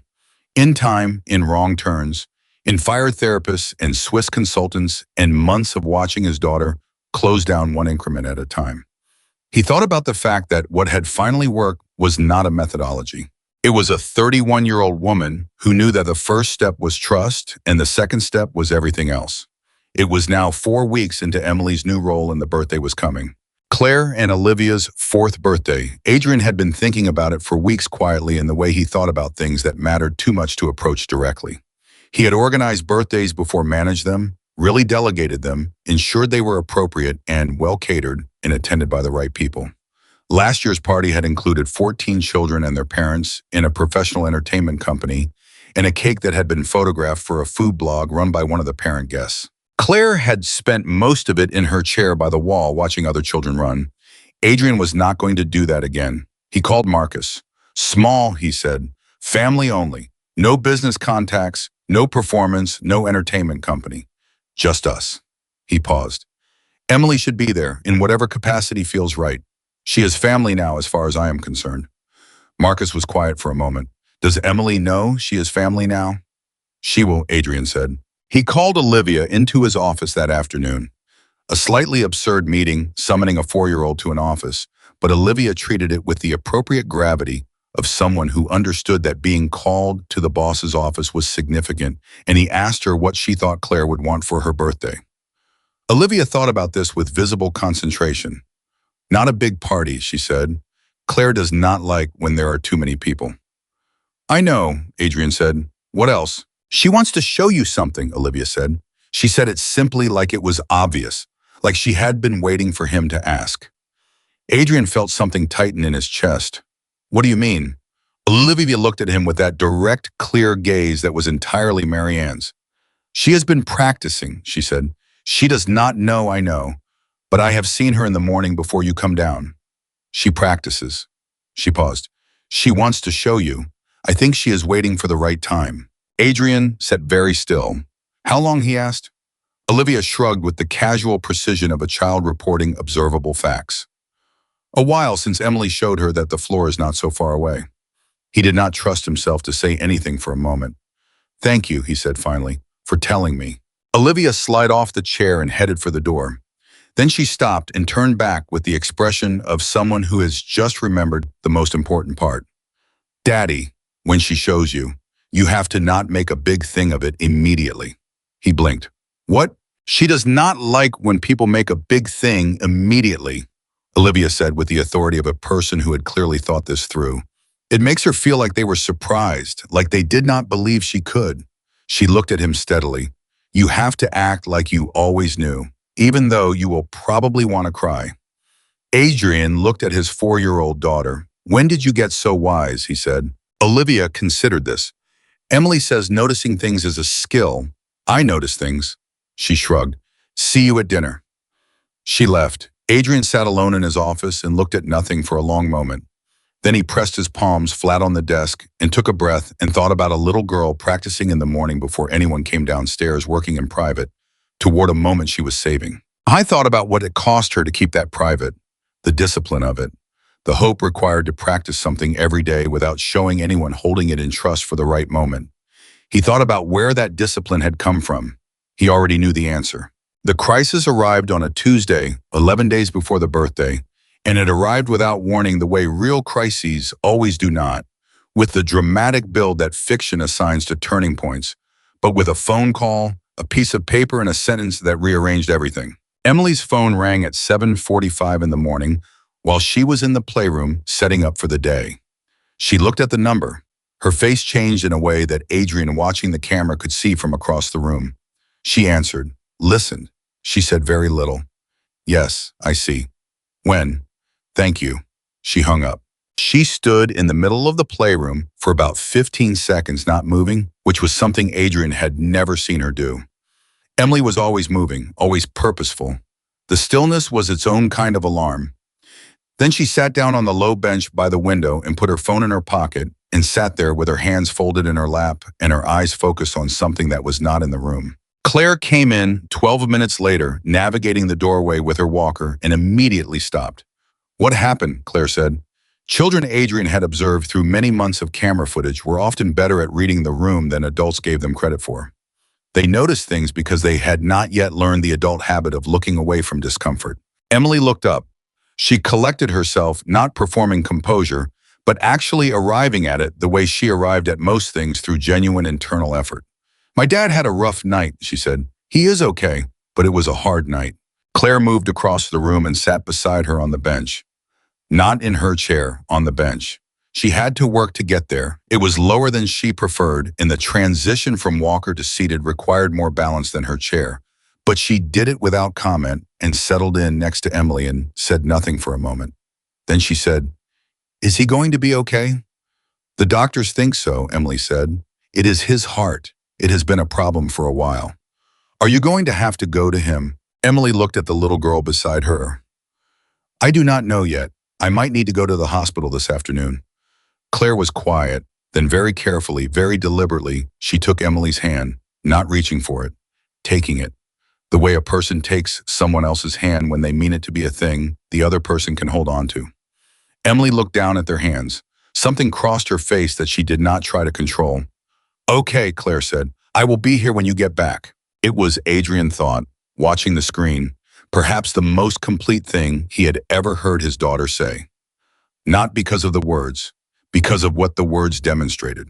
In time, in wrong turns, in fired therapists and Swiss consultants, and months of watching his daughter close down one increment at a time. He thought about the fact that what had finally worked was not a methodology. It was a 31-year-old woman who knew that the first step was trust and the second step was everything else. It was now 4 weeks into Emily's new role and the birthday was coming. Claire and Olivia's 4th birthday. Adrian had been thinking about it for weeks quietly in the way he thought about things that mattered too much to approach directly. He had organized birthdays before, managed them, really delegated them, ensured they were appropriate and well catered and attended by the right people. Last year's party had included 14 children and their parents in a professional entertainment company and a cake that had been photographed for a food blog run by one of the parent guests. Claire had spent most of it in her chair by the wall watching other children run. Adrian was not going to do that again. He called Marcus. Small, he said. Family only. No business contacts, no performance, no entertainment company. Just us. He paused. Emily should be there, in whatever capacity feels right. She is family now as far as I am concerned. Marcus was quiet for a moment. Does Emily know she is family now? She will, Adrian said. He called Olivia into his office that afternoon. A slightly absurd meeting, summoning a 4-year-old to an office, but Olivia treated it with the appropriate gravity of someone who understood that being called to the boss's office was significant, and he asked her what she thought Claire would want for her birthday. Olivia thought about this with visible concentration. Not a big party, she said. Claire does not like when there are too many people. I know, Adrian said. What else? She wants to show you something, Olivia said. She said it simply like it was obvious, like she had been waiting for him to ask. Adrian felt something tighten in his chest. What do you mean? Olivia looked at him with that direct, clear gaze that was entirely Marianne's. She has been practicing, she said. She does not know I know, but I have seen her in the morning before you come down. She practices. She paused. She wants to show you. I think she is waiting for the right time. Adrian sat very still. How long, he asked. Olivia shrugged with the casual precision of a child reporting observable facts. A while, since Emily showed her that the floor is not so far away. He did not trust himself to say anything for a moment. Thank you, he said finally, for telling me. Olivia slid off the chair and headed for the door. Then she stopped and turned back with the expression of someone who has just remembered the most important part. Daddy, when she shows you, you have to not make a big thing of it immediately. He blinked. What? She does not like when people make a big thing immediately, Olivia said with the authority of a person who had clearly thought this through. It makes her feel like they were surprised, like they did not believe she could. She looked at him steadily. You have to act like you always knew, even though you will probably want to cry. Adrian looked at his 4-year-old daughter. When did you get so wise, he said. Olivia considered this. Emily says noticing things is a skill. I notice things. She shrugged. See you at dinner. She left. Adrian sat alone in his office and looked at nothing for a long moment. Then he pressed his palms flat on the desk and took a breath and thought about a little girl practicing in the morning before anyone came downstairs, working in private, toward a moment she was saving. I thought about what it cost her to keep that private, the discipline of it, the hope required to practice something every day without showing anyone, holding it in trust for the right moment. He thought about where that discipline had come from. He already knew the answer. The crisis arrived on a Tuesday, 11 days before the birthday, And it arrived without warning the way real crises always do not, with the dramatic build that fiction assigns to turning points, but with a phone call, a piece of paper, and a sentence that rearranged everything. Emily's phone rang at 7:45 in the morning while she was in the playroom setting up for the day. She looked at the number. Her face changed in a way that Adrian, watching the camera, could see from across the room. She answered, listened. She said very little. Yes, I see. When? Thank you. She hung up. She stood in the middle of the playroom for about 15 seconds, not moving, which was something Adrian had never seen her do. Emily was always moving, always purposeful. The stillness was its own kind of alarm. Then she sat down on the low bench by the window and put her phone in her pocket and sat there with her hands folded in her lap and her eyes focused on something that was not in the room. Claire came in 12 minutes later, navigating the doorway with her walker, and immediately stopped. What happened? Claire said. Children Adrian had observed through many months of camera footage were often better at reading the room than adults gave them credit for. They noticed things because they had not yet learned the adult habit of looking away from discomfort. Emily looked up. She collected herself, not performing composure, but actually arriving at it the way she arrived at most things, through genuine internal effort. My dad had a rough night, she said. He is okay, but it was a hard night. Claire moved across the room and sat beside her on the bench. Not in her chair, on the bench. She had to work to get there. It was lower than she preferred, and the transition from walker to seated required more balance than her chair. But she did it without comment and settled in next to Emily and said nothing for a moment. Then she said, Is he going to be okay? The doctors think so, Emily said. It is his heart. It has been a problem for a while. Are you going to have to go to him? Emily looked at the little girl beside her. I do not know yet. I might need to go to the hospital this afternoon. Claire was quiet, then very carefully, very deliberately, she took Emily's hand, not reaching for it, taking it. The way a person takes someone else's hand when they mean it to be a thing the other person can hold on to. Emily looked down at their hands. Something crossed her face that she did not try to control. Okay, Claire said. I will be here when you get back. It was, Adrian thought, watching the screen, perhaps the most complete thing he had ever heard his daughter say. Not because of the words, because of what the words demonstrated.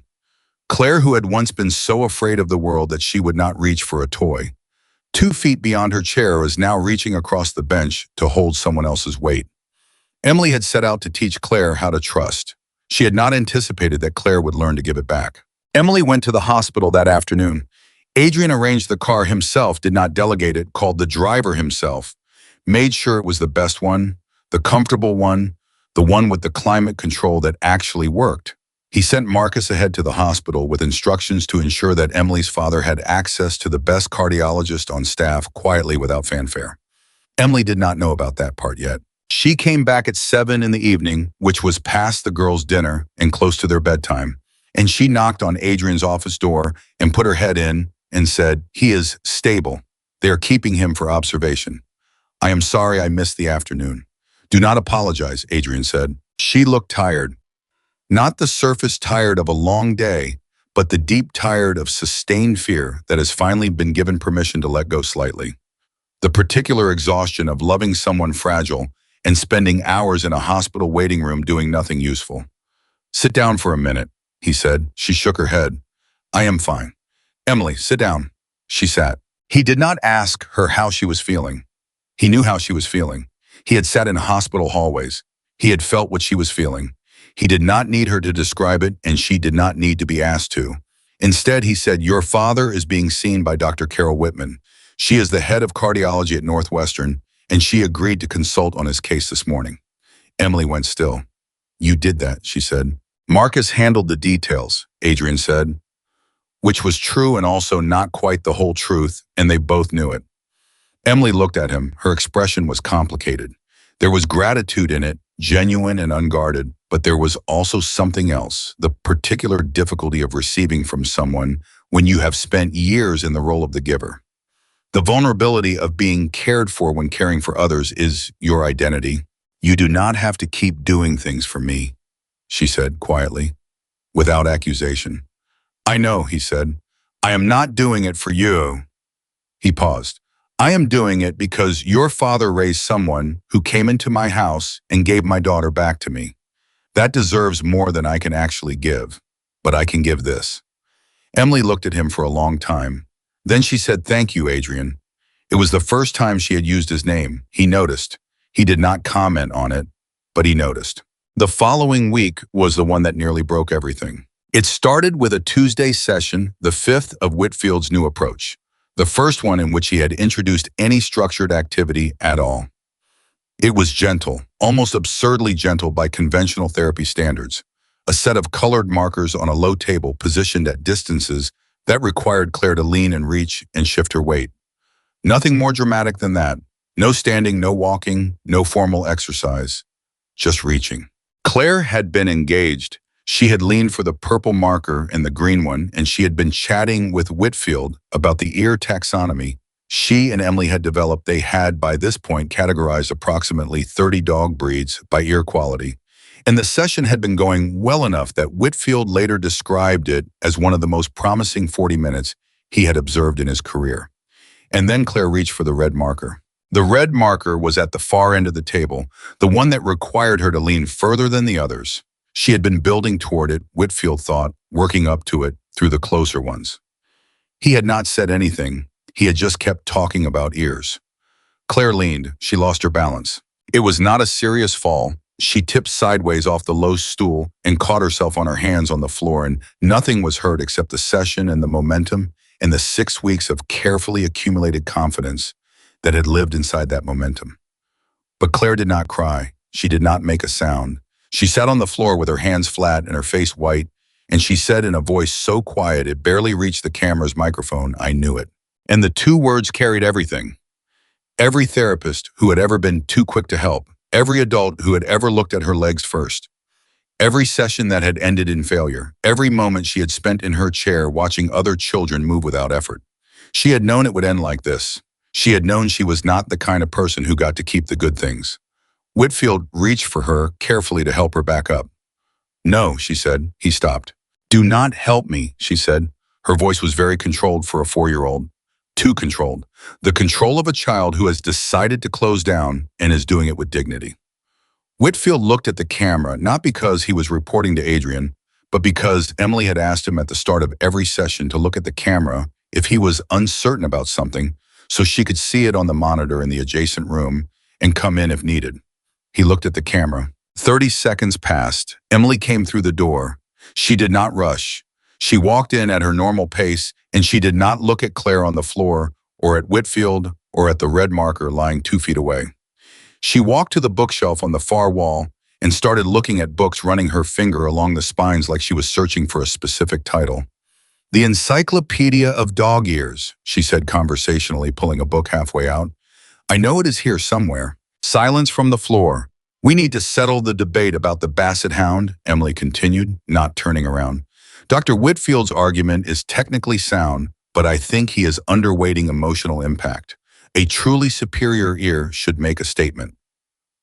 Claire, who had once been so afraid of the world that she would not reach for a toy, 2 feet beyond her chair, was now reaching across the bench to hold someone else's weight. Emily had set out to teach Claire how to trust. She had not anticipated that Claire would learn to give it back. Emily went to the hospital that afternoon. Adrian arranged the car himself, did not delegate it, called the driver himself, made sure it was the best one, the comfortable one, the one with the climate control that actually worked. He sent Marcus ahead to the hospital with instructions to ensure that Emily's father had access to the best cardiologist on staff, quietly, without fanfare. Emily did not know about that part yet. She came back at 7 in the evening, which was past the girls' dinner and close to their bedtime, and she knocked on Adrian's office door and put her head in and said, He is stable. They are keeping him for observation. I am sorry I missed the afternoon. Do not apologize, Adrian said. She looked tired. Not the surface tired of a long day, but the deep tired of sustained fear that has finally been given permission to let go slightly. The particular exhaustion of loving someone fragile and spending hours in a hospital waiting room doing nothing useful. Sit down for a minute, he said. She shook her head. I am fine. Emily, sit down. She sat. He did not ask her how she was feeling. He knew how she was feeling. He had sat in hospital hallways. He had felt what she was feeling. He did not need her to describe it, and she did not need to be asked to. Instead, he said, Your father is being seen by Dr. Carol Whitman. She is the head of cardiology at Northwestern, and she agreed to consult on his case this morning. Emily went still. You did that, she said. Marcus handled the details, Adrian said, which was true and also not quite the whole truth, and they both knew it. Emily looked at him. Her expression was complicated. There was gratitude in it, genuine and unguarded, but there was also something else, the particular difficulty of receiving from someone when you have spent years in the role of the giver. The vulnerability of being cared for when caring for others is your identity. You do not have to keep doing things for me, she said quietly, without accusation. I know, he said. I am not doing it for you. He paused. I am doing it because your father raised someone who came into my house and gave my daughter back to me. That deserves more than I can actually give, but I can give this." Emily looked at him for a long time. Then she said, "Thank you, Adrian." It was the first time she had used his name. He noticed. He did not comment on it, but he noticed. The following week was the one that nearly broke everything. It started with a Tuesday session, the fifth of Whitfield's new approach, the first one in which he had introduced any structured activity at all. It was gentle, almost absurdly gentle by conventional therapy standards, a set of colored markers on a low table positioned at distances that required Claire to lean and reach and shift her weight. Nothing more dramatic than that. No standing, no walking, no formal exercise, just reaching. Claire had been engaged. She had leaned for the purple marker and the green one, and she had been chatting with Whitfield about the ear taxonomy she and Emily had developed. They had, by this point, categorized approximately 30 dog breeds by ear quality. And the session had been going well enough that Whitfield later described it as one of the most promising 40 minutes he had observed in his career. And then Claire reached for the red marker. The red marker was at the far end of the table, the one that required her to lean further than the others. She had been building toward it, Whitfield thought, working up to it through the closer ones. He had not said anything. He had just kept talking about ears. Claire leaned. She lost her balance. It was not a serious fall. She tipped sideways off the low stool and caught herself on her hands on the floor, and nothing was heard except the session and the momentum and the 6 weeks of carefully accumulated confidence that had lived inside that momentum. But Claire did not cry. She did not make a sound. She sat on the floor with her hands flat and her face white, and she said in a voice so quiet it barely reached the camera's microphone, "I knew it." And the two words carried everything. Every therapist who had ever been too quick to help, every adult who had ever looked at her legs first, every session that had ended in failure, every moment she had spent in her chair watching other children move without effort. She had known it would end like this. She had known she was not the kind of person who got to keep the good things. Whitfield reached for her carefully to help her back up. "No," she said. He stopped. "Do not help me," she said. Her voice was very controlled for a 4-year-old. Too controlled. The control of a child who has decided to close down and is doing it with dignity. Whitfield looked at the camera, not because he was reporting to Adrian, but because Emily had asked him at the start of every session to look at the camera if he was uncertain about something, so she could see it on the monitor in the adjacent room and come in if needed. He looked at the camera. 30 seconds passed. Emily came through the door. She did not rush. She walked in at her normal pace, and she did not look at Claire on the floor or at Whitfield or at the red marker lying 2 feet away. She walked to the bookshelf on the far wall and started looking at books, running her finger along the spines like she was searching for a specific title. "The Encyclopedia of Dog Ears," she said conversationally, pulling a book halfway out. "I know it is here somewhere." Silence from the floor. "We need to settle the debate about the Basset Hound," Emily continued, not turning around. "Dr. Whitfield's argument is technically sound, but I think he is underweighting emotional impact. A truly superior ear should make a statement."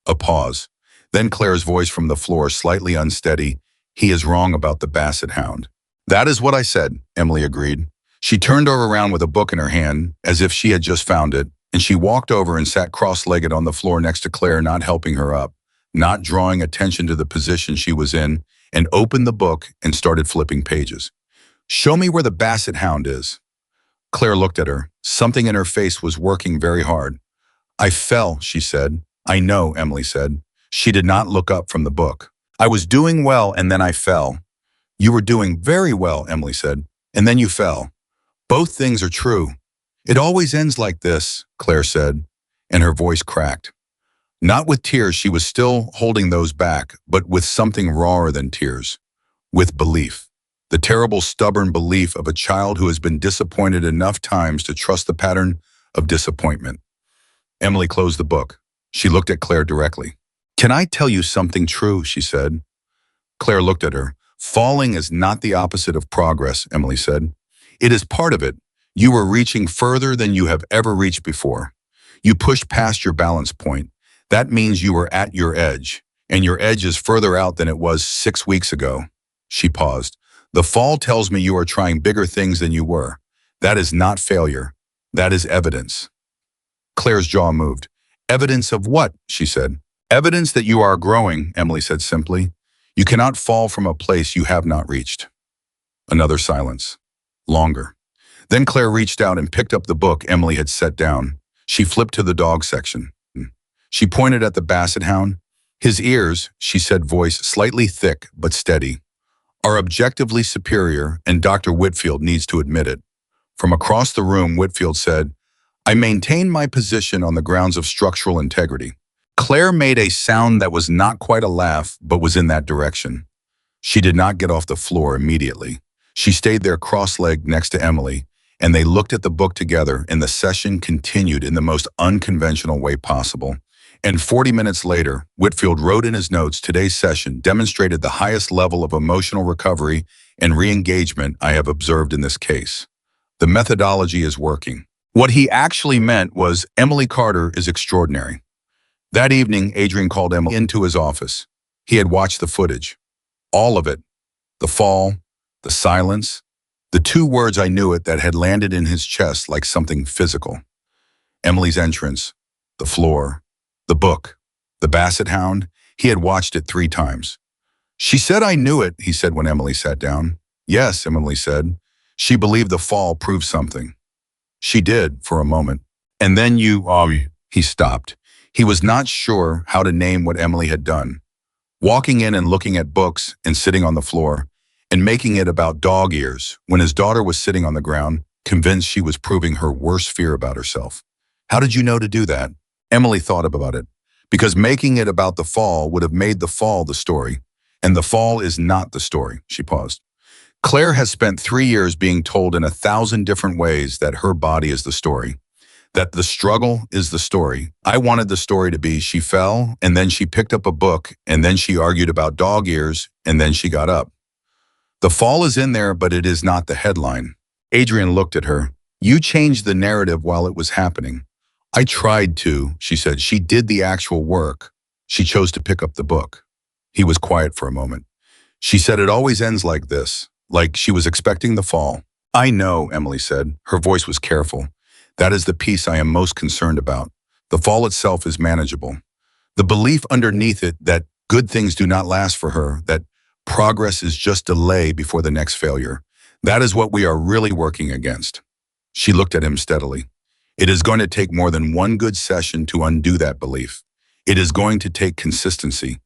A pause. Then Claire's voice from the floor, slightly unsteady. "He is wrong about the Basset Hound." "That is what I said," Emily agreed. She turned her around with a book in her hand, as if she had just found it, and she walked over and sat cross-legged on the floor next to Claire, not helping her up, not drawing attention to the position she was in, and opened the book and started flipping pages. "Show me where the Basset Hound is." Claire looked at her. Something in her face was working very hard. "I fell," she said. "I know," Emily said. She did not look up from the book. "I was doing well and then I fell." "You were doing very well," Emily said, "and then you fell." "Both things are true." "It always ends like this," Claire said, and her voice cracked. Not with tears, she was still holding those back, but with something rawer than tears. With belief. The terrible, stubborn belief of a child who has been disappointed enough times to trust the pattern of disappointment. Emily closed the book. She looked at Claire directly. "Can I tell you something true?" she said. Claire looked at her. "Falling is not the opposite of progress," Emily said. "It is part of it. You were reaching further than you have ever reached before. You pushed past your balance point. That means you were at your edge, and your edge is further out than it was 6 weeks ago." She paused. "The fall tells me you are trying bigger things than you were. That is not failure. That is evidence." Claire's jaw moved. Evidence of what? She said. Evidence that you are growing, Emily said simply. You cannot fall from a place you have not reached. Another silence. Longer. Then Claire reached out and picked up the book Emily had set down. She flipped to the dog section. She pointed at the basset hound. His ears, she said, voice slightly thick but steady, are objectively superior, and Dr. Whitfield needs to admit it. From across the room, Whitfield said, I maintain my position on the grounds of structural integrity. Claire made a sound that was not quite a laugh, but was in that direction. She did not get off the floor immediately. She stayed there cross-legged next to Emily, and they looked at the book together, and the session continued in the most unconventional way possible. And 40 minutes later, Whitfield wrote in his notes, today's session demonstrated the highest level of emotional recovery and re-engagement I have observed in this case. The methodology is working. What he actually meant was Emily Carter is extraordinary. That evening, Adrian called Emily into his office. He had watched the footage. All of it. The fall, the silence, the two words I knew it that had landed in his chest like something physical. Emily's entrance, the floor, the book, the basset hound. He had watched it 3 times. She said I knew it, he said when Emily sat down. Yes, Emily said. She believed the fall proved something. She did, for a moment. And then he stopped. He was not sure how to name what Emily had done. Walking in and looking at books and sitting on the floor and making it about dog ears when his daughter was sitting on the ground, convinced she was proving her worst fear about herself. How did you know to do that? Emily thought about it. Because making it about the fall would have made the fall the story. And the fall is not the story, she paused. Claire has spent 3 years being told in 1,000 different ways that her body is the story. That the struggle is the story. I wanted the story to be she fell, and then she picked up a book, and then she argued about dog ears, and then she got up. The fall is in there, but it is not the headline. Adrian looked at her. You changed the narrative while it was happening. I tried to, she said. She did the actual work. She chose to pick up the book. He was quiet for a moment. She said it always ends like this, like she was expecting the fall. I know, Emily said. Her voice was careful. That is the piece I am most concerned about. The fall itself is manageable. The belief underneath it that good things do not last for her, that progress is just delay before the next failure. That is what we are really working against. She looked at him steadily. It is going to take more than one good session to undo that belief. It is going to take consistency.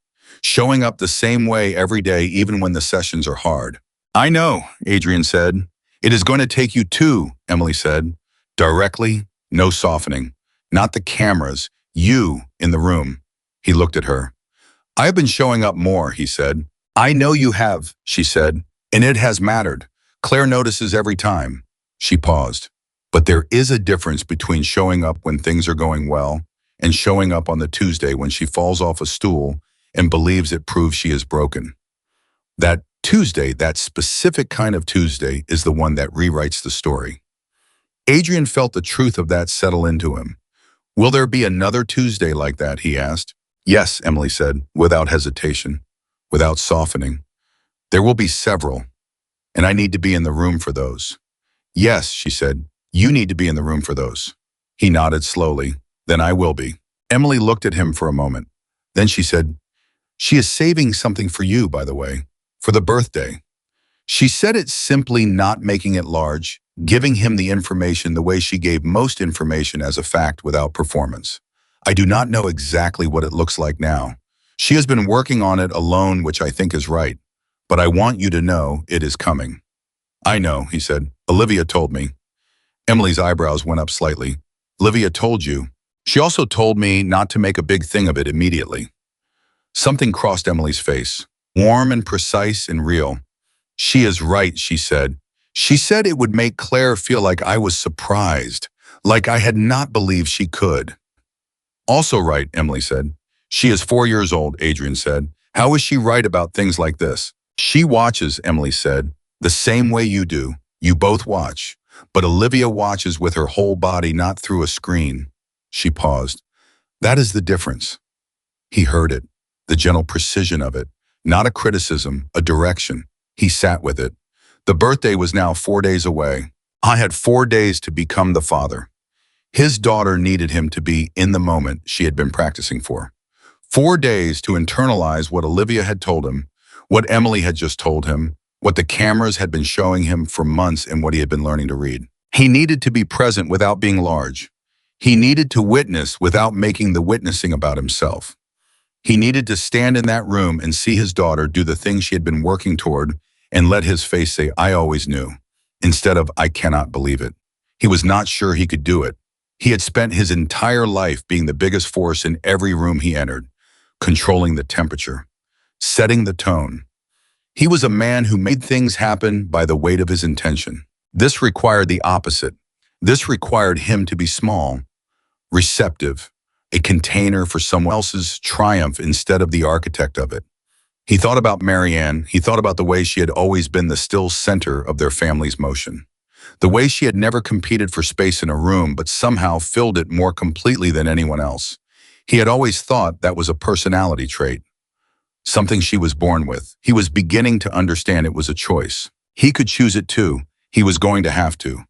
Showing up the same way every day, even when the sessions are hard. I know, Adrian said. It is going to take you too, Emily said. Directly, no softening. Not the cameras, you in the room. He looked at her. I have been showing up more, he said. I know you have, she said, and it has mattered. Claire notices every time. She paused. But there is a difference between showing up when things are going well and showing up on the Tuesday when she falls off a stool and believes it proves she is broken. That Tuesday, that specific kind of Tuesday, is the one that rewrites the story. Adrian felt the truth of that settle into him. Will there be another Tuesday like that, he asked. Yes, Emily said, without hesitation, without softening. There will be several, and I need to be in the room for those. Yes, she said, you need to be in the room for those. He nodded slowly. Then I will be. Emily looked at him for a moment. Then she said, she is saving something for you, by the way, for the birthday. She said it simply, not making it large, giving him the information the way she gave most information as a fact without performance. I do not know exactly what it looks like now. She has been working on it alone, which I think is right. But I want you to know it is coming. I know, he said. Olivia told me. Emily's eyebrows went up slightly. Olivia told you. She also told me not to make a big thing of it immediately. Something crossed Emily's face, warm and precise and real. She is right, she said. She said it would make Claire feel like I was surprised, like I had not believed she could. Also right, Emily said. She is 4 years old, Adrian said. How is she right about things like this? She watches, Emily said, the same way you do. You both watch. But Olivia watches with her whole body, not through a screen. She paused. That is the difference. He heard it, the gentle precision of it, not a criticism, a direction. He sat with it. The birthday was now 4 days away. I had 4 days to become the father. His daughter needed him to be in the moment she had been practicing for. 4 days to internalize what Olivia had told him, what Emily had just told him, what the cameras had been showing him for months and what he had been learning to read. He needed to be present without being large. He needed to witness without making the witnessing about himself. He needed to stand in that room and see his daughter do the thing she had been working toward and let his face say, "I always knew," instead of "I cannot believe it." He was not sure he could do it. He had spent his entire life being the biggest force in every room he entered, controlling the temperature, setting the tone. He was a man who made things happen by the weight of his intention. This required the opposite. This required him to be small, receptive, a container for someone else's triumph instead of the architect of it. He thought about Marianne. He thought about the way she had always been the still center of their family's motion. The way she had never competed for space in a room but somehow filled it more completely than anyone else. He had always thought that was a personality trait, something she was born with. He was beginning to understand it was a choice. He could choose it too. He was going to have to.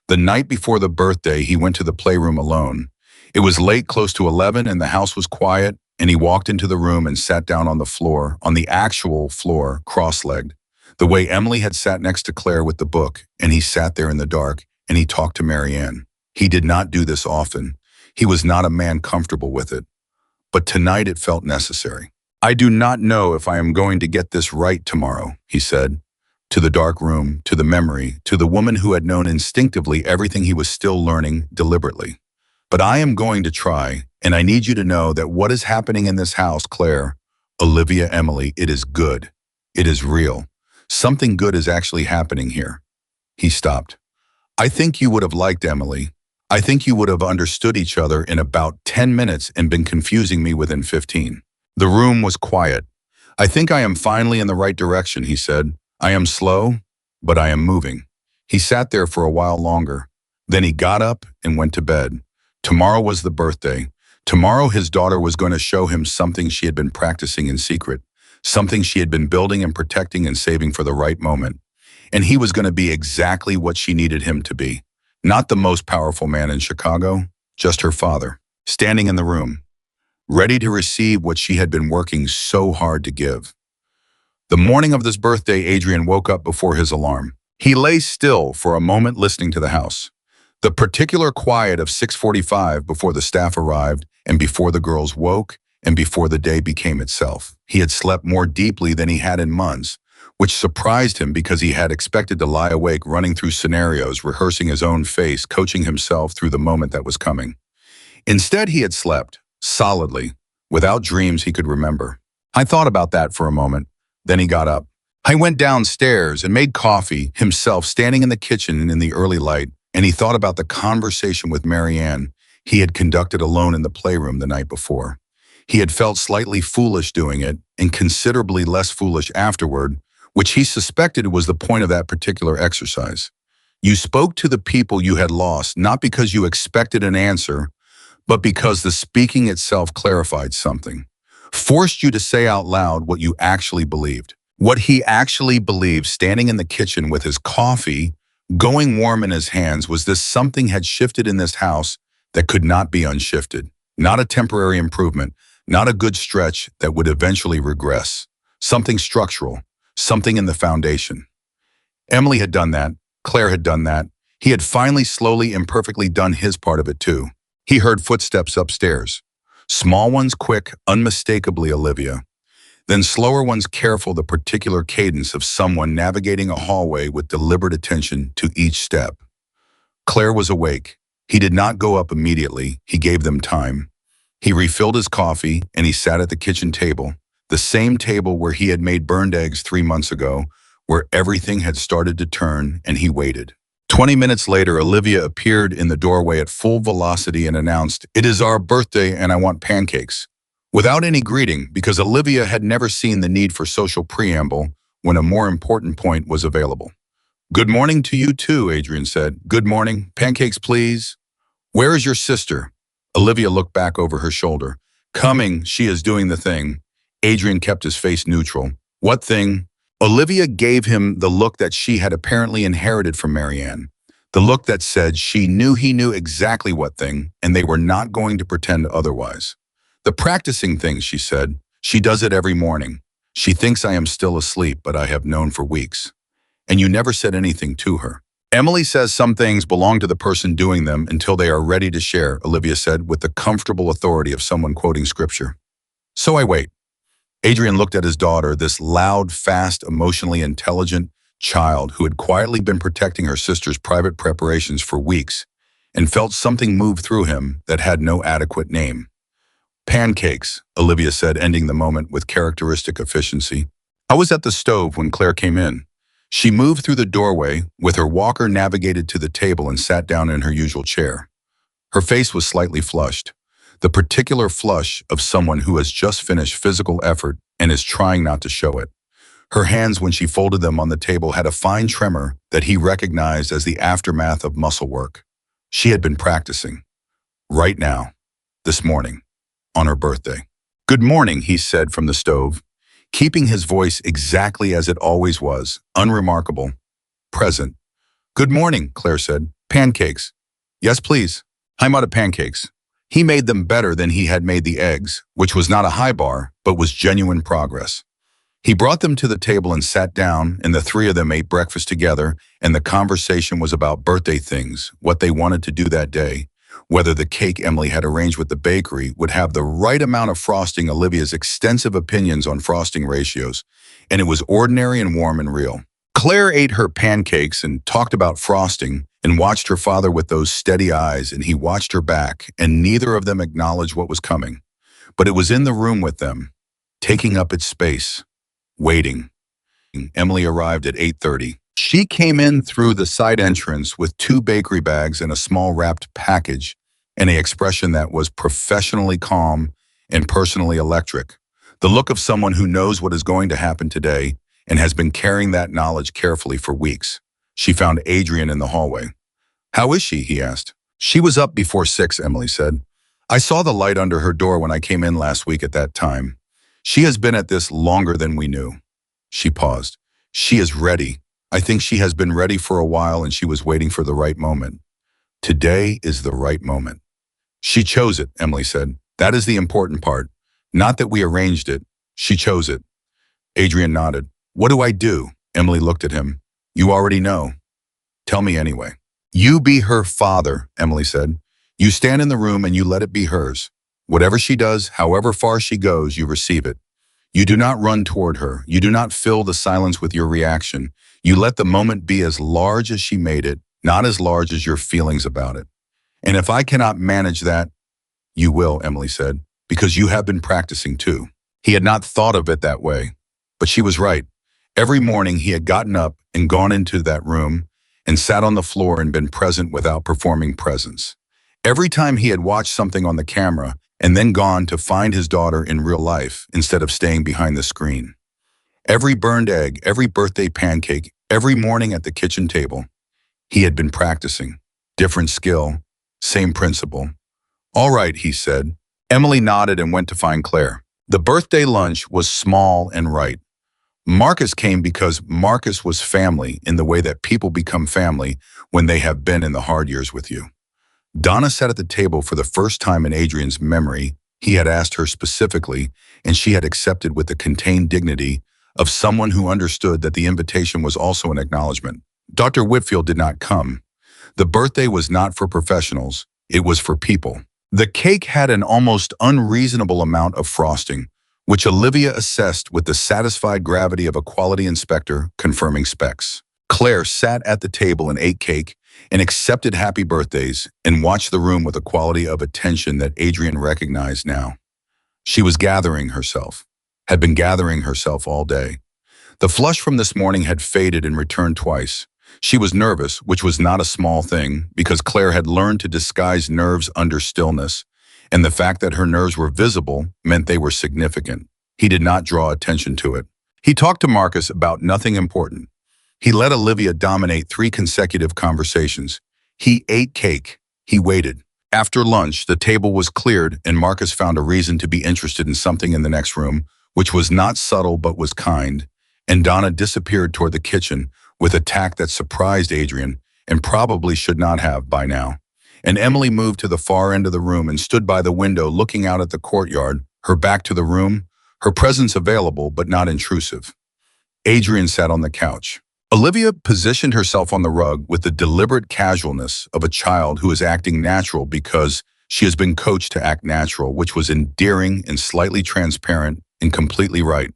The night before the birthday, he went to the playroom alone. It was late, close to 11, and the house was quiet, and he walked into the room and sat down on the floor, on the actual floor, cross-legged, the way Emily had sat next to Claire with the book, and he sat there in the dark, and he talked to Marianne. He did not do this often. He was not a man comfortable with it. But tonight it felt necessary. "I do not know if I am going to get this right tomorrow," he said, to the dark room, to the memory, to the woman who had known instinctively everything he was still learning deliberately. "But I am going to try, and I need you to know that what is happening in this house, Claire, Olivia, Emily, it is good. It is real. Something good is actually happening here." He stopped. "I think you would have liked Emily. I think you would have understood each other in about 10 minutes and been confusing me within 15. The room was quiet. "I think I am finally in the right direction," he said. "I am slow, but I am moving." He sat there for a while longer. Then he got up and went to bed. Tomorrow was the birthday. Tomorrow his daughter was going to show him something she had been practicing in secret, something she had been building and protecting and saving for the right moment. And he was going to be exactly what she needed him to be. Not the most powerful man in Chicago, just her father, standing in the room, ready to receive what she had been working so hard to give. The morning of this birthday, Adrian woke up before his alarm. He lay still for a moment listening to the house. The particular quiet of 6:45 before the staff arrived and before the girls woke and before the day became itself. He had slept more deeply than he had in months, which surprised him because he had expected to lie awake running through scenarios, rehearsing his own face, coaching himself through the moment that was coming. Instead, he had slept, solidly, without dreams he could remember. I thought about that for a moment. Then he got up. I went downstairs and made coffee, himself standing in the kitchen in the early light, and he thought about the conversation with Marianne he had conducted alone in the playroom the night before. He had felt slightly foolish doing it, and considerably less foolish afterward, which he suspected was the point of that particular exercise. You spoke to the people you had lost, not because you expected an answer, but because the speaking itself clarified something, forced you to say out loud what you actually believed. What he actually believed, standing in the kitchen with his coffee going warm in his hands, was this: something had shifted in this house that could not be unshifted. Not a temporary improvement, not a good stretch that would eventually regress. Something structural, something in the foundation. Emily had done that. Claire had done that. He had finally, slowly, imperfectly done his part of it too. He heard footsteps upstairs. Small ones, quick, unmistakably Olivia. Then slower ones, careful, the particular cadence of someone navigating a hallway with deliberate attention to each step. Claire was awake. He did not go up immediately. He gave them time. He refilled his coffee and he sat at the kitchen table, the same table where he had made burned eggs 3 months ago, where everything had started to turn, and he waited. 20 minutes later, Olivia appeared in the doorway at full velocity and announced, "It is our birthday and I want pancakes." Without any greeting, because Olivia had never seen the need for social preamble when a more important point was available. "Good morning to you too," Adrian said. "Good morning. Pancakes, please." "Where is your sister?" Olivia looked back over her shoulder. "Coming, she is doing the thing." Adrian kept his face neutral. "What thing?" Olivia gave him the look that she had apparently inherited from Marianne. The look that said she knew he knew exactly what thing, and they were not going to pretend otherwise. The practicing thing, she said. She does it every morning. She thinks I am still asleep, but I have known for weeks. And you never said anything to her. Emily says some things belong to the person doing them until they are ready to share, Olivia said with the comfortable authority of someone quoting scripture. So I wait. Adrian looked at his daughter, this loud, fast, emotionally intelligent child who had quietly been protecting her sister's private preparations for weeks, and felt something move through him that had no adequate name. Pancakes, Olivia said, ending the moment with characteristic efficiency. I was at the stove when Claire came in. She moved through the doorway, with her walker navigated to the table and sat down in her usual chair. Her face was slightly flushed, the particular flush of someone who has just finished physical effort and is trying not to show it. Her hands, when she folded them on the table, had a fine tremor that he recognized as the aftermath of muscle work. She had been practicing. Right now. This morning. On her birthday. Good morning, he said from the stove, keeping his voice exactly as it always was, unremarkable, present. Good morning, Claire said. Pancakes. Yes, please. I'm out of pancakes. He made them better than he had made the eggs, which was not a high bar, but was genuine progress. He brought them to the table and sat down, and the three of them ate breakfast together, and the conversation was about birthday things, what they wanted to do that day, whether the cake Emily had arranged with the bakery would have the right amount of frosting, Olivia's extensive opinions on frosting ratios, and it was ordinary and warm and real. Claire ate her pancakes and talked about frosting and watched her father with those steady eyes, and he watched her back, and neither of them acknowledged what was coming. But it was in the room with them, taking up its space, waiting. Emily arrived at 8:30. She came in through the side entrance with 2 bakery bags and a small wrapped package, and an expression that was professionally calm and personally electric. The look of someone who knows what is going to happen today and has been carrying that knowledge carefully for weeks. She found Adrian in the hallway. How is she? He asked. She was up before 6, Emily said. I saw the light under her door when I came in last week at that time. She has been at this longer than we knew. She paused. She is ready. I think she has been ready for a while, and she was waiting for the right moment. Today is the right moment. She chose it, Emily said. That is the important part. Not that we arranged it. She chose it. Adrian nodded. What do I do? Emily looked at him. You already know. Tell me anyway. You be her father, Emily said. You stand in the room and you let it be hers. Whatever she does, however far she goes, you receive it. You do not run toward her. You do not fill the silence with your reaction. You let the moment be as large as she made it, not as large as your feelings about it. And if I cannot manage that, you will, Emily said, because you have been practicing too. He had not thought of it that way, but she was right. Every morning he had gotten up and gone into that room and sat on the floor and been present without performing presence. Every time he had watched something on the camera and then gone to find his daughter in real life instead of staying behind the screen. Every burned egg, every birthday pancake, every morning at the kitchen table, he had been practicing. Different skill, same principle. All right, he said. Emily nodded and went to find Claire. The birthday lunch was small and right. Marcus came because Marcus was family in the way that people become family when they have been in the hard years with you. Donna sat at the table for the first time in Adrian's memory. He had asked her specifically, and she had accepted with the contained dignity of someone who understood that the invitation was also an acknowledgement. Dr. Whitfield did not come. The birthday was not for professionals, it was for people. The cake had an almost unreasonable amount of frosting, which Olivia assessed with the satisfied gravity of a quality inspector confirming specs. Claire sat at the table and ate cake and accepted happy birthdays and watched the room with a quality of attention that Adrian recognized now. She was gathering herself, had been gathering herself all day. The flush from this morning had faded and returned twice. She was nervous, which was not a small thing, because Claire had learned to disguise nerves under stillness, and the fact that her nerves were visible meant they were significant. He did not draw attention to it. He talked to Marcus about nothing important. He let Olivia dominate 3 consecutive conversations. He ate cake. He waited. After lunch, the table was cleared and Marcus found a reason to be interested in something in the next room, which was not subtle but was kind, and Donna disappeared toward the kitchen with a tact that surprised Adrian and probably should not have by now. And Emily moved to the far end of the room and stood by the window looking out at the courtyard, her back to the room, her presence available but not intrusive. Adrian sat on the couch. Olivia positioned herself on the rug with the deliberate casualness of a child who is acting natural because she has been coached to act natural, which was endearing and slightly transparent and completely right.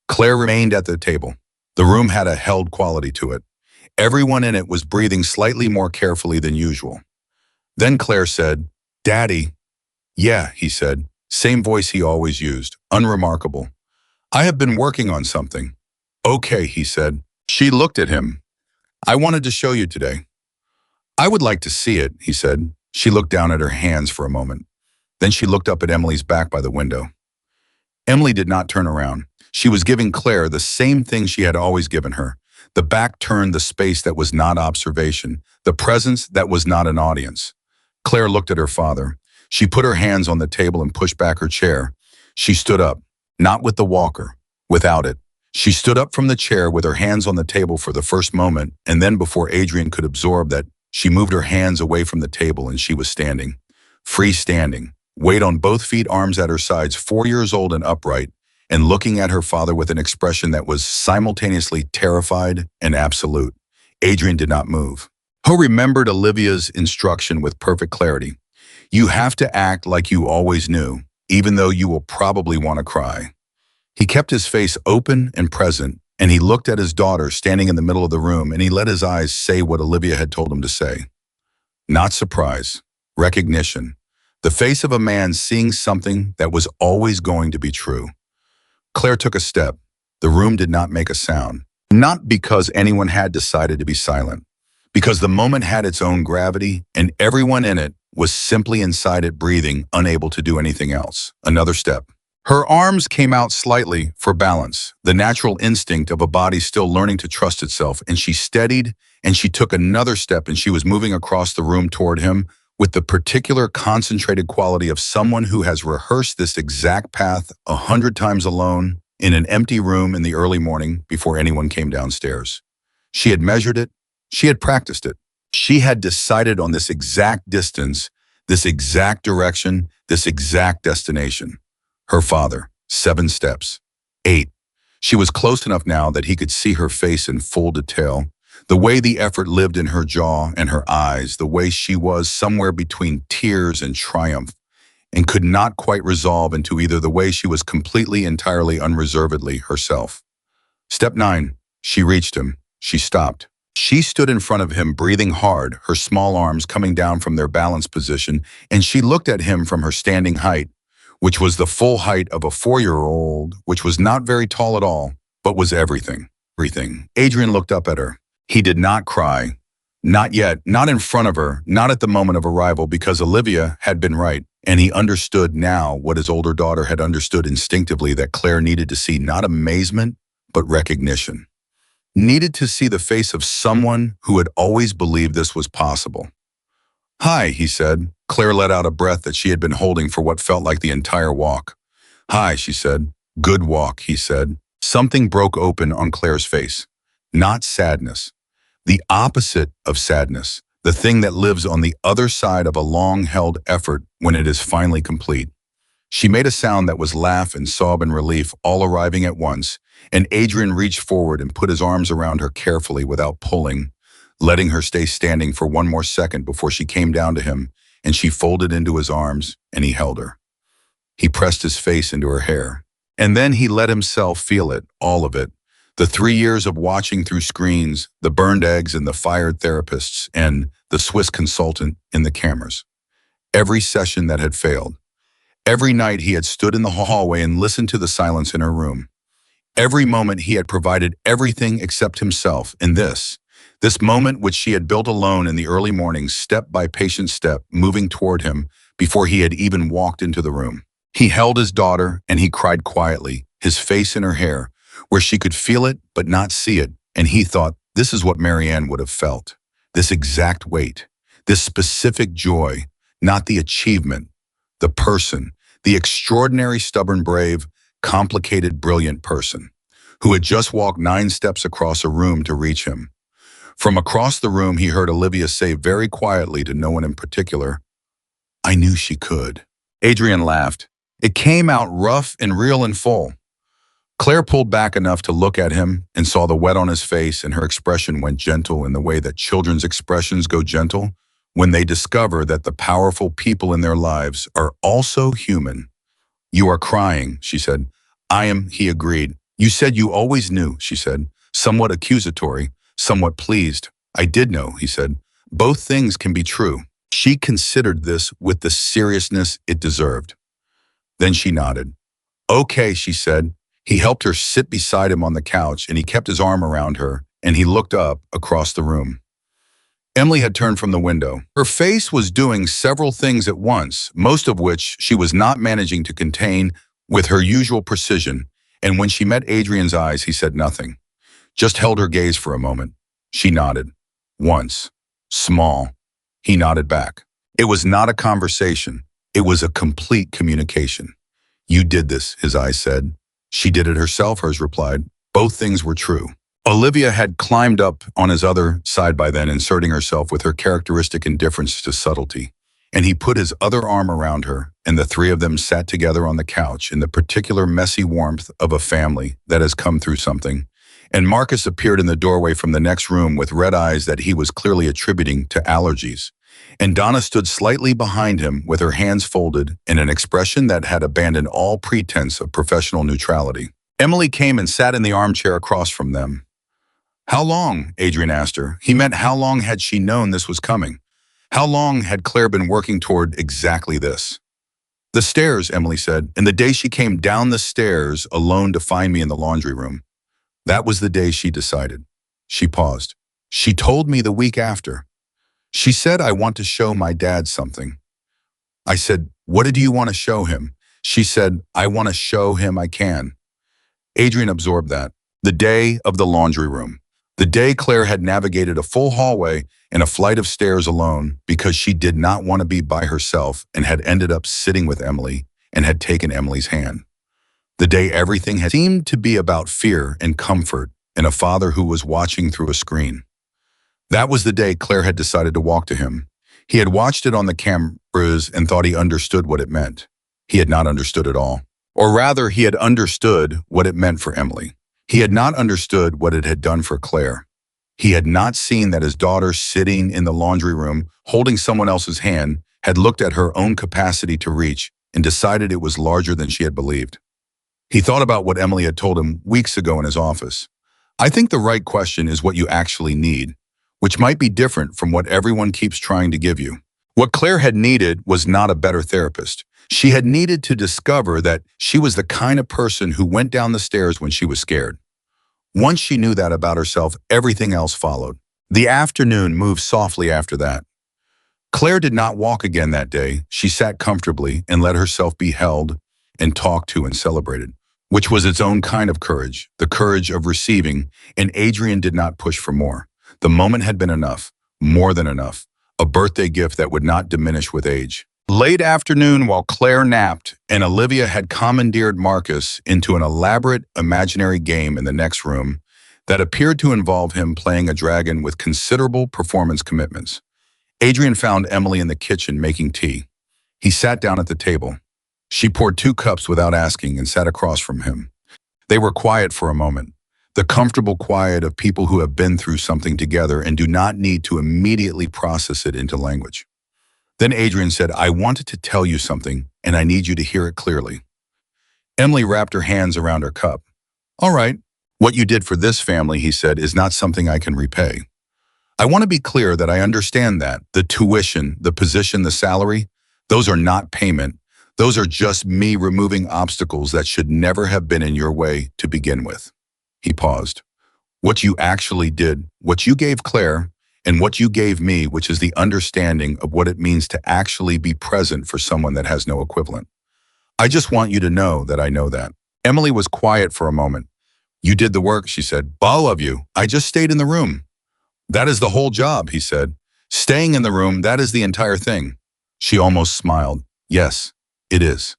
Claire remained at the table. The room had a held quality to it. Everyone in it was breathing slightly more carefully than usual. Then Claire said, "Daddy." "Yeah," he said, same voice he always used, unremarkable. "I have been working on something." "Okay," he said. She looked at him. "I wanted to show you today." "I would like to see it," he said. She looked down at her hands for a moment. Then she looked up at Emily's back by the window. Emily did not turn around. She was giving Claire the same thing she had always given her. The back turned, the space that was not observation, the presence that was not an audience. Claire looked at her father. She put her hands on the table and pushed back her chair. She stood up, not with the walker, without it. She stood up from the chair with her hands on the table for the first moment, and then before Adrian could absorb that, she moved her hands away from the table and she was standing. Freestanding, weight on both feet, arms at her sides, 4 years old and upright, and looking at her father with an expression that was simultaneously terrified and absolute. Adrian did not move. He remembered Olivia's instruction with perfect clarity. You have to act like you always knew, even though you will probably want to cry. He kept his face open and present, and he looked at his daughter standing in the middle of the room, and he let his eyes say what Olivia had told him to say. Not surprise, recognition, the face of a man seeing something that was always going to be true. Claire took a step. The room did not make a sound, not because anyone had decided to be silent, because the moment had its own gravity, and everyone in it was simply inside it breathing, unable to do anything else. Another step. Her arms came out slightly for balance, the natural instinct of a body still learning to trust itself, and she steadied, and she took another step, and she was moving across the room toward him with the particular concentrated quality of someone who has rehearsed this exact path 100 times alone in an empty room in the early morning before anyone came downstairs. She had measured it. She had practiced it. She had decided on this exact distance, this exact direction, this exact destination. Her father, 7 steps. 8. She was close enough now that he could see her face in full detail, the way the effort lived in her jaw and her eyes, the way she was somewhere between tears and triumph, and could not quite resolve into either the way she was completely, entirely, unreservedly herself. Step 9. She reached him. She stopped. She stood in front of him, breathing hard, her small arms coming down from their balanced position, and she looked at him from her standing height, which was the full height of a 4-year-old, which was not very tall at all, but was everything. Everything. Adrian looked up at her. He did not cry. Not yet, not in front of her, not at the moment of arrival, because Olivia had been right, and he understood now what his older daughter had understood instinctively, that Claire needed to see not amazement, but recognition. Needed to see the face of someone who had always believed this was possible. "Hi," he said. Claire let out a breath that she had been holding for what felt like the entire walk. "Hi," she said. "Good walk," he said. Something broke open on Claire's face. Not sadness. The opposite of sadness. The thing that lives on the other side of a long-held effort when it is finally complete. She made a sound that was laugh and sob and relief all arriving at once, and Adrian reached forward and put his arms around her carefully without pulling, letting her stay standing for one more second before she came down to him, and she folded into his arms, and he held her. He pressed his face into her hair. And then he let himself feel it, all of it. The 3 years of watching through screens, the burned eggs and the fired therapists, and the Swiss consultant in the cameras. Every session that had failed. Every night he had stood in the hallway and listened to the silence in her room. Every moment he had provided everything except himself, and this moment which she had built alone in the early mornings, step by patient step, moving toward him before he had even walked into the room. He held his daughter, and he cried quietly, his face in her hair, where she could feel it but not see it, and he thought, this is what Marianne would have felt. This exact weight, this specific joy, not the achievement, the person, the extraordinary, stubborn, brave, complicated, brilliant person, who had just walked 9 steps across a room to reach him. From across the room, he heard Olivia say very quietly to no one in particular, "I knew she could." Adrian laughed. It came out rough and real and full. Claire pulled back enough to look at him and saw the wet on his face, and her expression went gentle in the way that children's expressions go gentle when they discover that the powerful people in their lives are also human. "You are crying," she said. "I am," he agreed. "You said you always knew," she said, somewhat accusatory, somewhat pleased. "I did know," he said. "Both things can be true." She considered this with the seriousness it deserved. Then she nodded. "Okay," she said. He helped her sit beside him on the couch, and he kept his arm around her, and he looked up across the room. Emily had turned from the window. Her face was doing several things at once, most of which she was not managing to contain with her usual precision, and when she met Adrian's eyes, he said nothing, just held her gaze for a moment. She nodded. Once. Small. He nodded back. It was not a conversation. It was a complete communication. "You did this," his eyes said. "She did it herself," hers replied. Both things were true. Olivia had climbed up on his other side by then, inserting herself with her characteristic indifference to subtlety. And he put his other arm around her, and the three of them sat together on the couch in the particular messy warmth of a family that has come through something. And Marcus appeared in the doorway from the next room with red eyes that he was clearly attributing to allergies. And Donna stood slightly behind him with her hands folded in an expression that had abandoned all pretense of professional neutrality. Emily came and sat in the armchair across from them. "How long?" Adrian asked her. He meant how long had she known this was coming? How long had Claire been working toward exactly this? "The stairs," Emily said, "and the day she came down the stairs alone to find me in the laundry room. That was the day she decided." She paused. "She told me the week after. She said, 'I want to show my dad something.' I said, 'What did you want to show him?' She said, 'I want to show him I can.'" Adrian absorbed that. The day of the laundry room. The day Claire had navigated a full hallway and a flight of stairs alone because she did not want to be by herself and had ended up sitting with Emily and had taken Emily's hand. The day everything had seemed to be about fear and comfort and a father who was watching through a screen. That was the day Claire had decided to walk to him. He had watched it on the cameras and thought he understood what it meant. He had not understood at all. Or rather, he had understood what it meant for Emily. He had not understood what it had done for Claire. He had not seen that his daughter, sitting in the laundry room, holding someone else's hand, had looked at her own capacity to reach and decided it was larger than she had believed. He thought about what Emily had told him weeks ago in his office. "I think the right question is what you actually need, which might be different from what everyone keeps trying to give you." What Claire had needed was not a better therapist. She had needed to discover that she was the kind of person who went down the stairs when she was scared. Once she knew that about herself, everything else followed. The afternoon moved softly after that. Claire did not walk again that day. She sat comfortably and let herself be held and talked to and celebrated, which was its own kind of courage, the courage of receiving, and Adrian did not push for more. The moment had been enough, more than enough, a birthday gift that would not diminish with age. Late afternoon, while Claire napped and Olivia had commandeered Marcus into an elaborate imaginary game in the next room that appeared to involve him playing a dragon with considerable performance commitments, Adrian found Emily in the kitchen making tea. He sat down at the table. She poured 2 cups without asking and sat across from him. They were quiet for a moment, the comfortable quiet of people who have been through something together and do not need to immediately process it into language. Then Adrian said, "I wanted to tell you something, and I need you to hear it clearly." Emily wrapped her hands around her cup. "All right, what you did for this family," he said, "is not something I can repay. I want to be clear that I understand that. The tuition, the position, the salary, those are not payment. Those are just me removing obstacles that should never have been in your way to begin with." He paused. "What you actually did, what you gave Claire, and what you gave me, which is the understanding of what it means to actually be present for someone that has no equivalent. I just want you to know that I know that." Emily was quiet for a moment. "You did the work," she said. "All of you. I just stayed in the room." "That is the whole job," he said. "Staying in the room, that is the entire thing." She almost smiled. "Yes, it is."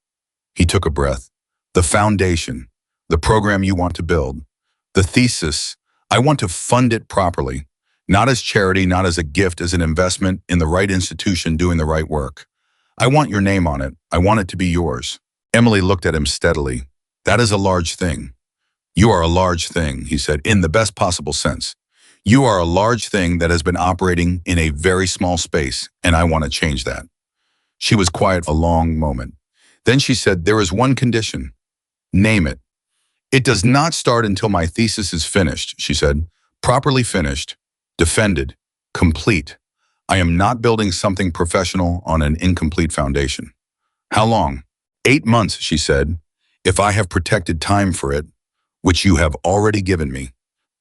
He took a breath. "The foundation, the program you want to build, the thesis, I want to fund it properly. Not as charity, not as a gift, as an investment in the right institution doing the right work. I want your name on it. I want it to be yours. Emily looked at him steadily. That is a large thing. You are a large thing, he said, in the best possible sense. You are a large thing that has been operating in a very small space, and I want to change that. She was quiet a long moment. Then she said, there is one condition. Name it. It does not start until my thesis is finished, she said. Properly finished, defended, complete. I am not building something professional on an incomplete foundation. How long? 8 months, she said, if I have protected time for it, which you have already given me.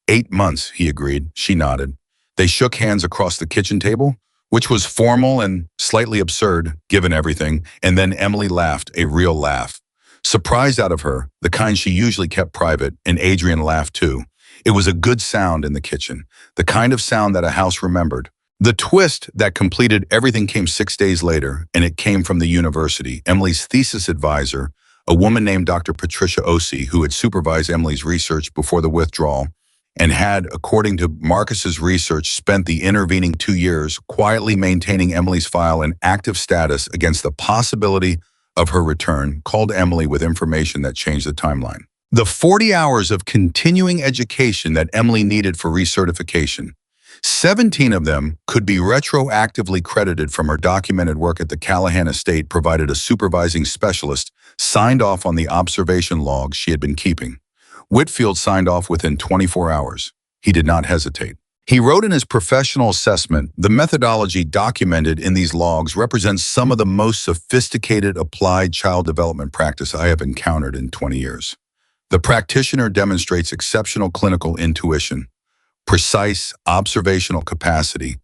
8 months, he agreed. She nodded. They shook hands across the kitchen table, which was formal and slightly absurd, given everything, and then Emily laughed, a real laugh. Surprised out of her, the kind she usually kept private, and Adrian laughed too. It was a good sound in the kitchen, the kind of sound that a house remembered. The twist that completed everything came 6 days later, and it came from the university. Emily's thesis advisor, a woman named Dr. Patricia Osei, who had supervised Emily's research before the withdrawal, and had, according to Marcus's research, spent the intervening 2 years quietly maintaining Emily's file in active status against the possibility of her return, called Emily with information that changed the timeline. The 40 hours of continuing education that Emily needed for recertification, 17 of them could be retroactively credited from her documented work at the Callahan estate, provided a supervising specialist signed off on the observation logs she had been keeping. Whitfield signed off within 24 hours. He did not hesitate. He wrote in his professional assessment, the methodology documented in these logs represents some of the most sophisticated applied child development practice I have encountered in 20 years. The practitioner demonstrates exceptional clinical intuition, precise observational capacity,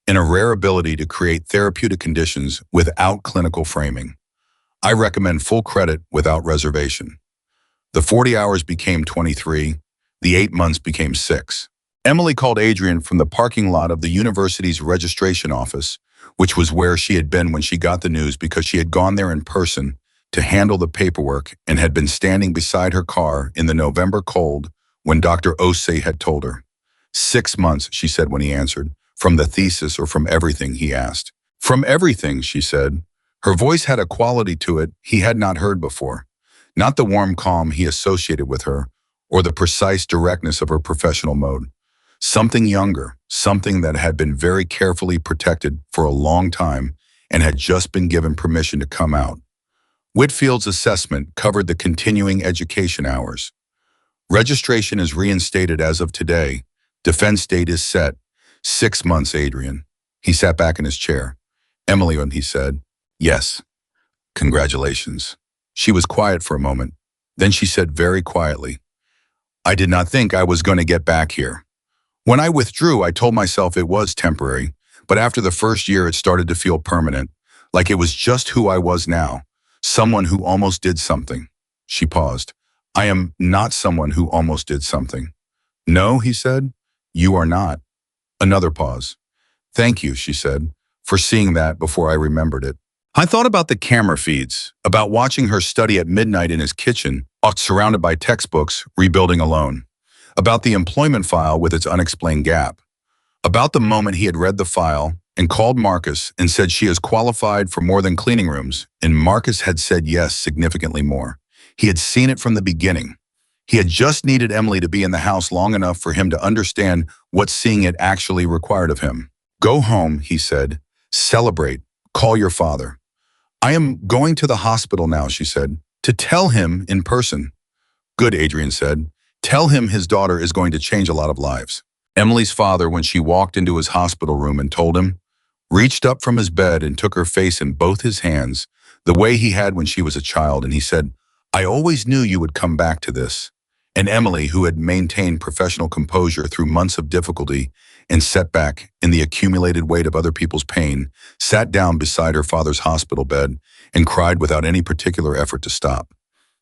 and a rare ability to create therapeutic conditions without clinical framing. I recommend full credit without reservation. The 40 hours became 23, the 8 months became 6. Emily called Adrian from the parking lot of the university's registration office, which was where she had been when she got the news, because she had gone there in person to handle the paperwork and had been standing beside her car in the November cold when Dr. Osei had told her. 6 months, she said when he answered. From the thesis or from everything, he asked. From everything, she said. Her voice had a quality to it he had not heard before. Not the warm calm he associated with her, or the precise directness of her professional mode. Something younger, something that had been very carefully protected for a long time and had just been given permission to come out. Whitfield's assessment covered the continuing education hours. Registration is reinstated as of today. Defense date is set. 6 months, Adrian. He sat back in his chair. Emily, he said, yes. Congratulations. She was quiet for a moment. Then she said very quietly, I did not think I was going to get back here. When I withdrew, I told myself it was temporary, but after the first year it started to feel permanent, like it was just who I was now, someone who almost did something. She paused. I am not someone who almost did something. No, he said, you are not. Another pause. Thank you, she said, for seeing that before I remembered it. I thought about the camera feeds, about watching her study at midnight in his kitchen, surrounded by textbooks, rebuilding alone, about the employment file with its unexplained gap, about the moment he had read the file and called Marcus and said she is qualified for more than cleaning rooms, and Marcus had said yes, significantly more. He had seen it from the beginning. He had just needed Emily to be in the house long enough for him to understand what seeing it actually required of him. Go home, he said. Celebrate. Call your father. I am going to the hospital now, she said, to tell him in person. Good, Adrian said. Tell him his daughter is going to change a lot of lives. Emily's father, when she walked into his hospital room and told him, reached up from his bed and took her face in both his hands, the way he had when she was a child, and he said, I always knew you would come back to this. And Emily, who had maintained professional composure through months of difficulty and setback in the accumulated weight of other people's pain, sat down beside her father's hospital bed and cried without any particular effort to stop.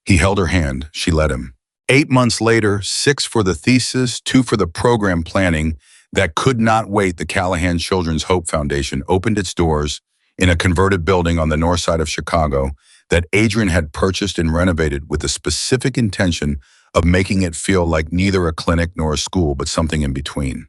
He held her hand. She let him. 8 months later, 6 for the thesis, 2 for the program planning that could not wait, the Callahan Children's Hope Foundation opened its doors in a converted building on the north side of Chicago that Adrian had purchased and renovated with the specific intention of making it feel like neither a clinic nor a school, but something in between.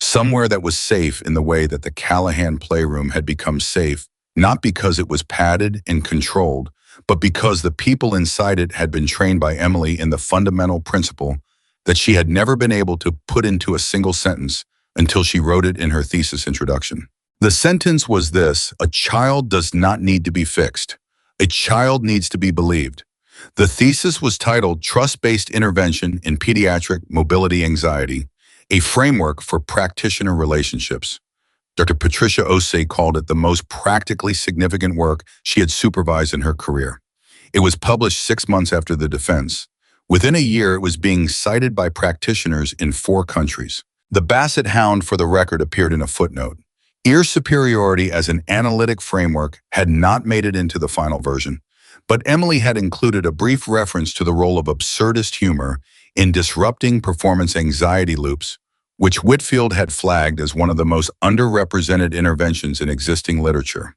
Somewhere that was safe in the way that the Callahan playroom had become safe, not because it was padded and controlled, but because the people inside it had been trained by Emily in the fundamental principle that she had never been able to put into a single sentence until she wrote it in her thesis introduction. The sentence was this: a child does not need to be fixed. A child needs to be believed. The thesis was titled Trust-Based Intervention in Pediatric Mobility Anxiety, a framework for practitioner relationships. Dr. Patricia Osei called it the most practically significant work she had supervised in her career. It was published 6 months after the defense. Within a year, it was being cited by practitioners in 4 countries. The Basset Hound, for the record, appeared in a footnote. Ear superiority as an analytic framework had not made it into the final version, but Emily had included a brief reference to the role of absurdist humor in disrupting performance anxiety loops, which Whitfield had flagged as one of the most underrepresented interventions in existing literature.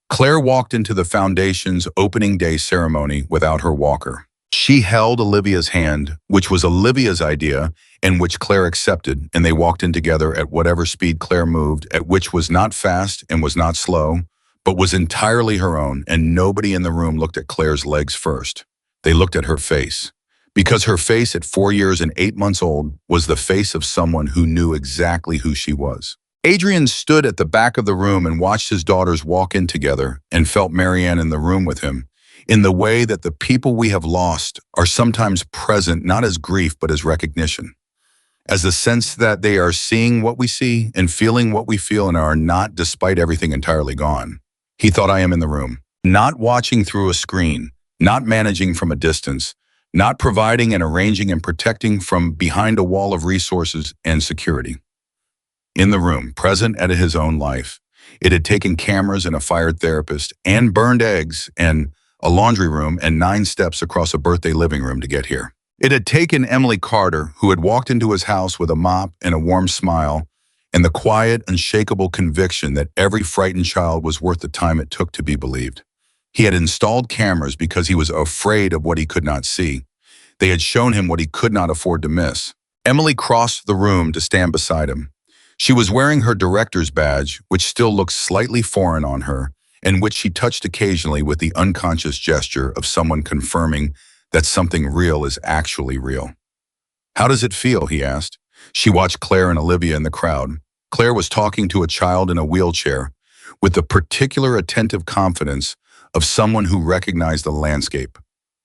Claire walked into the Foundation's opening day ceremony without her walker. She held Olivia's hand, which was Olivia's idea and which Claire accepted, and they walked in together at whatever speed Claire moved, at which was not fast and was not slow, but was entirely her own, and nobody in the room looked at Claire's legs first. They looked at her face. Because her face at 4 years and 8 months old was the face of someone who knew exactly who she was. Adrian stood at the back of the room and watched his daughters walk in together and felt Marianne in the room with him, in the way that the people we have lost are sometimes present not as grief but as recognition, as the sense that they are seeing what we see and feeling what we feel and are not, despite everything, entirely gone. He thought, I am in the room, not watching through a screen, not managing from a distance, not providing and arranging and protecting from behind a wall of resources and security. In the room, present at his own life. It had taken cameras and a fired therapist and burned eggs and a laundry room and 9 steps across a birthday living room to get here. It had taken Emily Carter, who had walked into his house with a mop and a warm smile, and the quiet, unshakable conviction that every frightened child was worth the time it took to be believed. He had installed cameras because he was afraid of what he could not see. They had shown him what he could not afford to miss. Emily crossed the room to stand beside him. She was wearing her director's badge, which still looked slightly foreign on her, and which she touched occasionally with the unconscious gesture of someone confirming that something real is actually real. How does it feel? He asked. She watched Claire and Olivia in the crowd. Claire was talking to a child in a wheelchair with the particular attentive confidence of someone who recognized the landscape.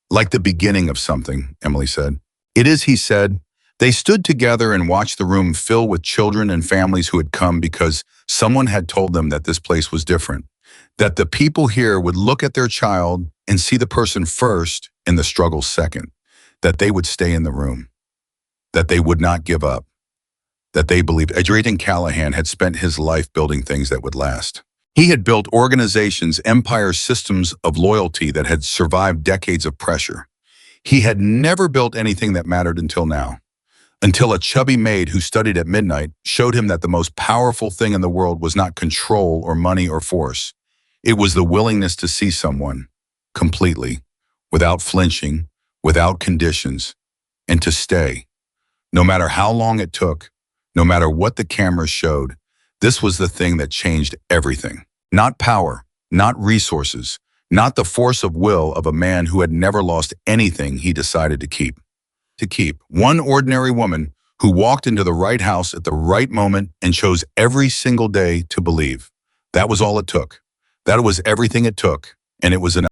Like the beginning of something, Emily said. It is, he said. They stood together and watched the room fill with children and families who had come because someone had told them that this place was different, that the people here would look at their child and see the person first and the struggle second, that they would stay in the room, that they would not give up, that they believed. Adrian Callahan had spent his life building things that would last. He had built organizations, empires, systems of loyalty that had survived decades of pressure. He had never built anything that mattered until now. Until a chubby maid who studied at midnight showed him that the most powerful thing in the world was not control or money or force. It was the willingness to see someone completely, without flinching, without conditions, and to stay. No matter how long it took, no matter what the cameras showed, this was the thing that changed everything. Not power, not resources, not the force of will of a man who had never lost anything he decided to keep. One ordinary woman who walked into the right house at the right moment and chose every single day to believe. That was all it took. That was everything it took, and it was enough.